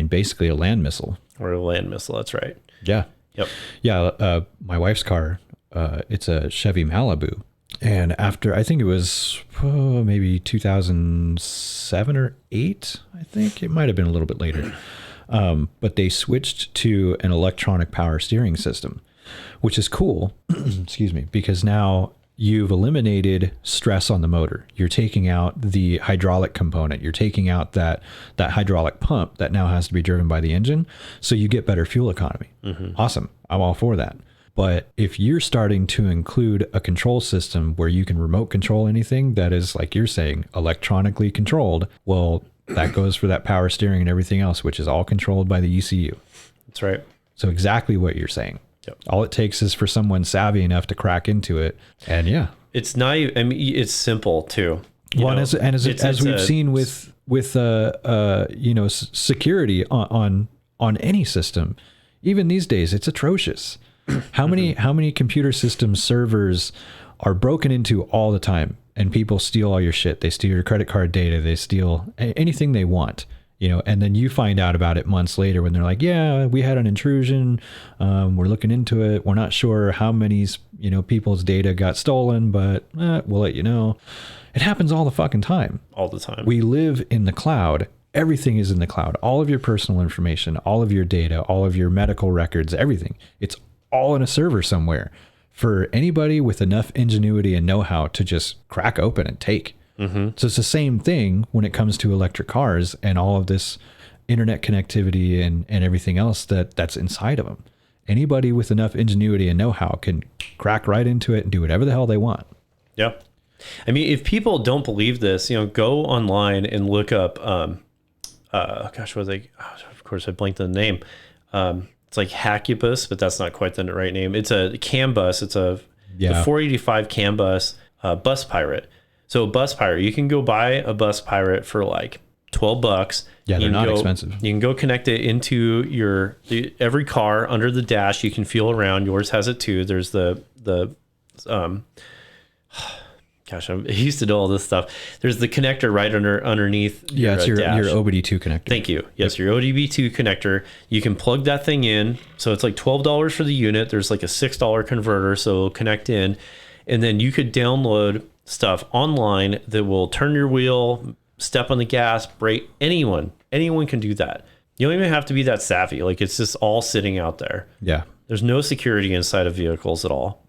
basically a land missile. Or a land missile, that's right. Yeah. Yep. Yeah, my wife's car, it's a Chevy Malibu. And after, I think it was maybe 2007 or 8, I think. It might have been a little bit later. But they switched to an electronic power steering system, which is cool, excuse me, because now you've eliminated stress on the motor. You're taking out the hydraulic component. You're taking out that hydraulic pump that now has to be driven by the engine. So you get better fuel economy. Mm-hmm. Awesome. I'm all for that. But if you're starting to include a control system where you can remote control anything that is, like you're saying, electronically controlled, well, that goes for that power steering and everything else, which is all controlled by the ECU. That's right. So exactly what you're saying. Yep. All it takes is for someone savvy enough to crack into it. And yeah, it's not, I mean, it's simple too. As we've seen with you know, security on any system, even these days, it's atrocious. How many computer system servers are broken into all the time, and people steal all your shit. They steal your credit card data. They steal anything they want. You know, and then you find out about it months later when they're like, yeah, we had an intrusion. We're looking into it. We're not sure how many, you know, people's data got stolen, but we'll let you know. It happens all the fucking time. All the time. We live in the cloud. Everything is in the cloud. All of your personal information, all of your data, all of your medical records, everything. It's all in a server somewhere for anybody with enough ingenuity and know-how to just crack open and take. Mm-hmm. So it's the same thing when it comes to electric cars and all of this internet connectivity and everything else that's inside of them. Anybody with enough ingenuity and know-how can crack right into it and do whatever the hell they want. Yeah. I mean, if people don't believe this, you know, go online and look up gosh, what was they? Oh, of course, I blanked on the name. It's like Hackubus, but that's not quite the right name. It's a CAN bus. It's the 485 CAN bus, bus pirate. So a bus pirate, you can go buy a bus pirate for like $12. Yeah, they're not expensive. You can go connect it into every car under the dash. You can feel around. Yours has it too. There's gosh, I'm used to do all this stuff. There's the connector right underneath. Yeah, it's your OBD2 connector. Thank you. Yes, your OBD2 connector. You can plug that thing in. So it's like $12 for the unit. There's like a $6 converter, so it'll connect in. And then you could download stuff online that will turn your wheel, step on the gas, brake. Anyone can do that. You don't even have to be that savvy. Like, it's just all sitting out there. Yeah. There's no security inside of vehicles at all.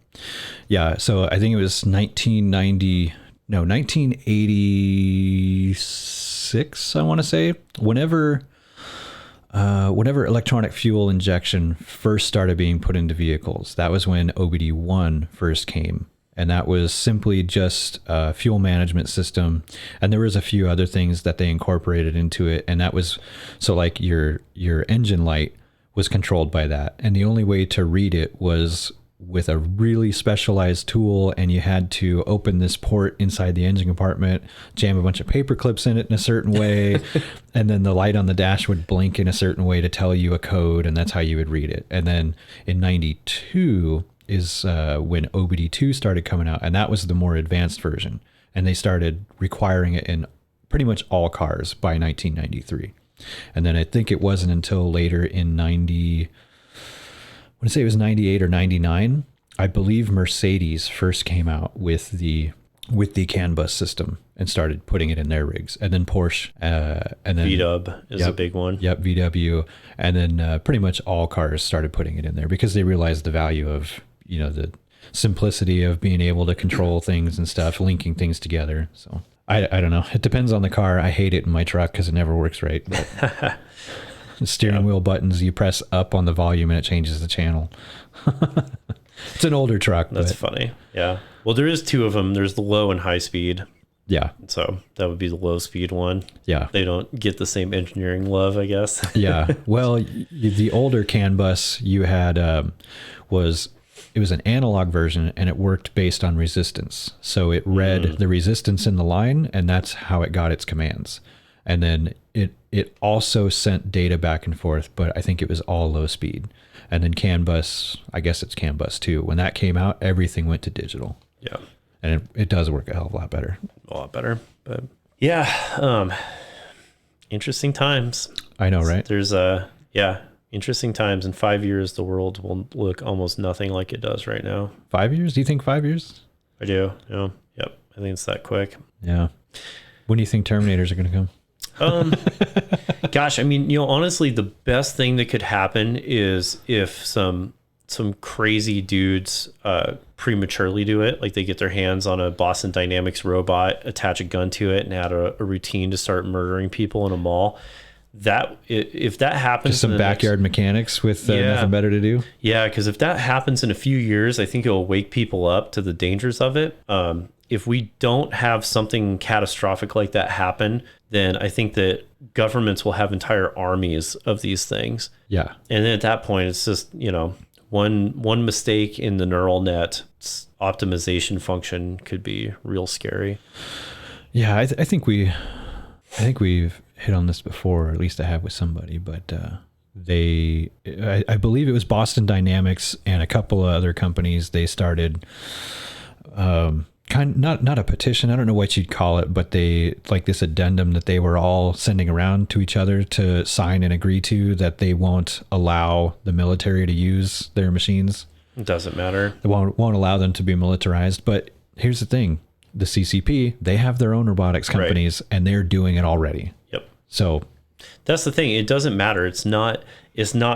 Yeah, so I think it was 1986, I want to say. Whenever electronic fuel injection first started being put into vehicles, that was when OBD1 first came. And that was simply just a fuel management system. And there was a few other things that they incorporated into it. And that was, so like your engine light was controlled by that. And the only way to read it was with a really specialized tool, and you had to open this port inside the engine compartment, jam a bunch of paper clips in it in a certain way, and then the light on the dash would blink in a certain way to tell you a code, and that's how you would read it. And then in 92 is when OBD2 started coming out, and that was the more advanced version, and they started requiring it in pretty much all cars by 1993. And then I think it wasn't until later in I want to say it was 98 or 99. I believe Mercedes first came out with the CAN bus system and started putting it in their rigs. And then Porsche, and then VW is a big one. Yep, VW. And then pretty much all cars started putting it in there because they realized the value of, the simplicity of being able to control things and stuff, linking things together. So I don't know. It depends on the car. I hate it in my truck because it never works right. But the steering wheel buttons, you press up on the volume and it changes the channel. It's an older truck. That's funny. Yeah. Well, there is two of them. There's the low and high speed. Yeah. So that would be the low speed one. Yeah. They don't get the same engineering love, I guess. Yeah. Well, the older CAN bus you had it was an analog version, and it worked based on resistance. So it read the resistance in the line, and that's how it got its commands. And then it also sent data back and forth, but I think it was all low speed. And then CAN bus, I guess it's CAN bus 2. When that came out, everything went to digital. Yeah. And it does work a hell of a lot better. A lot better. But yeah, interesting times. I know, right? There's interesting times. In 5 years, the world will look almost nothing like it does right now. 5 years? Do you think 5 years? I do. Yeah. Yep. I think it's that quick. Yeah. When do you think Terminators are going to come? Gosh, I mean, honestly, the best thing that could happen is if some crazy dudes prematurely do it, like they get their hands on a Boston Dynamics robot, attach a gun to it, and add a routine to start murdering people in a mall. That if that happens, just some backyard mechanics with nothing better to do. Yeah, because if that happens in a few years, I think it will wake people up to the dangers of it. If we don't have something catastrophic like that happen, then I think that governments will have entire armies of these things. Yeah. And then at that point, it's just, one mistake in the neural net optimization function could be real scary. Yeah, I think we've hit on this before, or at least I have with somebody, but I believe it was Boston Dynamics and a couple of other companies. They started not a petition, I don't know what you'd call it, but they like this addendum that they were all sending around to each other to sign and agree to, that they won't allow the military to use their machines. It doesn't matter. They won't allow them to be militarized. But here's the thing, the CCP, they have their own robotics companies, right, and they're doing it already. Yep. So that's the thing. It doesn't matter. It's not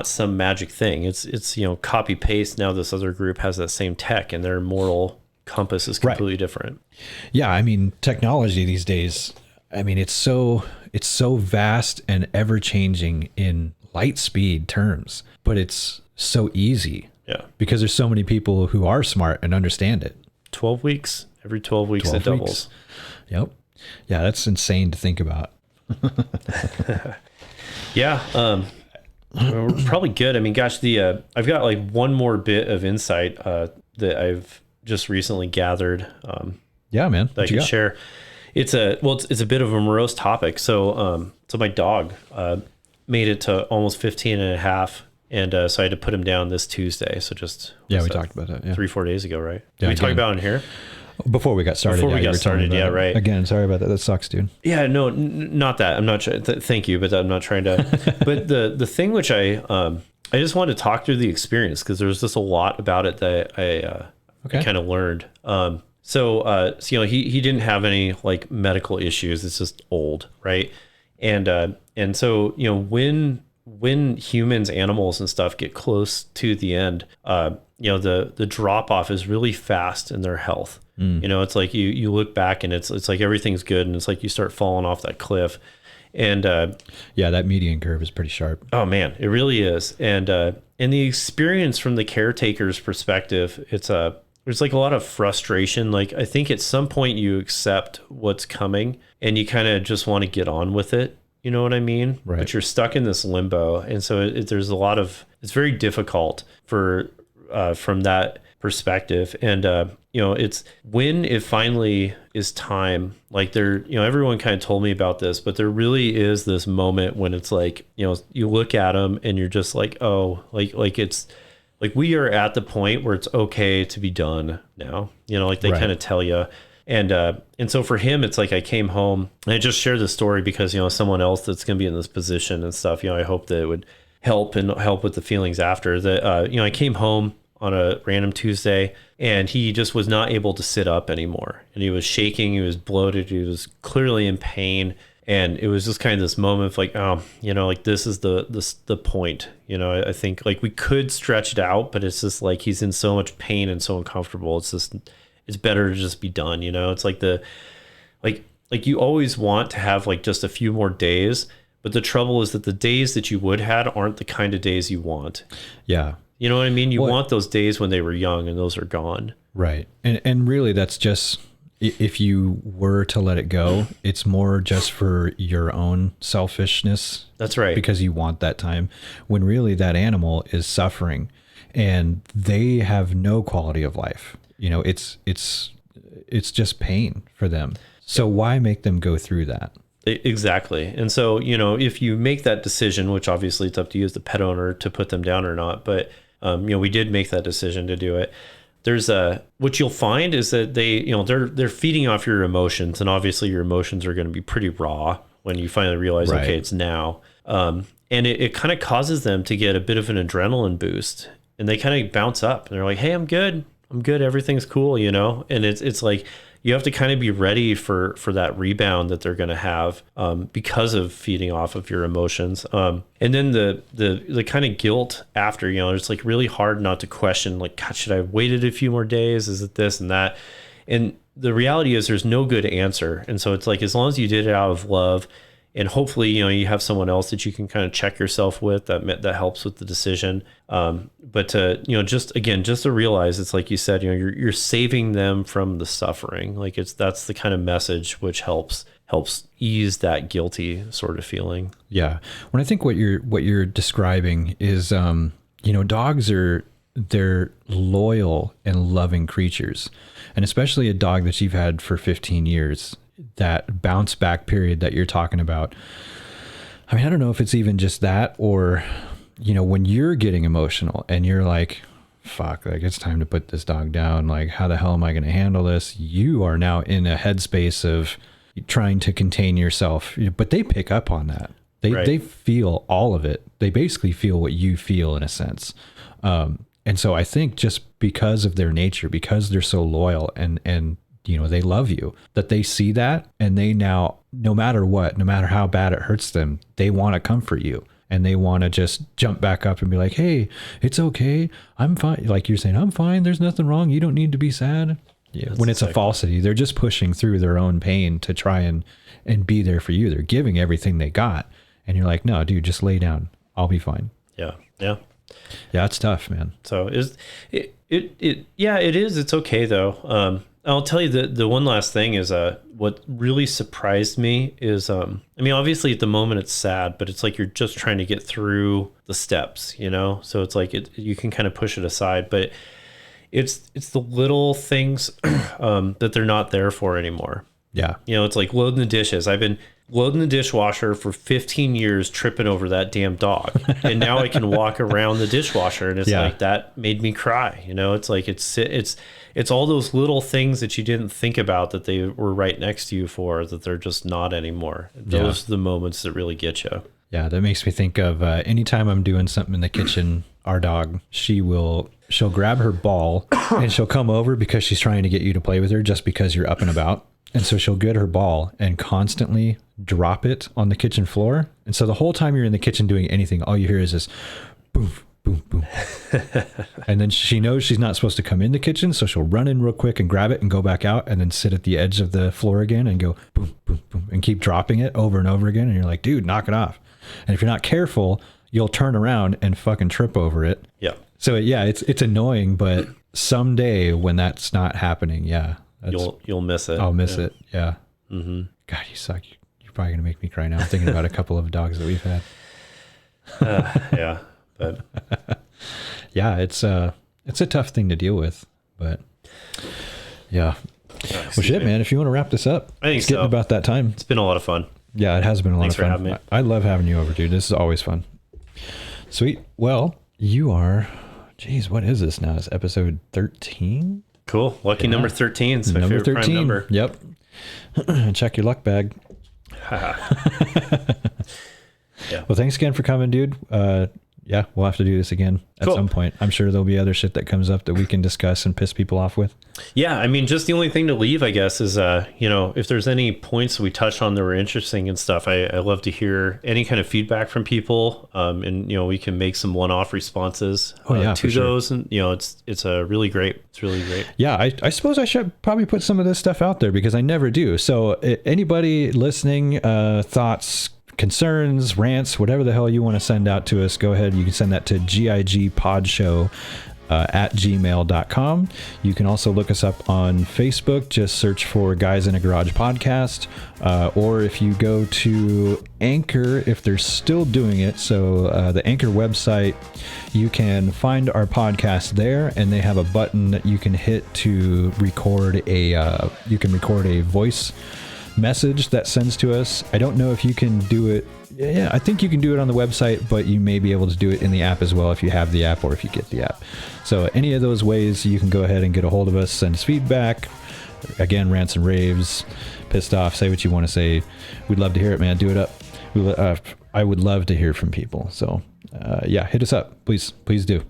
some magic thing. It's copy paste. Now this other group has that same tech, and their moral compass is completely different. Yeah, I mean, technology these days, I mean, it's so vast and ever changing in light speed terms, but it's so easy. Yeah. Because there's so many people who are smart and understand it. 12 weeks. Every 12 weeks it doubles. Yep. Yeah, that's insane to think about. Yeah. We're probably good. I mean, gosh, I've got like one more bit of insight that I've just recently gathered. Yeah, man. That I can share. It's a bit of a morose topic. So my dog made it to almost 15 and a half. And so I had to put him down this Tuesday. So just we talked about that 3-4 days ago, right? Yeah, Did we talk about it in here before we got started? Right. Again, sorry about that. That sucks, dude. Yeah, no, not that. I'm not. Thank you, but I'm not trying to. But the thing which I just wanted to talk through the experience because there's just a lot about it that I kind of learned. So he didn't have any like medical issues. It's just old, right? And so when humans, animals, and stuff get close to the end, the drop off is really fast in their health. It's like you look back and it's like everything's good, and it's like you start falling off that cliff. And that median curve is pretty sharp. Oh man, it really is. And the experience from the caretaker's perspective, there's like a lot of frustration. Like I think at some point you accept what's coming and you kind of just want to get on with it. You know what I mean? Right. But you're stuck in this limbo. And so there's a lot of, it's very difficult from that perspective. And, it's when it finally is time, like everyone kind of told me about this, but there really is this moment when it's like, you look at them and you're just like, oh, like it's like, we are at the point where it's okay to be done now, like they kind of tell you. And so for him, it's like I came home and I just shared this story because, someone else that's going to be in this position and stuff, I hope that it would help with the feelings after that. I came home on a random Tuesday and he just was not able to sit up anymore. And he was shaking, he was bloated, he was clearly in pain. And it was just kind of this moment of like, oh, like this is the point, I think like we could stretch it out, but it's just like, he's in so much pain and so uncomfortable. It's better to just be done. It's like like you always want to have like just a few more days, but the trouble is that the days that you would had aren't the kind of days you want. Yeah. You know what I mean? You want those days when they were young and those are gone. Right. And really that's just, if you were to let it go, it's more just for your own selfishness. That's right. Because you want that time when really that animal is suffering and they have no quality of life. It's just pain for them. So why make them go through that? Exactly. And so, if you make that decision, which obviously it's up to you as the pet owner to put them down or not, but, we did make that decision to do it. There's what you'll find is that they're feeding off your emotions, and obviously your emotions are going to be pretty raw when you finally realize, okay, it's now. And it kind of causes them to get a bit of an adrenaline boost, and they kind of bounce up and they're like, hey, I'm good. Everything's cool, And it's like, you have to kind of be ready for that rebound that they're going to have because of feeding off of your emotions. And then the kind of guilt after, it's like really hard not to question, like, God, should I have waited a few more days? Is it this and that? And the reality is there's no good answer. And so it's like, as long as you did it out of love, and hopefully, you have someone else that you can kind of check yourself with that helps with the decision. But just to realize, it's like you said, you're saving them from the suffering. Like that's the kind of message which helps ease that guilty sort of feeling. Yeah. When I think what you're describing is, dogs they're loyal and loving creatures, and especially a dog that you've had for 15 years. That bounce back period that you're talking about. I mean, I don't know if it's even just that, or, when you're getting emotional and you're like, fuck, like it's time to put this dog down. Like, how the hell am I going to handle this? You are now in a headspace of trying to contain yourself, but they pick up on that. They feel all of it. They basically feel what you feel in a sense. And so I think just because of their nature, because they're so loyal and they love you, that they see that, and they now, no matter what, no matter how bad it hurts them, they want to comfort you, and they want to just jump back up and be like, hey, it's okay. I'm fine. Like you're saying, I'm fine. There's nothing wrong. You don't need to be sad. Yeah. When it's a falsity, they're just pushing through their own pain to try and be there for you. They're giving everything they got. And you're like, no, dude, just lay down. I'll be fine. Yeah. Yeah. Yeah. It's tough, man. So it is. It's okay though. I'll tell you the one last thing is what really surprised me is I mean, obviously at the moment it's sad, but it's like you're just trying to get through the steps, you know? So it's like you can kind of push it aside, but it's the little things that they're not there for anymore. Yeah. You know, it's like loading the dishes. I've been loading the dishwasher for 15 years, tripping over that damn dog. And now I can walk around the dishwasher, and it's like, that made me cry. You know, it's like, it's all those little things that you didn't think about that they were right next to you for, that they're just not anymore. Those are the moments that really get you. Yeah. That makes me think of anytime I'm doing something in the kitchen, our dog, she'll grab her ball and she'll come over because she's trying to get you to play with her just because you're up and about. And so she'll get her ball and constantly drop it on the kitchen floor. And so the whole time you're in the kitchen doing anything, all you hear is this boom, boom, boom. And then she knows she's not supposed to come in the kitchen. So she'll run in real quick and grab it and go back out and then sit at the edge of the floor again and go boom, boom, boom, and keep dropping it over and over again. And you're like, dude, knock it off. And if you're not careful, you'll turn around and fucking trip over it. Yeah. So yeah, it's annoying, but someday when that's not happening, yeah. You'll miss it. I'll miss it. Yeah. Mm-hmm. God, you suck. You're probably gonna make me cry now. I'm thinking about a couple of dogs that we've had. Yeah, but yeah, it's a tough thing to deal with, but yeah. Well, shit, man. If you want to wrap this up, I think it's getting about that time. It's been a lot of fun. Yeah, it has been a lot Thanks of fun. for having me. I love having you over, dude. This is always fun. Sweet. Well, you are. Geez, what is this now? It's episode 13. Cool. Lucky number 13. It's my Number favorite 13. prime number. Yep. Check your luck bag. Yeah. Well, thanks again for coming, dude. Yeah, we'll have to do this again at some point. I'm sure there'll be other shit that comes up that we can discuss and piss people off with. Yeah, I mean, just the only thing to leave, I guess, is, you know, if there's any points we touched on that were interesting and stuff, I love to hear any kind of feedback from people. And, you know, we can make some one-off responses to those. And, you know, it's really great. It's really great. Yeah, I suppose I should probably put some of this stuff out there because I never do. So anybody listening, thoughts, concerns, rants, whatever the hell you want to send out to us, go ahead. You can send that to gigpodshow at gmail.com. You can also look us up on Facebook. Just search for Guys in a Garage Podcast. Or if you go to Anchor, if they're still doing it, so the Anchor website, you can find our podcast there, and they have a button that you can hit to record a voice message that sends to us. I don't know if you can do it. Yeah, I think you can do it on the website, but you may be able to do it in the app as well if you have the app or if you get the app. So any of those ways, you can go ahead and get a hold of us, send us feedback. Again, rants and raves, pissed off, say what you want to say. We'd love to hear it, man. Do it up. I would love to hear from people. So yeah, hit us up. Please do.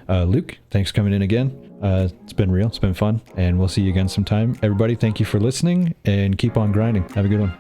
Luke, thanks for coming in again. It's been real. It's been fun. And we'll see you again sometime. Everybody, thank you for listening and keep on grinding. Have a good one.